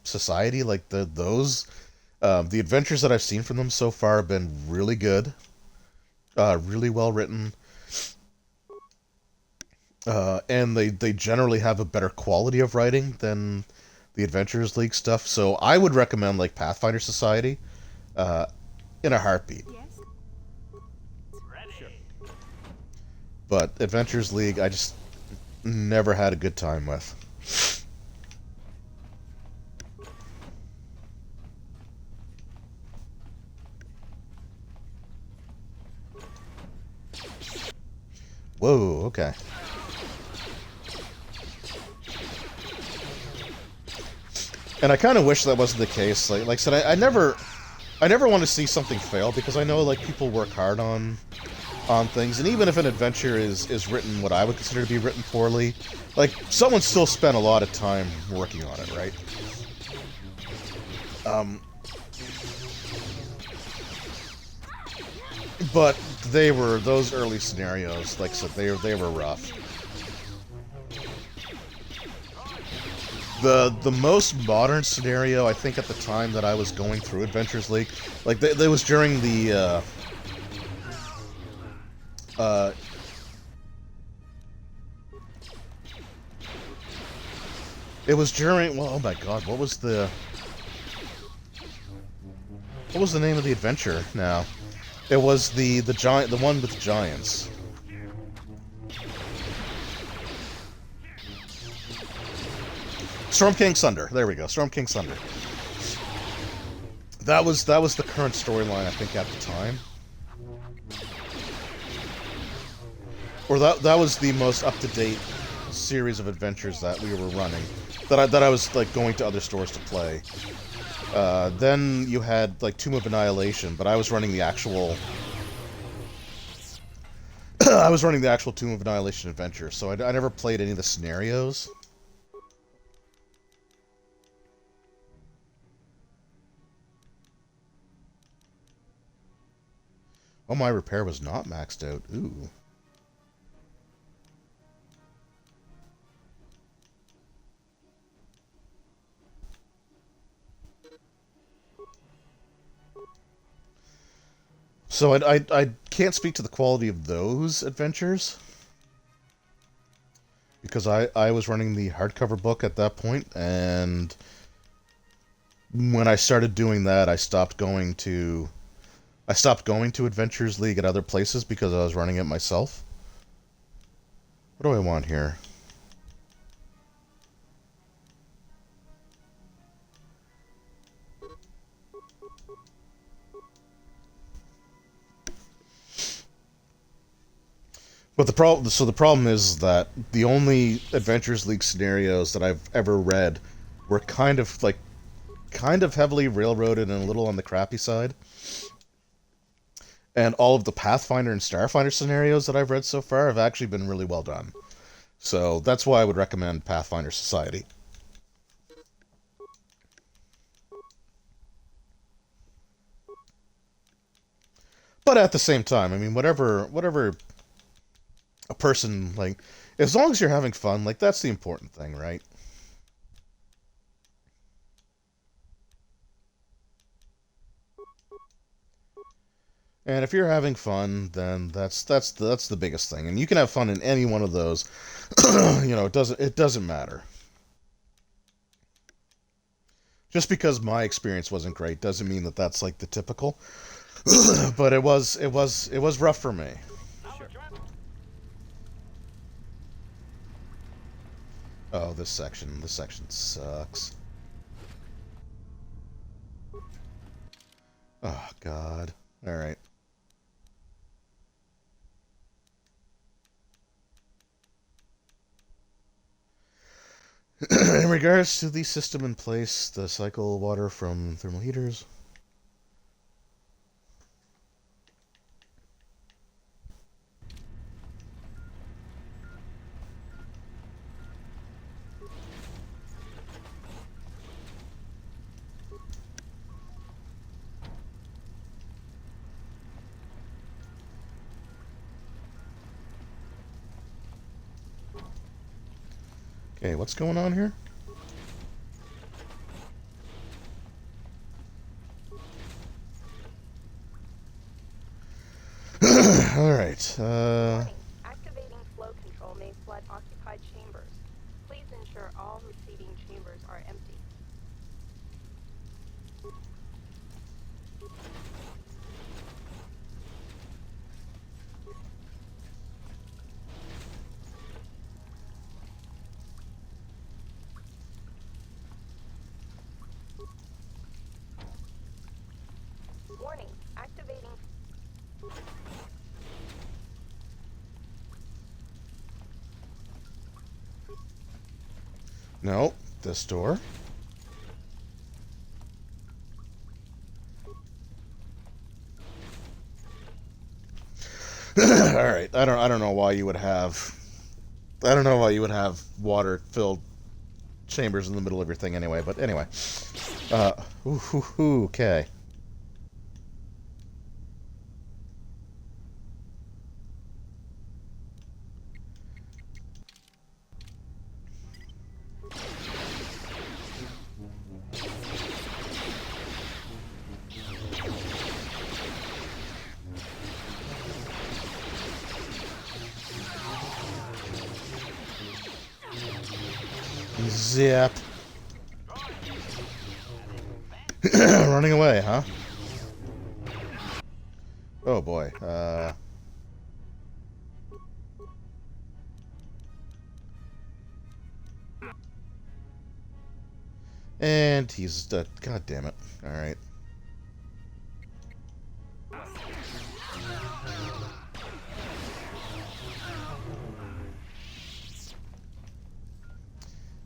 Society, like the adventures that I've seen from them so far have been really good, really well written, and they generally have a better quality of writing than the Adventures League stuff. So I would recommend, like, Pathfinder Society in a heartbeat. Yes. Ready. But Adventures League, I just never had a good time with. Whoa, okay. And I kind of wish that wasn't the case. Like I said, I never want to see something fail, because I know, like, people work hard on things, and even if an adventure is written what I would consider to be written poorly, like, someone still spent a lot of time working on it, right? But those early scenarios, like I said, they were rough. The most modern scenario, I think, at the time that I was going through Adventures League, like, there was during the it was during, well, oh my god, what was the name of the adventure now? It was the one with the giants. Storm King Sunder. There we go. Storm King Sunder. That was the current storyline, I think, at the time. Or that was the most up-to-date series of adventures that we were running. That I was like going to other stores to play. Then you had like Tomb of Annihilation, but I was running the actual I was running the actual Tomb of Annihilation adventure, so I never played any of the scenarios. Oh, my repair was not maxed out. Ooh. So I can't speak to the quality of those adventures, because I was running the hardcover book at that point, and when I started doing that, I stopped going to Adventures League at other places because I was running it myself. What do I want here? But the problem is that the only Adventures League scenarios that I've ever read were kind of heavily railroaded and a little on the crappy side. And all of the Pathfinder and Starfinder scenarios that I've read so far have actually been really well done. So that's why I would recommend Pathfinder Society. But at the same time, I mean, whatever a person, like, as long as you're having fun, like, that's the important thing, right? And if you're having fun, then that's the biggest thing. And you can have fun in any one of those. You know, it doesn't matter. Just because my experience wasn't great doesn't mean that that's like the typical. But it was rough for me. Oh, this section sucks. Oh God. All right. In regards to the system in place, the cycle water from thermal heaters. Okay, what's going on here? Alright, Activating flow control may flood occupied chambers. Please ensure all receiving chambers are empty. Warning, activating. no, this door. Alright, I don't know why you would have water-filled chambers in the middle of your thing anyway, but anyway. Okay. Zip. Running away, huh? Oh boy. And he's dead. God damn it. Alright.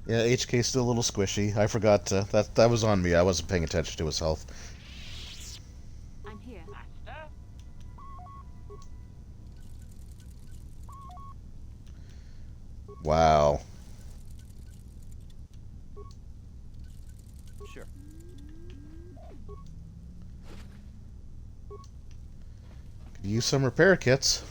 Yeah, HK's still a little squishy. I forgot that was on me. I wasn't paying attention to his health. I'm here. Master? Wow. Sure. Could use some repair kits.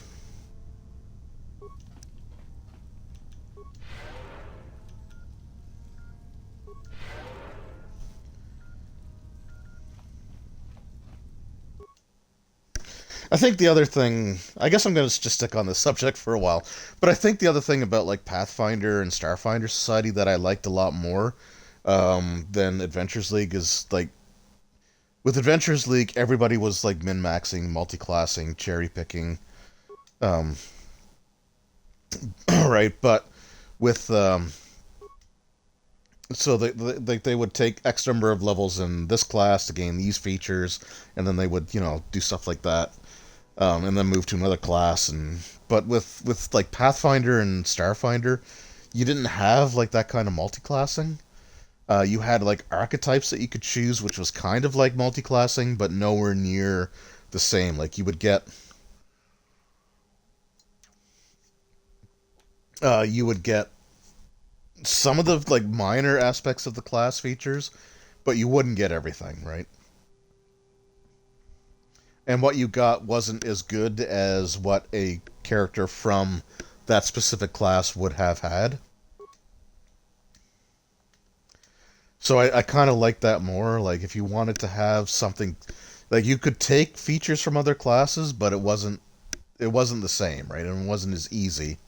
I think the other thing, I guess I'm going to just stick on this subject for a while, but I think the other thing about like Pathfinder and Starfinder Society that I liked a lot more than Adventures League is like, with Adventures League, everybody was like min-maxing, multi-classing, cherry-picking, right, but with, so they would take X number of levels in this class to gain these features, and then they would, you know, do stuff like that. And then move to another class, but with like Pathfinder and Starfinder, you didn't have like that kind of multi-classing. You had like archetypes that you could choose, which was kind of like multi-classing, but nowhere near the same. Like you would get some of the like minor aspects of the class features, but you wouldn't get everything, right? And what you got wasn't as good as what a character from that specific class would have had. So I kind of like that more. Like, if you wanted to have something... Like, you could take features from other classes, but it wasn't the same, right? And it wasn't as easy.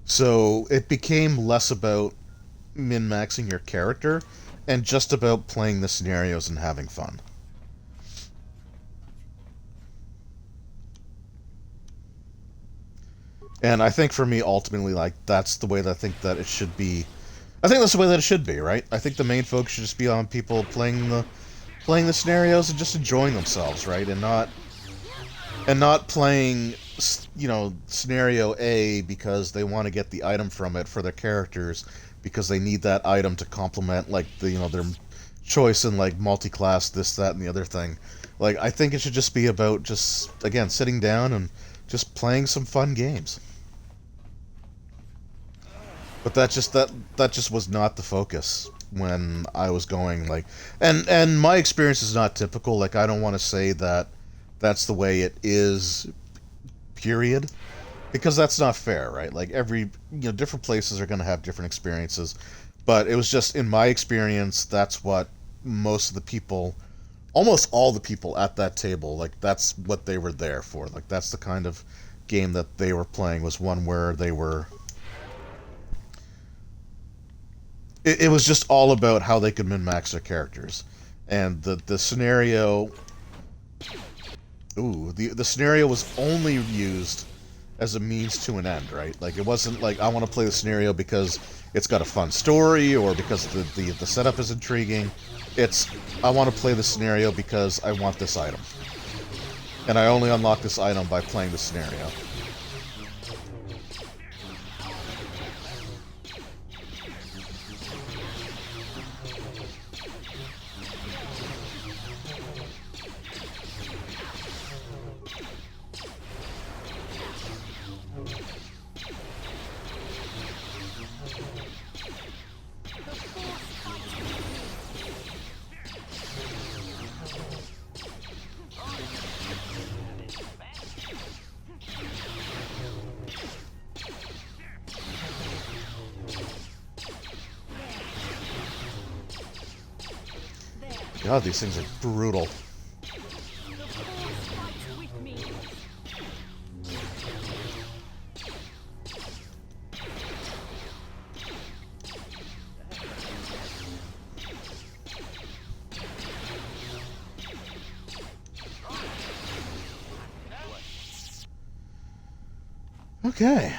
So it became less about min-maxing your character and just about playing the scenarios and having fun. And I think for me, ultimately, like, that's the way that I think that it should be. I think that's the way that it should be, right? I think the main focus should just be on people playing the scenarios and just enjoying themselves, right? And not playing, you know, scenario A because they want to get the item from it for their characters, because they need that item to complement, like, the, you know, their choice in, like, multi-class, this, that, and the other thing. Like, I think it should just be about just, again, sitting down and just playing some fun games. But that just was not the focus when I was going, like... And my experience is not typical. Like, I don't want to say that that's the way it is, period. Because that's not fair, right? Like, different places are going to have different experiences. But it was just, in my experience, that's what most of the people, almost all the people at that table, like, that's what they were there for. Like, that's the kind of game that they were playing, was one where they were... It was just all about how they could min-max their characters. And the scenario... Ooh, the scenario was only used as a means to an end, right? Like, it wasn't like, I want to play the scenario because it's got a fun story, or because the setup is intriguing. It's, I want to play the scenario because I want this item. And I only unlock this item by playing the scenario. God, these things are brutal. Okay.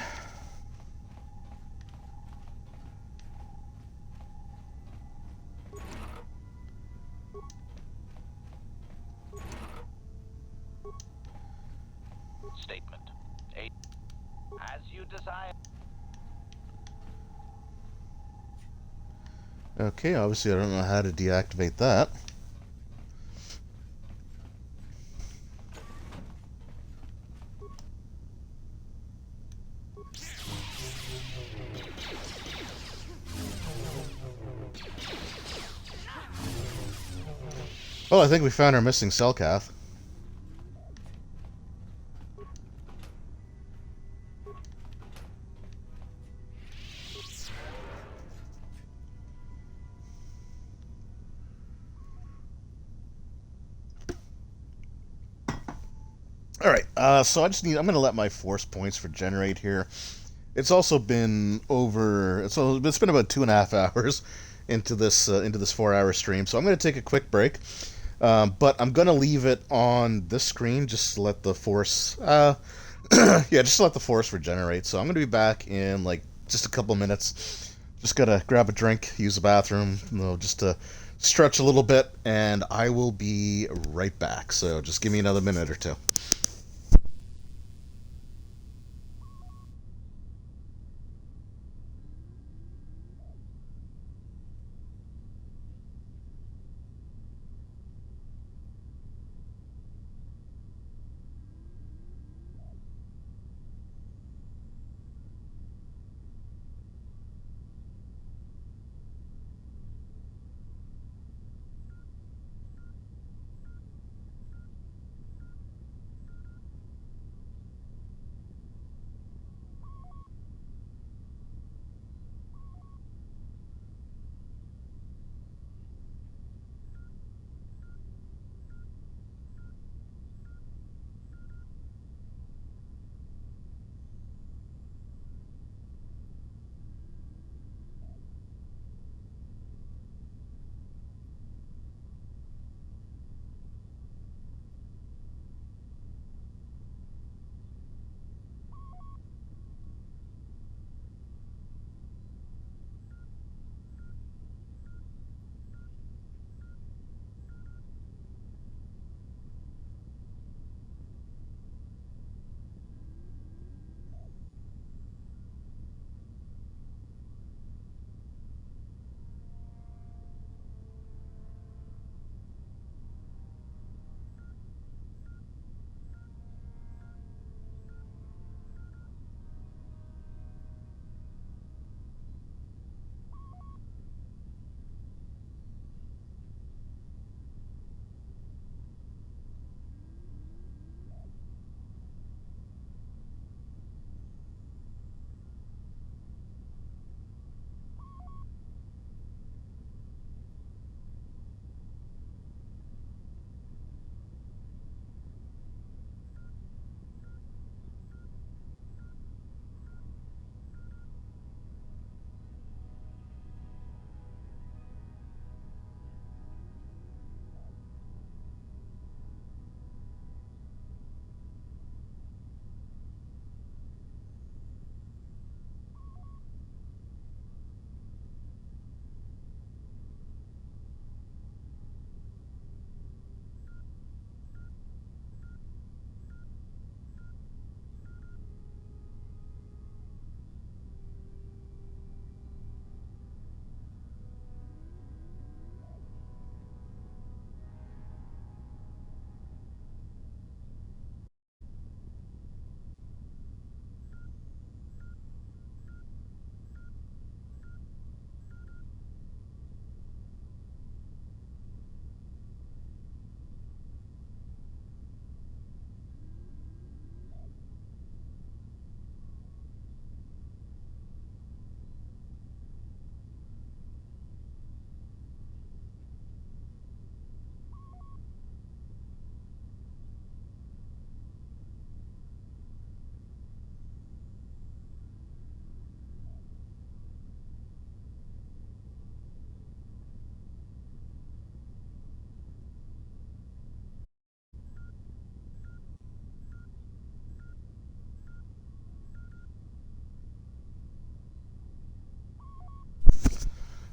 Okay, obviously I don't know how to deactivate that. Well, I think we found our missing cell cath. Alright, so I'm going to let my force points regenerate here. It's also been it's been about 2.5 hours into this 4-hour stream, so I'm going to take a quick break. But I'm going to leave it on this screen just to let the force, just to let the force regenerate. So I'm going to be back in like just a couple minutes. Just got to grab a drink, use the bathroom, just to stretch a little bit, and I will be right back. So just give me another minute or two.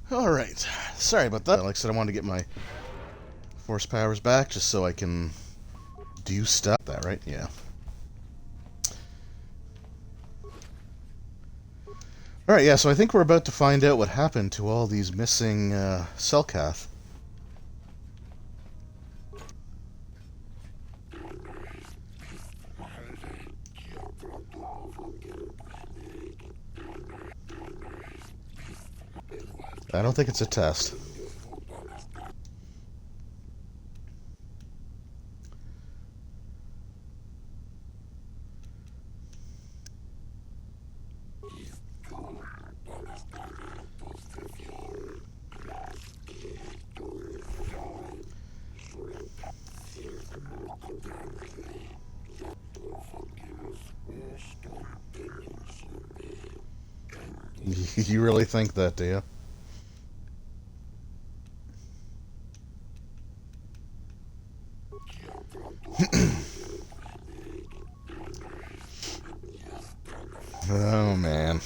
Alright, sorry about that. Like I said, I wanted to get my force powers back just so I can do stuff. That, right? Yeah. Alright, yeah, so I think we're about to find out what happened to all these missing Selkath. I don't think it's a test. You really think that, do you? Oh, man.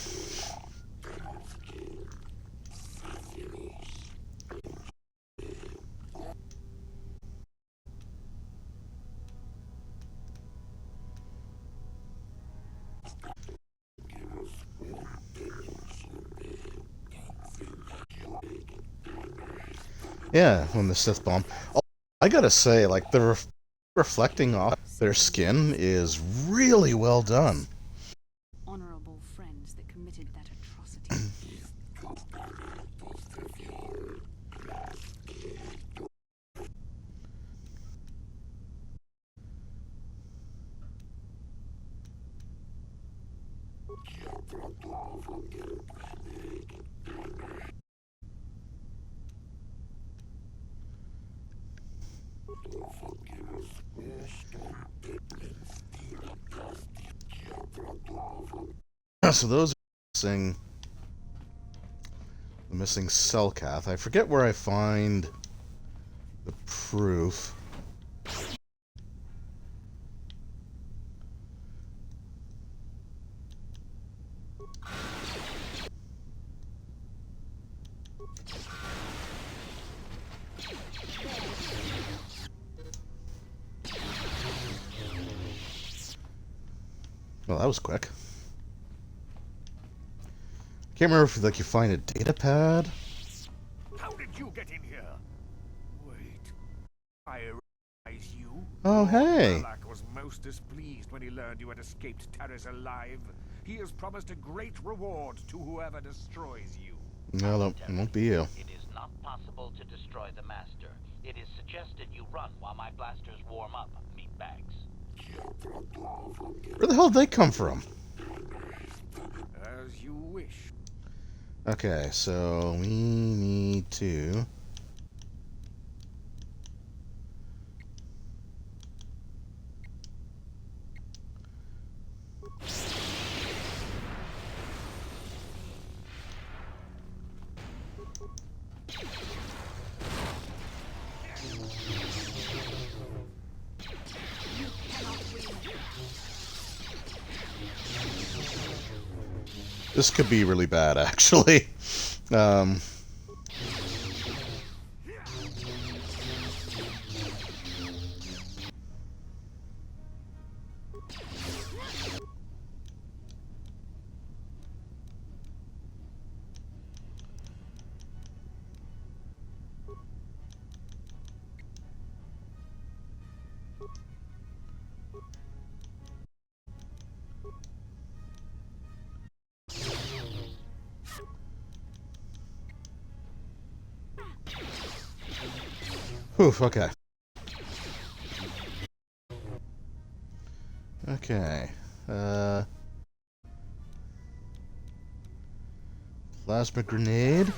Yeah, when the Sith bomb. Oh, I gotta say, like, the reflecting off their skin is really well done. Honorable friends that committed that atrocity. So those are the missing Selkath. I forget where I find the proof. Well, that was quick. Can't remember if like you find a data pad. How did you get in here? Wait, I recognize you. Oh, hey. Malak was most displeased when he learned you had escaped Taris alive. He has promised a great reward to whoever destroys you. No, it won't be you. It is not possible to destroy the Master. It is suggested you run while my blasters warm up, meatbags. Where the hell did they come from? As you wish. Okay, so we need to... This could be really bad, actually. Oof, okay. Okay. Plasma grenade.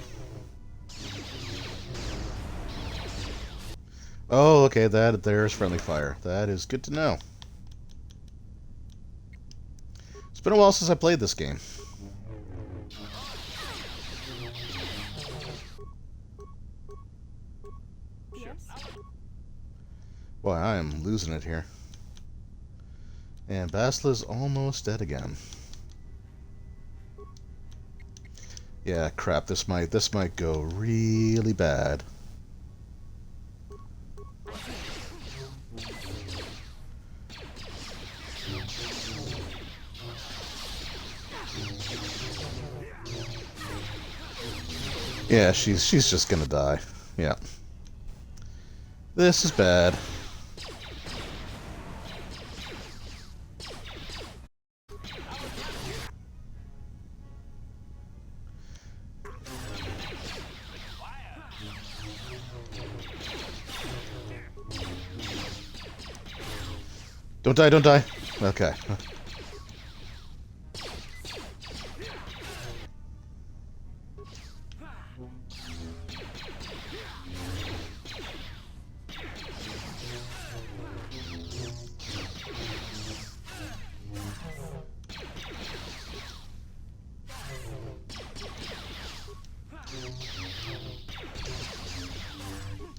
Oh, okay, there's friendly fire. That is good to know. It's been a while since I played this game. Boy, I am losing it here. And Basila's almost dead again. Yeah, crap, this might go really bad. Yeah, she's just gonna die. Yeah. This is bad. Don't die, don't die. Okay.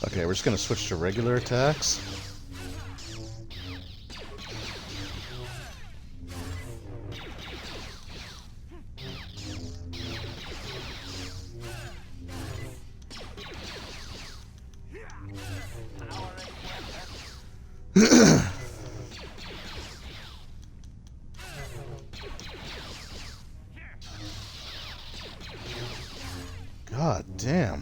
Okay, we're just gonna switch to regular attacks. God damn.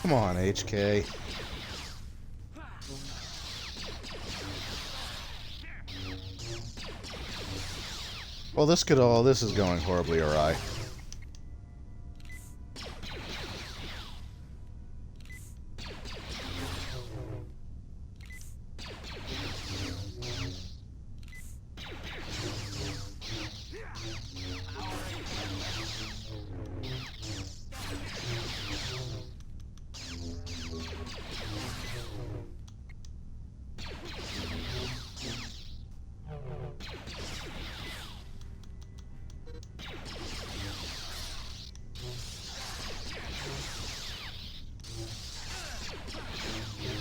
Come on, HK. Well, this is going horribly awry.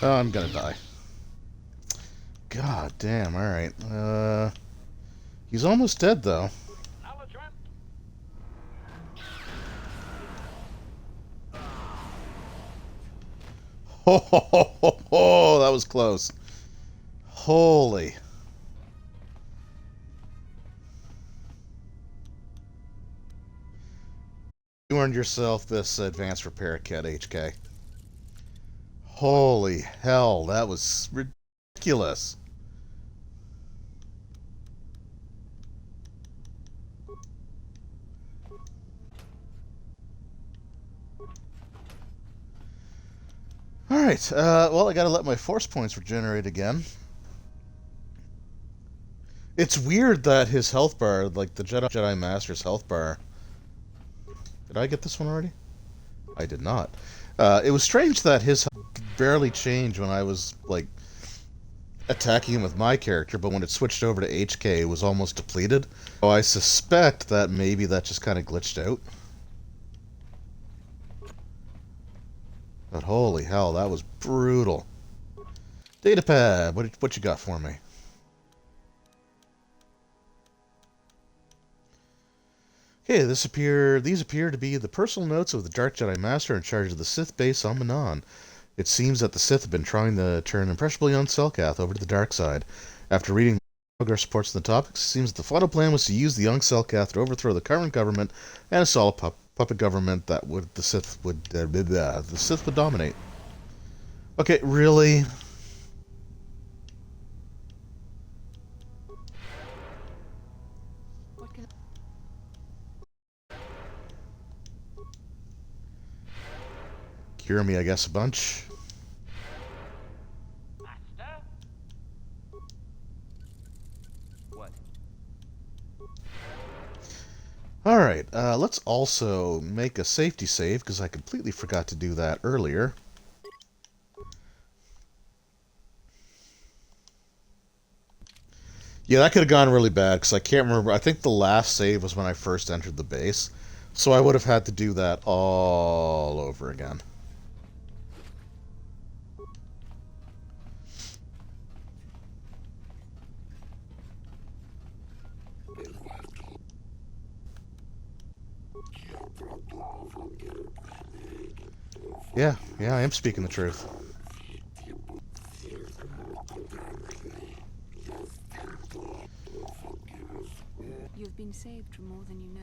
Oh, I'm gonna die. God damn, alright. He's almost dead, though. Ho ho ho ho ho! That was close. Holy. You earned yourself this advanced repair kit, HK. Holy hell, that was ridiculous. Alright, well, I gotta let my force points regenerate again. It's weird that his health bar, like the Jedi Master's health bar... Did I get this one already? I did not. It was strange that his health barely changed when I was, like, attacking him with my character, but when it switched over to HK, it was almost depleted. So I suspect that maybe that just kind of glitched out. But holy hell, that was brutal. Datapad, what you got for me? Okay, these appear to be the personal notes of the Dark Jedi Master in charge of the Sith base on Manon. It seems that the Sith have been trying to turn impressionably young Selkath over to the dark side. After reading progress reports on the topics, it seems that the final plan was to use the young Selkath to overthrow the current government and install a puppet government that the Sith would dominate. Okay, really? Cure me, I guess, a bunch. Master? What? Alright, let's also make a safety save, because I completely forgot to do that earlier. Yeah, that could have gone really bad, because I can't remember. I think the last save was when I first entered the base, so I would have had to do that all over again. Yeah, I am speaking the truth. You have been saved from more than you know.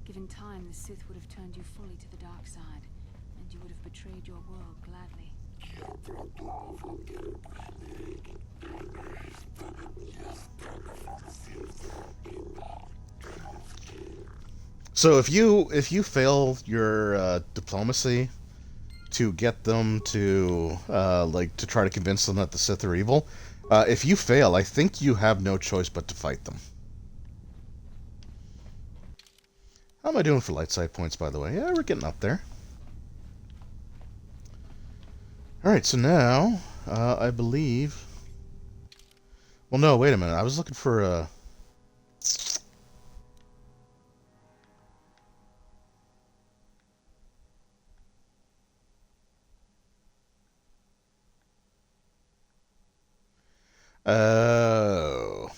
Given time, the Sith would have turned you fully to the dark side, and you would have betrayed your world gladly. So if you fail your diplomacy to get them to to try to convince them that the Sith are evil, if you fail, I think you have no choice but to fight them. How am I doing for light side points, by the way? Yeah, we're getting up there. Alright, so now, I believe... Well, no, wait a minute. I was looking for a... Oh.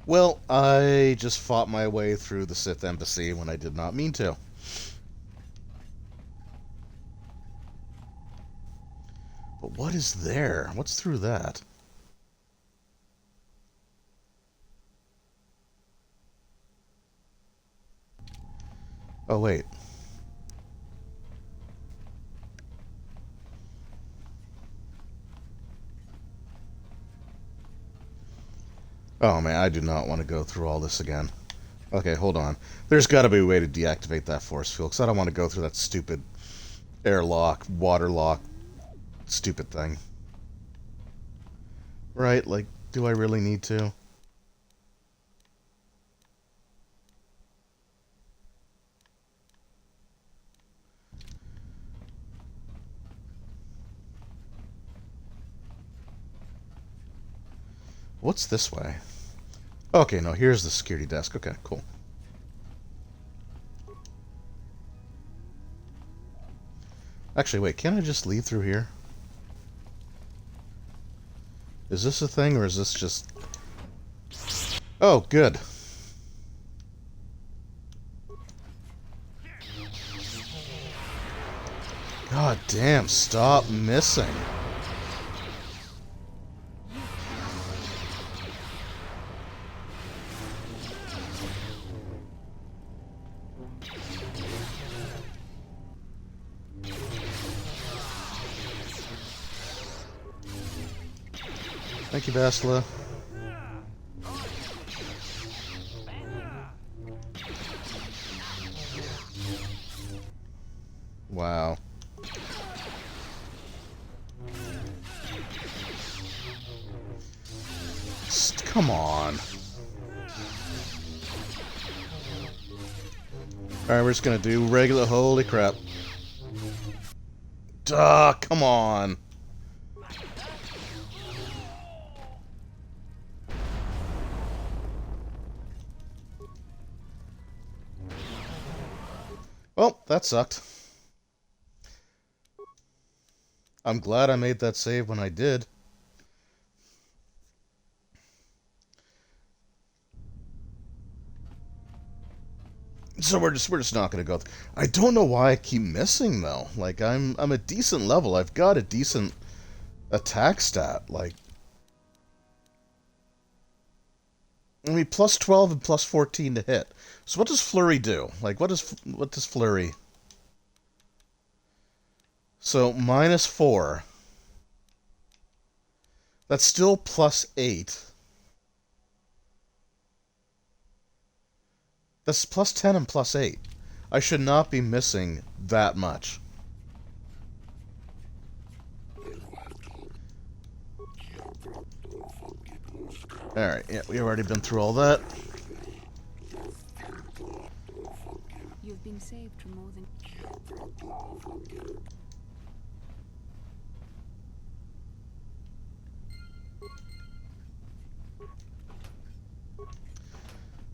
Well, I just fought my way through the Sith Embassy when I did not mean to. But what is there? What's through that? Oh, wait. Oh, man, I do not want to go through all this again. Okay, hold on. There's got to be a way to deactivate that force field, because I don't want to go through that stupid airlock, waterlock, stupid thing. Right, like, do I really need to? What's this way? Okay, no, here's the security desk. Okay, cool. Actually, wait, can't I just leave through here? Is this a thing, or is this just... Oh, good. God damn, stop missing. Thank you, Bastila. Wow. Come on. Alright, we're just gonna do regular... Holy crap. Duh, come on. Well, that sucked. I'm glad I made that save when I did. So we're just not gonna go. I don't know why I keep missing though. Like I'm a decent level. I've got a decent attack stat. Like I mean, plus 12 and plus 14 to hit. So what does Flurry do? Like what does Flurry? So minus 4. That's still plus 8. That's plus 10 and plus 8. I should not be missing that much. Alright, yeah, we've already been through all that. You've been saved from more than...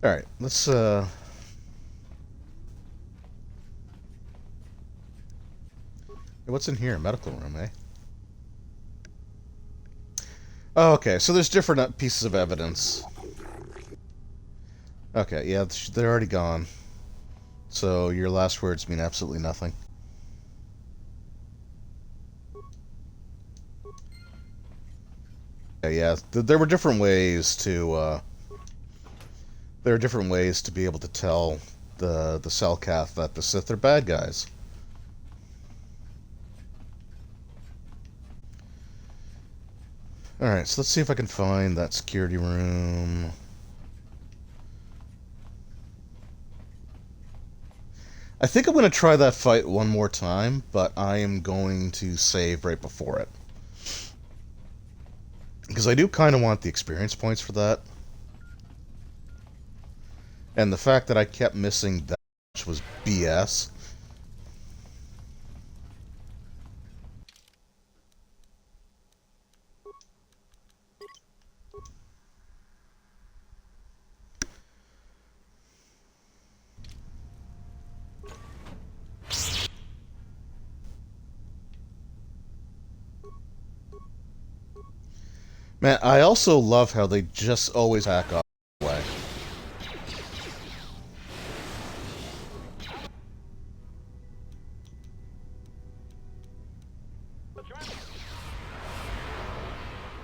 Alright, let's what's in here? Medical room, eh? Oh, okay, so there's different pieces of evidence. Okay, yeah, they're already gone. So your last words mean absolutely nothing. Yeah, there were different ways to there are different ways to be able to tell the Selkath that the Sith are bad guys. Alright, so let's see if I can find that security room. I think I'm going to try that fight one more time, but I am going to save right before it. Because I do kind of want the experience points for that. And the fact that I kept missing that much was BS. Man, I also love how they just always hack off away.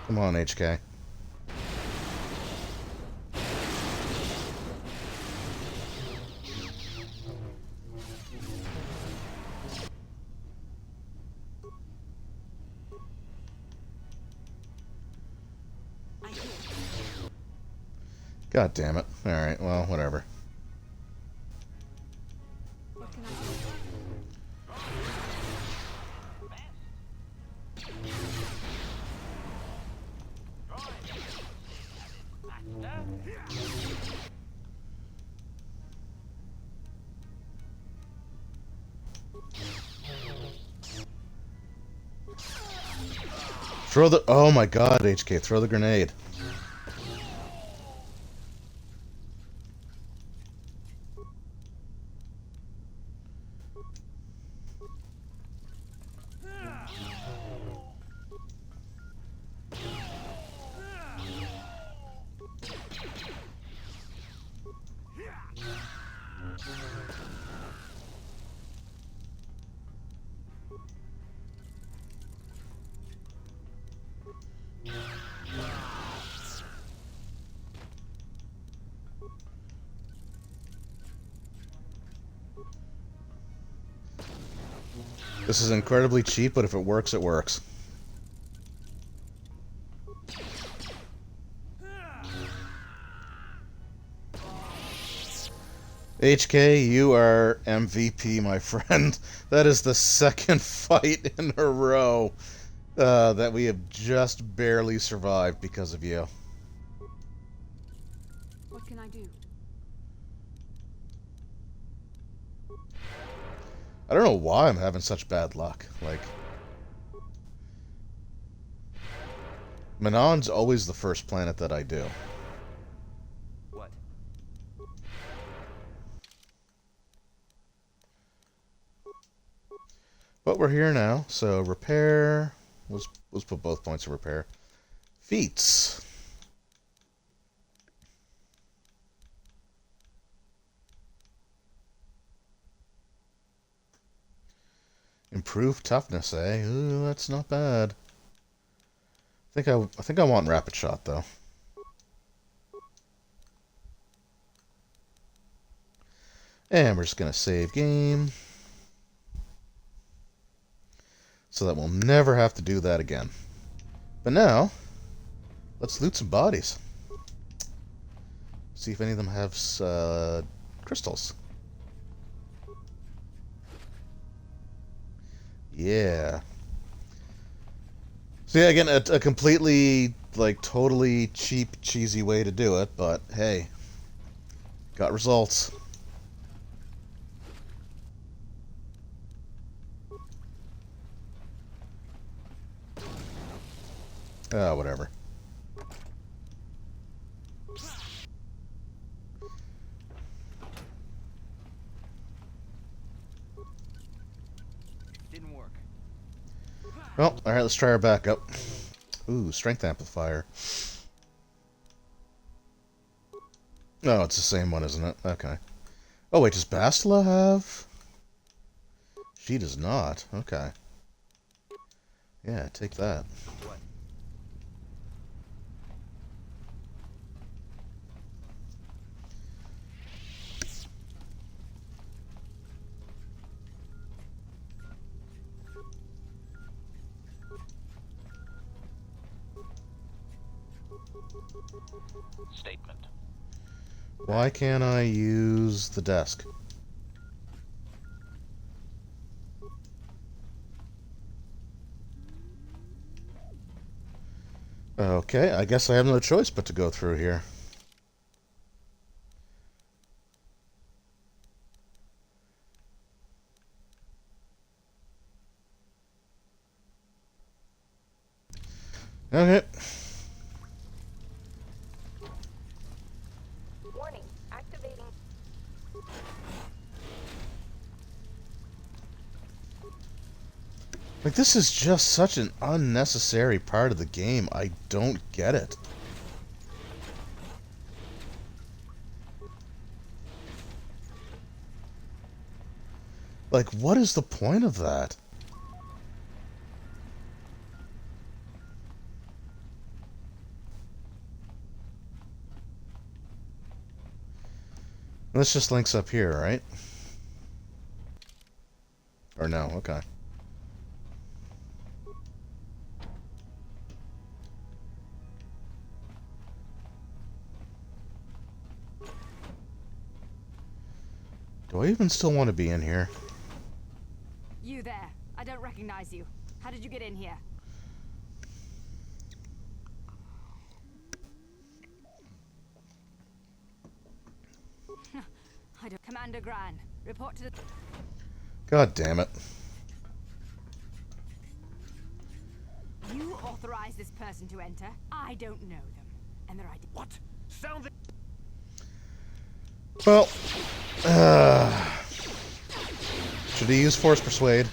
Come on, HK. God damn it. Alright, well, whatever. Throw the... Oh my god, HK, throw the grenade. This is incredibly cheap, but if it works, it works. HK, you are MVP, my friend. That is the second fight in a row that we have just barely survived because of you. What can I do? I don't know why I'm having such bad luck. Like, Manon's always the first planet that I do. What? But we're here now, so repair. Let's put both points of repair. Feats. Improve toughness, eh? Ooh, that's not bad. I think I want rapid shot though. And we're just gonna save game, so that we'll never have to do that again. But now, let's loot some bodies. See if any of them have crystals. Yeah. So yeah, again, a completely, like, totally cheap, cheesy way to do it, but hey, got results. Ah, whatever. Didn't work. Well, alright, let's try our backup. Ooh, strength amplifier. Oh, it's the same one, isn't it? Okay. Oh, wait, does Bastila have... She does not. Okay. Yeah, take that. What? Statement. Why can't I use the desk? Okay, I guess I have no choice but to go through here. Okay. Warning, activating. Like, this is just such an unnecessary part of the game. I don't get it. Like, what is the point of that? This just links up here, right? Or no, okay. Do I even still want to be in here? You there. I don't recognize you. How did you get in here? I don't... Commander Gran, report to the... God damn it. You authorized this person to enter. I don't know them. And their ID... What? Sound the... Well, should he use Force Persuade?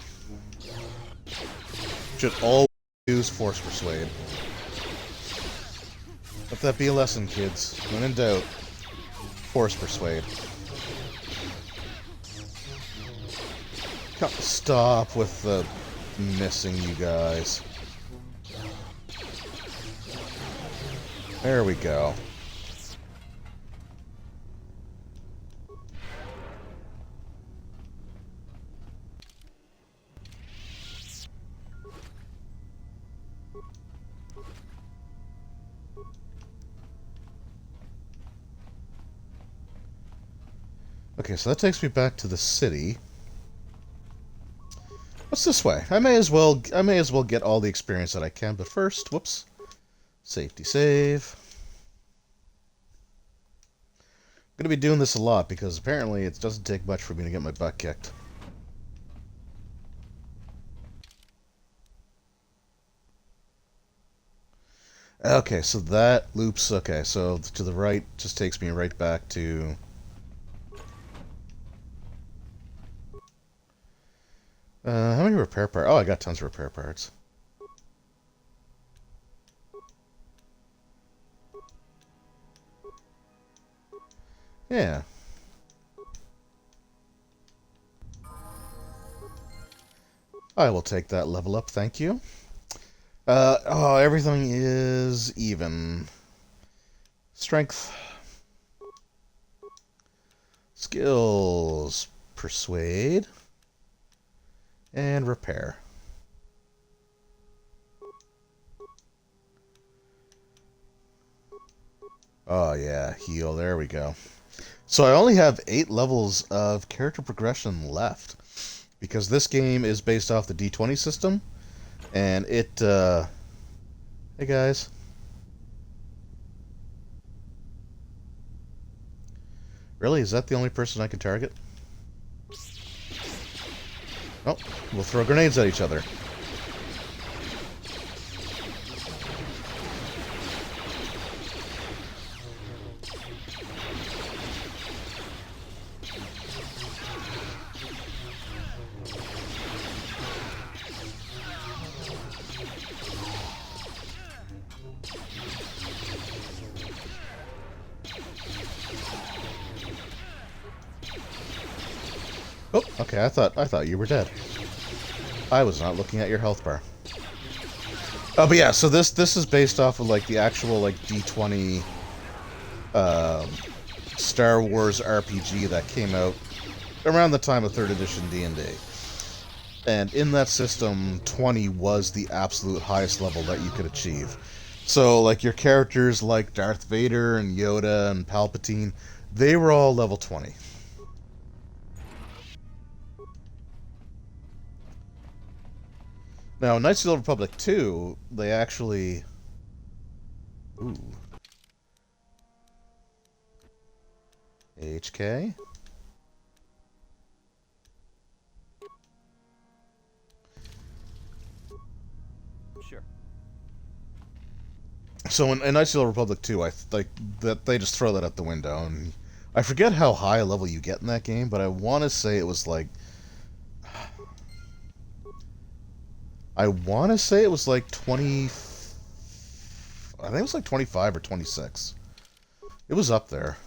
Should always use Force Persuade. Let that be a lesson, kids. When in doubt, Force Persuade. Stop with the missing, you guys. There we go. Okay, so that takes me back to the city. What's this way? I may as well get all the experience that I can, but first, whoops. Safety save. I'm gonna be doing this a lot because apparently it doesn't take much for me to get my butt kicked. Okay, so that loops, okay, so to the right just takes me right back to... how many repair parts? Oh, I got tons of repair parts. Yeah. I will take that level up, thank you. Oh, everything is even. Strength. Skills. Persuade. And repair. Oh yeah, heal, there we go. So I only have 8 levels of character progression left. Because this game is based off the D20 system. And it, hey guys. Really? Is that the only person I can target? Oh, we'll throw grenades at each other. Oh, okay, I thought you were dead. I was not looking at your health bar. Oh, but yeah, so this is based off of like the actual like D20 Star Wars RPG that came out around the time of 3rd edition D&D. And in that system, 20 was the absolute highest level that you could achieve. So like your characters like Darth Vader and Yoda and Palpatine, they were all level 20. Now, Knights of the Old Republic 2, they actually... Ooh. HK? Sure. So in Knights of the Old Republic 2, I like that they just throw that out the window, and I forget how high a level you get in that game, but I want to say it was like... I want to say it was like 20... I think it was like 25 or 26. It was up there.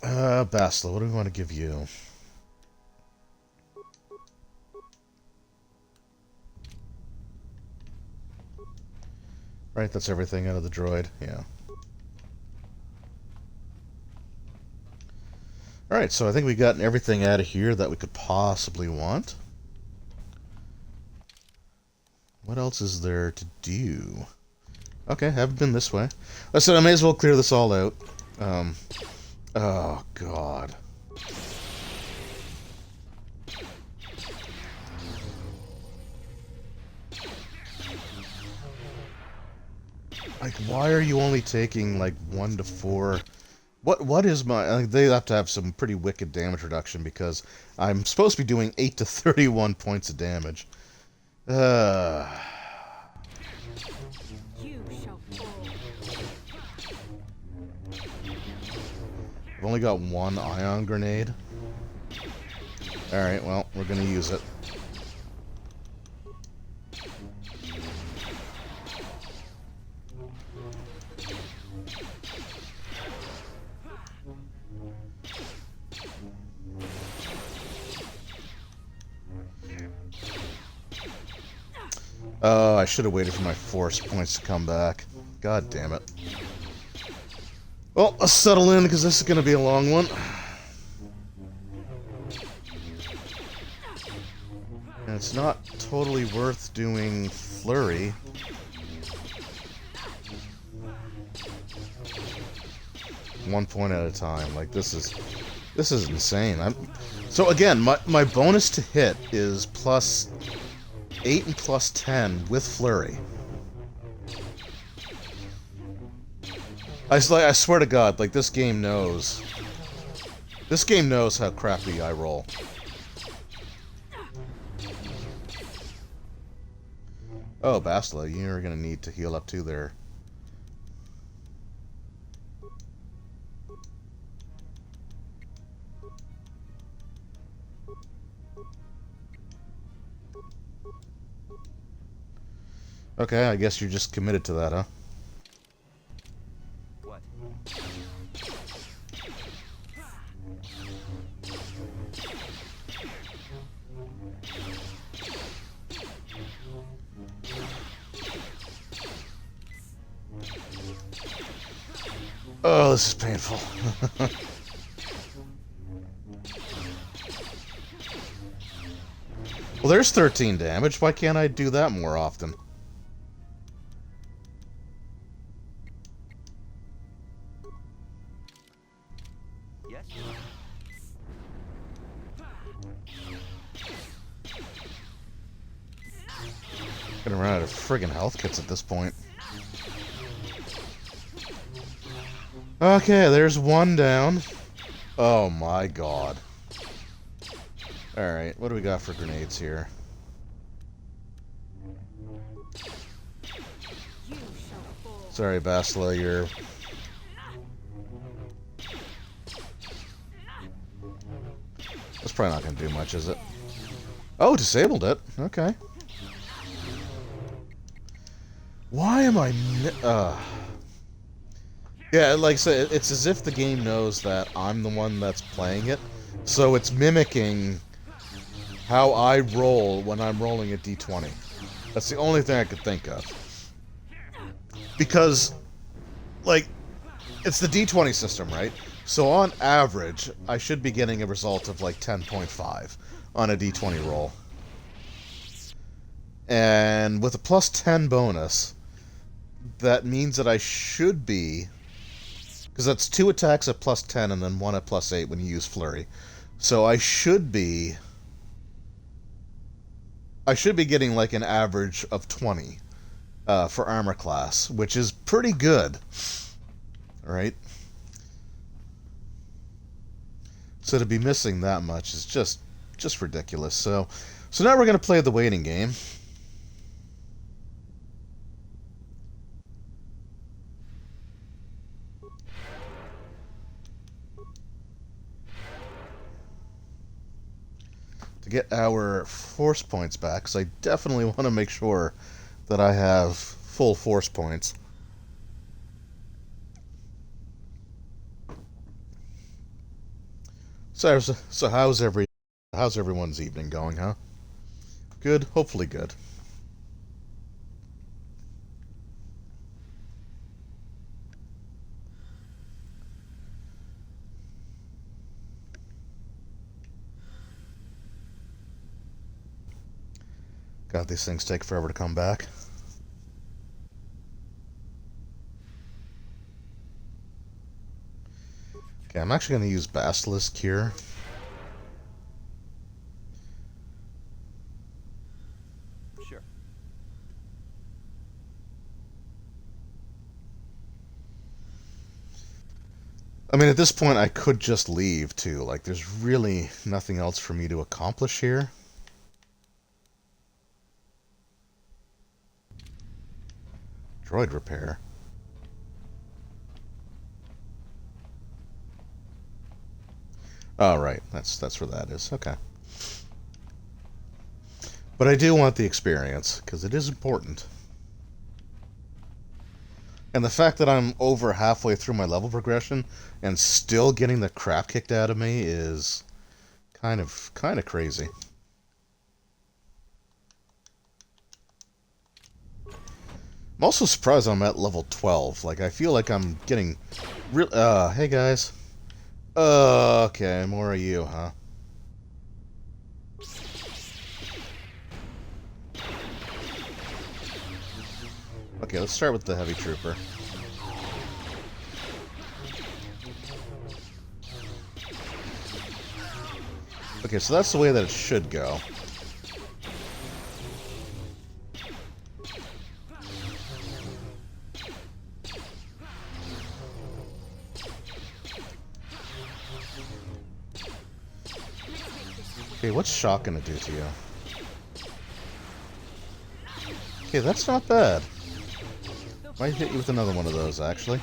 Bastila, what do we want to give you? Right, that's everything out of the droid, yeah. Alright, so I think we've gotten everything out of here that we could possibly want. What else is there to do? Okay, haven't been this way. I said I may as well clear this all out. Oh, God. Like, why are you only taking, like, 1 to 4... What is my... they have to have some pretty wicked damage reduction, because I'm supposed to be doing 8 to 31 points of damage. You shall fall. I've only got 1 ion grenade. Alright, well, we're gonna use it. Oh, I should have waited for my force points to come back. God damn it. Well, let's settle in, because this is going to be a long one. And it's not totally worth doing flurry. One point at a time. Like, this is insane. So again, my bonus to hit is plus 8 and plus 10 with flurry. I swear to God, like, this game knows. This game knows how crappy I roll. Oh, Bastila, you're gonna need to heal up too there. Okay, I guess you're just committed to that, huh? What? Oh, this is painful. Well, there's 13 damage. Why can't I do that more often? Yes? Gonna run out of friggin' health kits at this point. Okay, there's 1 down. Oh my God. Alright, what do we got for grenades here? Sorry, Bastila, you're... That's probably not gonna do much, is it? Oh, disabled it. Okay. Why am I... Yeah, like I said, it's as if the game knows that I'm the one that's playing it. So it's mimicking how I roll when I'm rolling a d20. That's the only thing I could think of. Because, like, it's the d20 system, right? So on average, I should be getting a result of like 10.5 on a d20 roll. And with a plus 10 bonus, that means that I should be... Because that's 2 attacks at plus 10 and then 1 at plus 8 when you use Flurry. So I should be getting like an average of 20 for armor class, which is pretty good. Alright? So to be missing that much is just ridiculous. So now we're going to play the waiting game. To get our force points back, because I definitely want to make sure that I have full force points. So how's everyone's evening going, huh? Good? Hopefully good. God, these things take forever to come back. Okay, I'm actually going to use Basilisk here. Sure. I mean, at this point, I could just leave, too. Like, there's really nothing else for me to accomplish here. Droid repair. Oh, right. That's where that is. Okay. But I do want the experience, because it is important. And the fact that I'm over halfway through my level progression and still getting the crap kicked out of me is kind of crazy. I'm also surprised I'm at level 12. Like, I feel like I'm getting real... hey guys. Okay, more of you, huh? Okay, let's start with the heavy trooper. Okay, so that's the way that it should go. Okay, what's shock gonna do to you? Okay, that's not bad. Might hit you with another one of those, actually.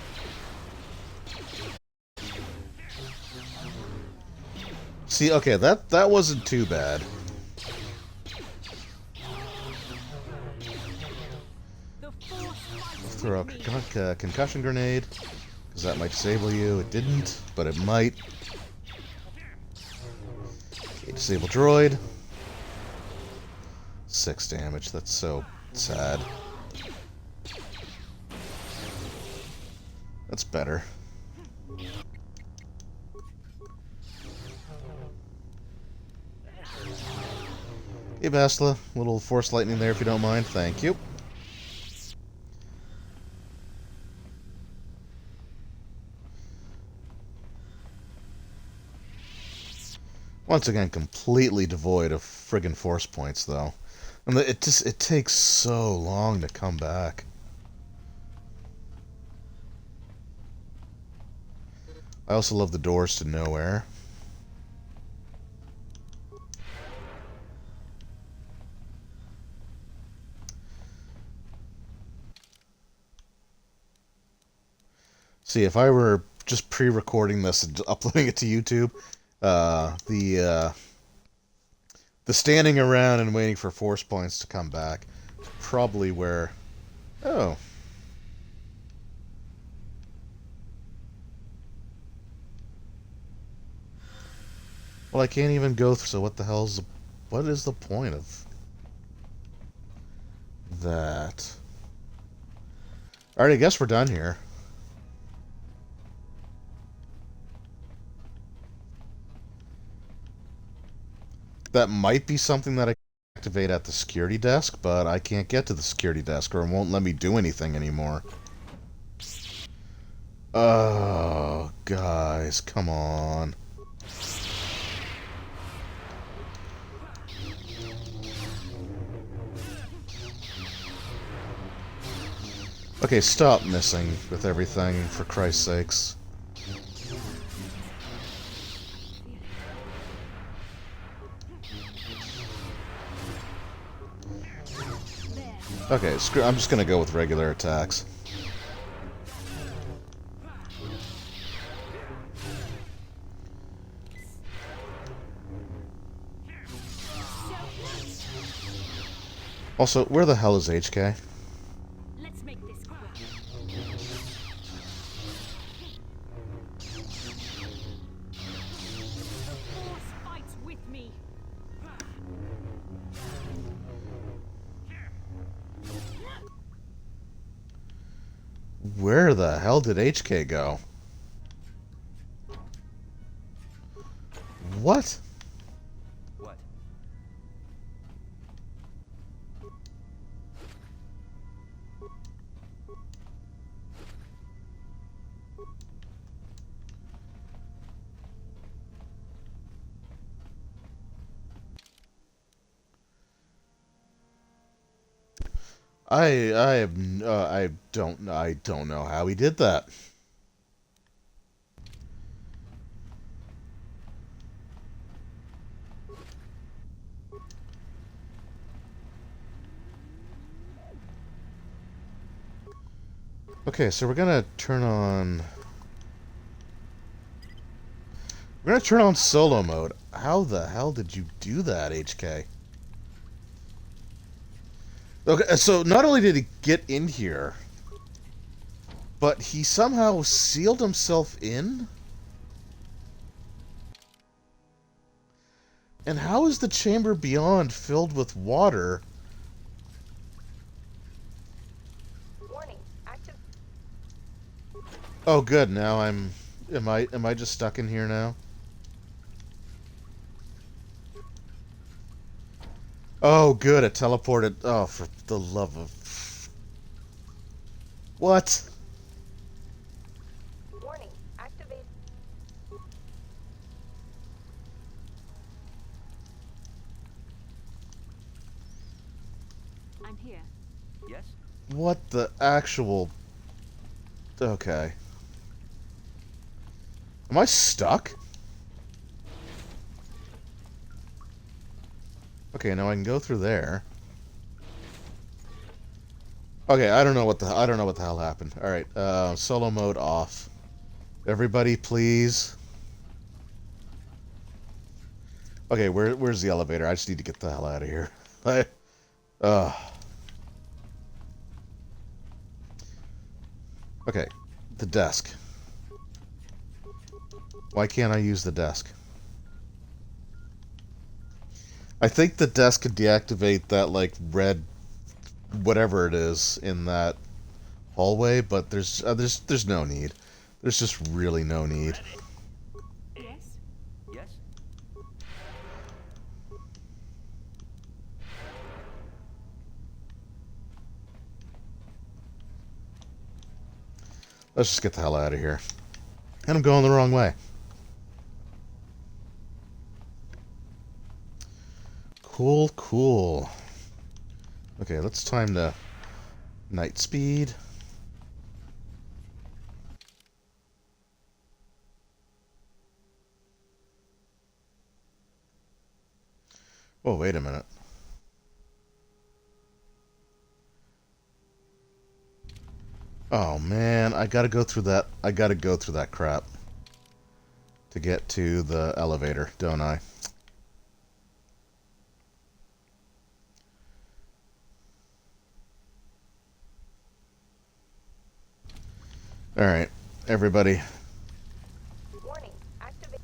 See, okay, that wasn't too bad. Throw a concussion grenade, because that might disable you. It didn't, but it might. Okay, disable droid. 6 damage, that's so sad. That's better. Hey, Basla. Little force lightning there if you don't mind. Thank you. Once again, completely devoid of friggin' force points, though. And it takes so long to come back. I also love the doors to nowhere. See, if I were just pre-recording this and uploading it to YouTube, the standing around and waiting for force points to come back is probably where Oh. Well, I can't even go through, so what the hell's the... What is the point of that? Alright, I guess we're done here. That might be something that I can activate at the security desk, but I can't get to the security desk or it won't let me do anything anymore. Oh, guys, come on. Okay, stop missing with everything, for Christ's sakes. Okay, screw. I'm just gonna go with regular attacks. Also, where the hell is HK? Let's make this quick. Force fights with me. Where the hell did HK go? What? What? I don't know how he did that. Okay, so we're gonna turn on solo mode. How the hell did you do that, HK? Okay, so not only did he get in here, but he somehow sealed himself in? And how is the chamber beyond filled with water? Warning. Active. Oh good, now am I just stuck in here now? Oh good, it teleported. Oh, for the love of... What? Warning. Activate. I'm here. Yes? What the actual... Okay. Am I stuck? Okay, now I can go through there. Okay, I don't know what the hell happened. All right, solo mode off. Everybody, please. Okay, where's the elevator? I just need to get the hell out of here. Okay, the desk. Why can't I use the desk? I think the desk could deactivate that, like, red whatever it is in that hallway, but there's no need. There's just really no need. Yes? Yes? Let's just get the hell out of here. And I'm going the wrong way. Cool, cool. Okay, let's time to night speed. Oh, wait a minute. Oh man, I gotta go through that crap to get to the elevator, don't I? Alright, everybody. Warning, activate.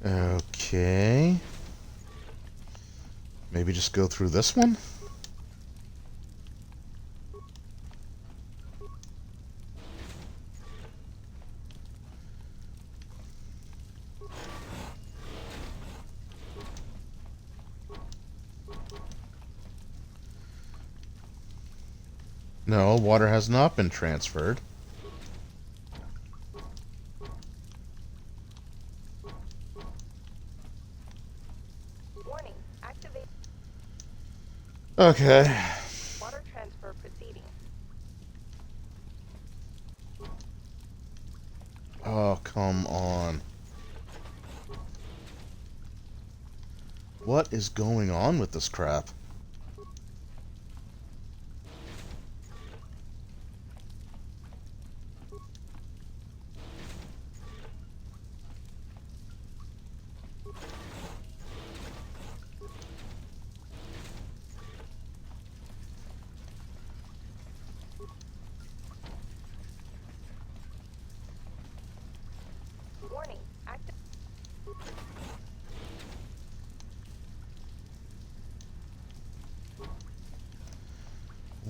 Okay. Maybe just go through this one? No, water has not been transferred. Warning, activate. Okay. Water transfer proceeding. Oh, come on. What is going on with this crap? Warning, active.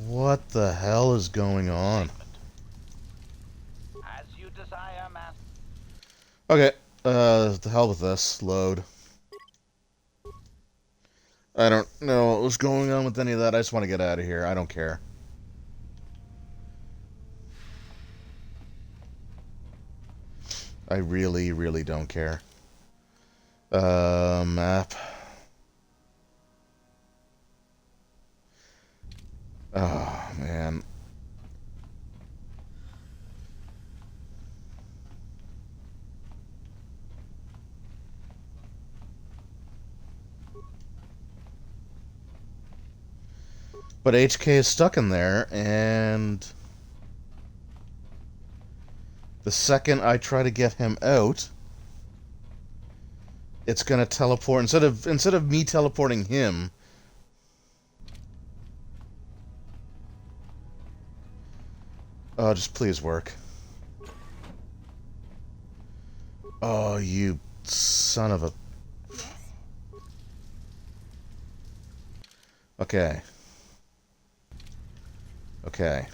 What the hell is going on? As you desire, Master. Okay, the hell with this. Load. I don't know what was going on with any of that. I just want to get out of here. I don't care. I really, really don't care. Map. Oh, man. But HK is stuck in there, and the second I try to get him out, it's gonna teleport instead of me teleporting him. Oh, just please work. Oh, you son of a... Okay. Okay.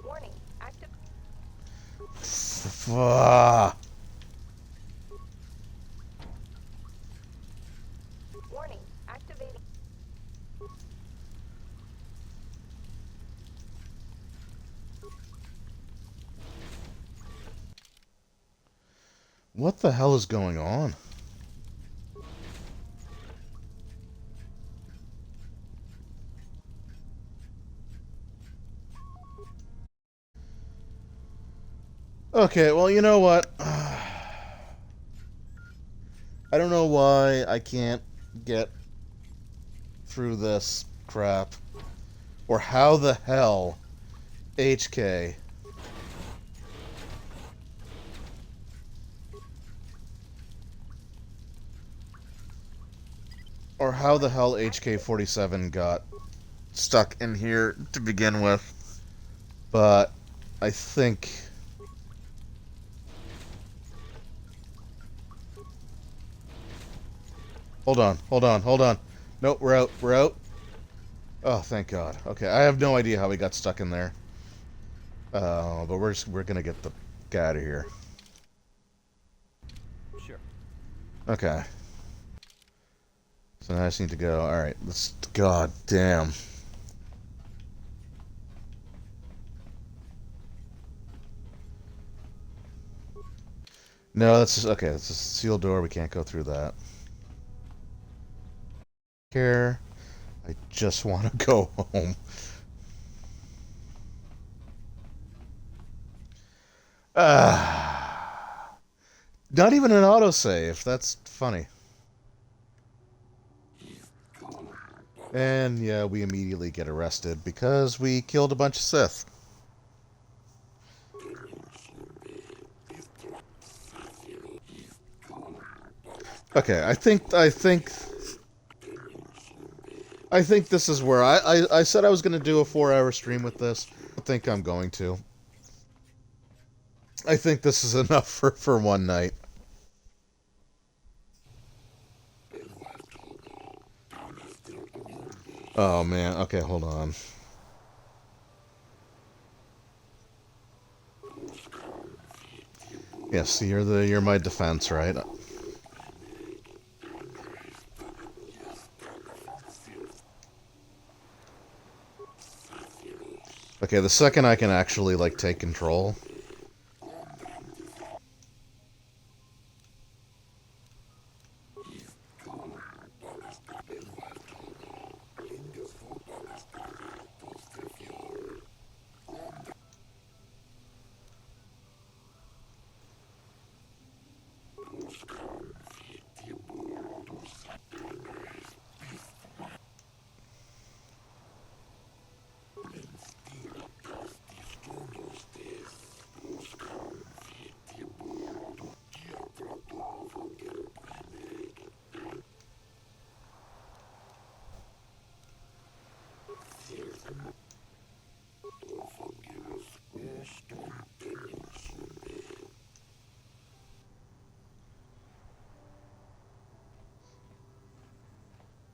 Warning, active. Warning, activating. What the hell is going on? Okay, well, you know what? I don't know why I can't get through this crap. Or how the hell HK... Or how the hell HK-47 got stuck in here to begin with. But I think... Hold on, hold on, hold on. Nope, we're out, we're out. Oh, thank God. Okay, I have no idea how we got stuck in there. But we're gonna get the guy out of here. Sure. Okay. So now I just need to go. Alright, let's... God damn. No, that's just... Okay, it's a sealed door. We can't go through that. Here. I just want to go home. Not even an autosave. That's funny. And yeah, we immediately get arrested because we killed a bunch of Sith. Okay, I think this is where I said I was going to do a 4-hour stream with this. I think I'm going to. I think this is enough for one night. Oh man, okay, hold on. Yes, you're my defense, right? Okay, the second I can actually like take control.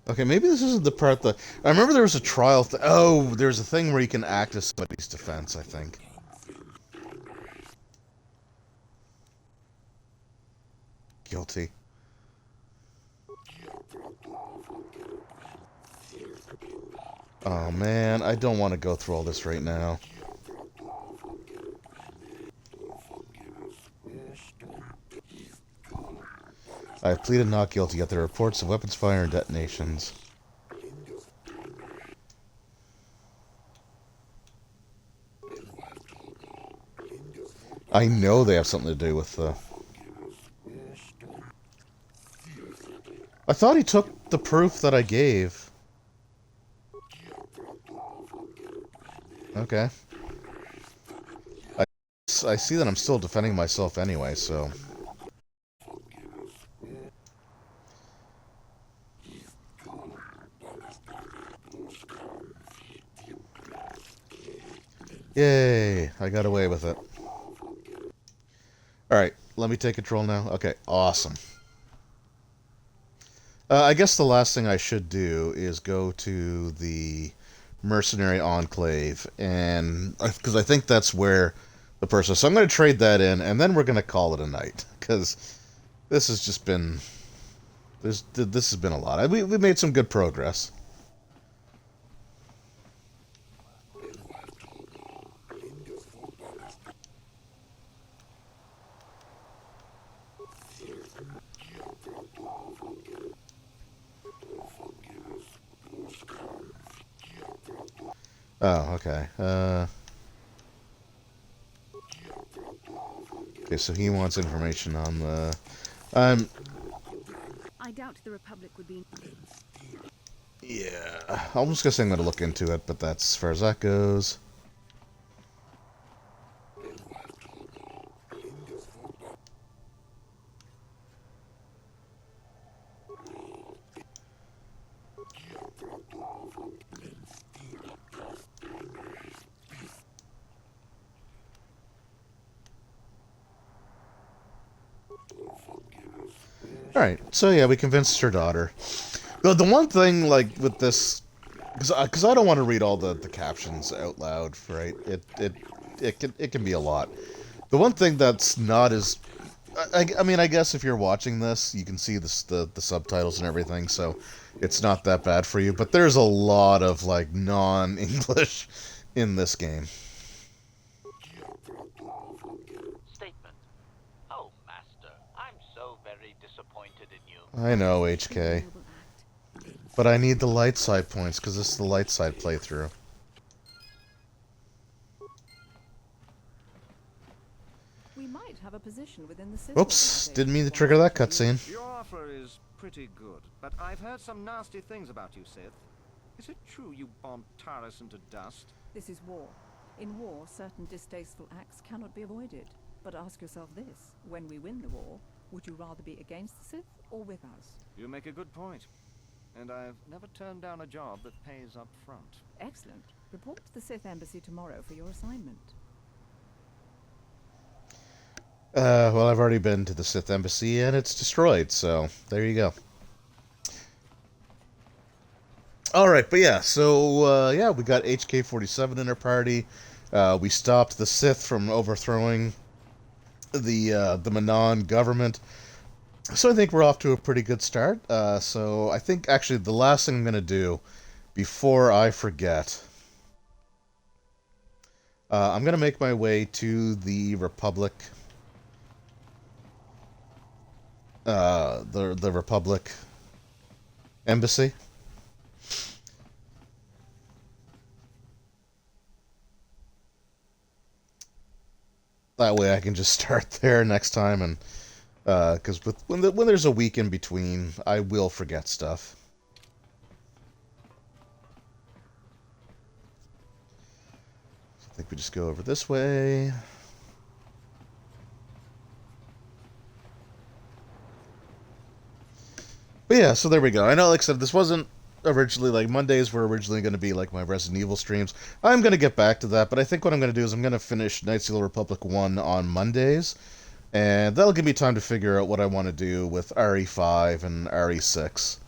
Okay, maybe this isn't the part that... I remember there was a trial... Oh, there's a thing where you can act as somebody's defense, I think. Guilty. Oh, man, I don't want to go through all this right now. I have pleaded not guilty, yet there are reports of weapons fire and detonations. I know they have something to do with the... I thought he took the proof that I gave. Okay. I see that I'm still defending myself anyway, so... Yay! I got away with it. Alright, let me take control now. Okay, awesome. I guess the last thing I should do is go to the Mercenary Enclave, and because I think that's where the person... So I'm going to trade that in, and then we're going to call it a night, because this has just been... This has been a lot. We made some good progress. Oh, okay. Okay, so he wants information on the... I doubt the Republic would be... Yeah, I was gonna say I'm gonna look into it, but that's as far as that goes. Alright, so yeah, we convinced her daughter. The one thing, like, with this... Because I don't want to read all the captions out loud, right? It can be a lot. The one thing that's not as... I mean, I guess if you're watching this, you can see the subtitles and everything, so it's not that bad for you. But there's a lot of, like, non-English in this game. Statement. Oh, Master, I'm so very disappointed in you. I know, HK. But I need the light side points, because this is the light side playthrough. We might have a position within the Sith Oops, didn't mean to trigger that cutscene. Your offer is pretty good, but I've heard some nasty things about you, Sith. Is it true you bombed Taris into dust? This is war. In war, certain distasteful acts cannot be avoided. But ask yourself this, when we win the war, would you rather be against the Sith or with us? You make a good point. And I've never turned down a job that pays up front. Excellent. Report to the Sith Embassy tomorrow for your assignment. Well, I've already been to the Sith Embassy, and it's destroyed, so there you go. Alright, but yeah, so, yeah, we got HK-47 in our party. We stopped the Sith from overthrowing the Manon government. So I think we're off to a pretty good start. So I think, actually, the last thing I'm going to do, before I forget, I'm going to make my way to the Republic... the Republic Embassy. That way I can just start there next time, and because when there's a week in between, I will forget stuff. So I think we just go over this way. But yeah, so there we go. I know, like I said, this wasn't originally, like, Mondays were originally going to be, like, my Resident Evil streams. I'm going to get back to that, but I think what I'm going to do is I'm going to finish Knights of the Republic 1 on Mondays, and that'll give me time to figure out what I want to do with RE5 and RE6.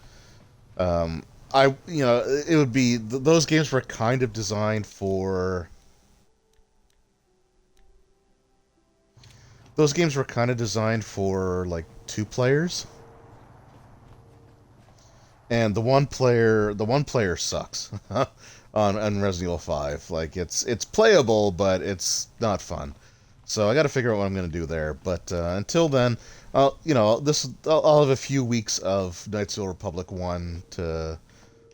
It would be... those games were kind of designed for... Those games were kind of designed for, like, 2 players. And the one player sucks on Resident Evil 5. Like, it's playable, but it's not fun. So I got to figure out what I'm going to do there. But until then, I'll have a few weeks of Knights of the Republic 1 to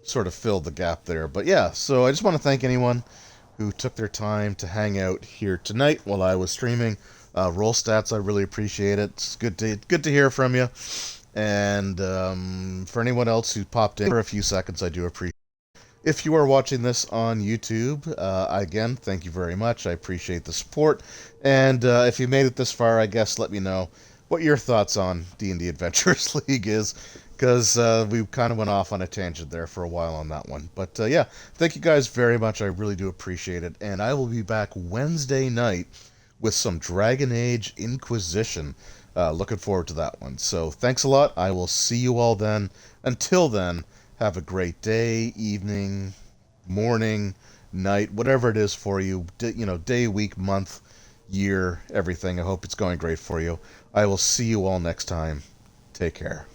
sort of fill the gap there. But yeah, so I just want to thank anyone who took their time to hang out here tonight while I was streaming. Roll Stats, I really appreciate it. It's good to hear from you. And for anyone else who popped in for a few seconds, I do appreciate it. If you are watching this on YouTube, again, thank you very much. I appreciate the support. And if you made it this far, I guess let me know what your thoughts on D&D Adventures League is, because we kind of went off on a tangent there for a while on that one. But yeah, thank you guys very much. I really do appreciate it. And I will be back Wednesday night with some Dragon Age Inquisition. Looking forward to that one. So thanks a lot. I will see you all then. Until then, have a great day, evening, morning, night, whatever it is for you. Day, week, month, year, everything. I hope it's going great for you. I will see you all next time. Take care.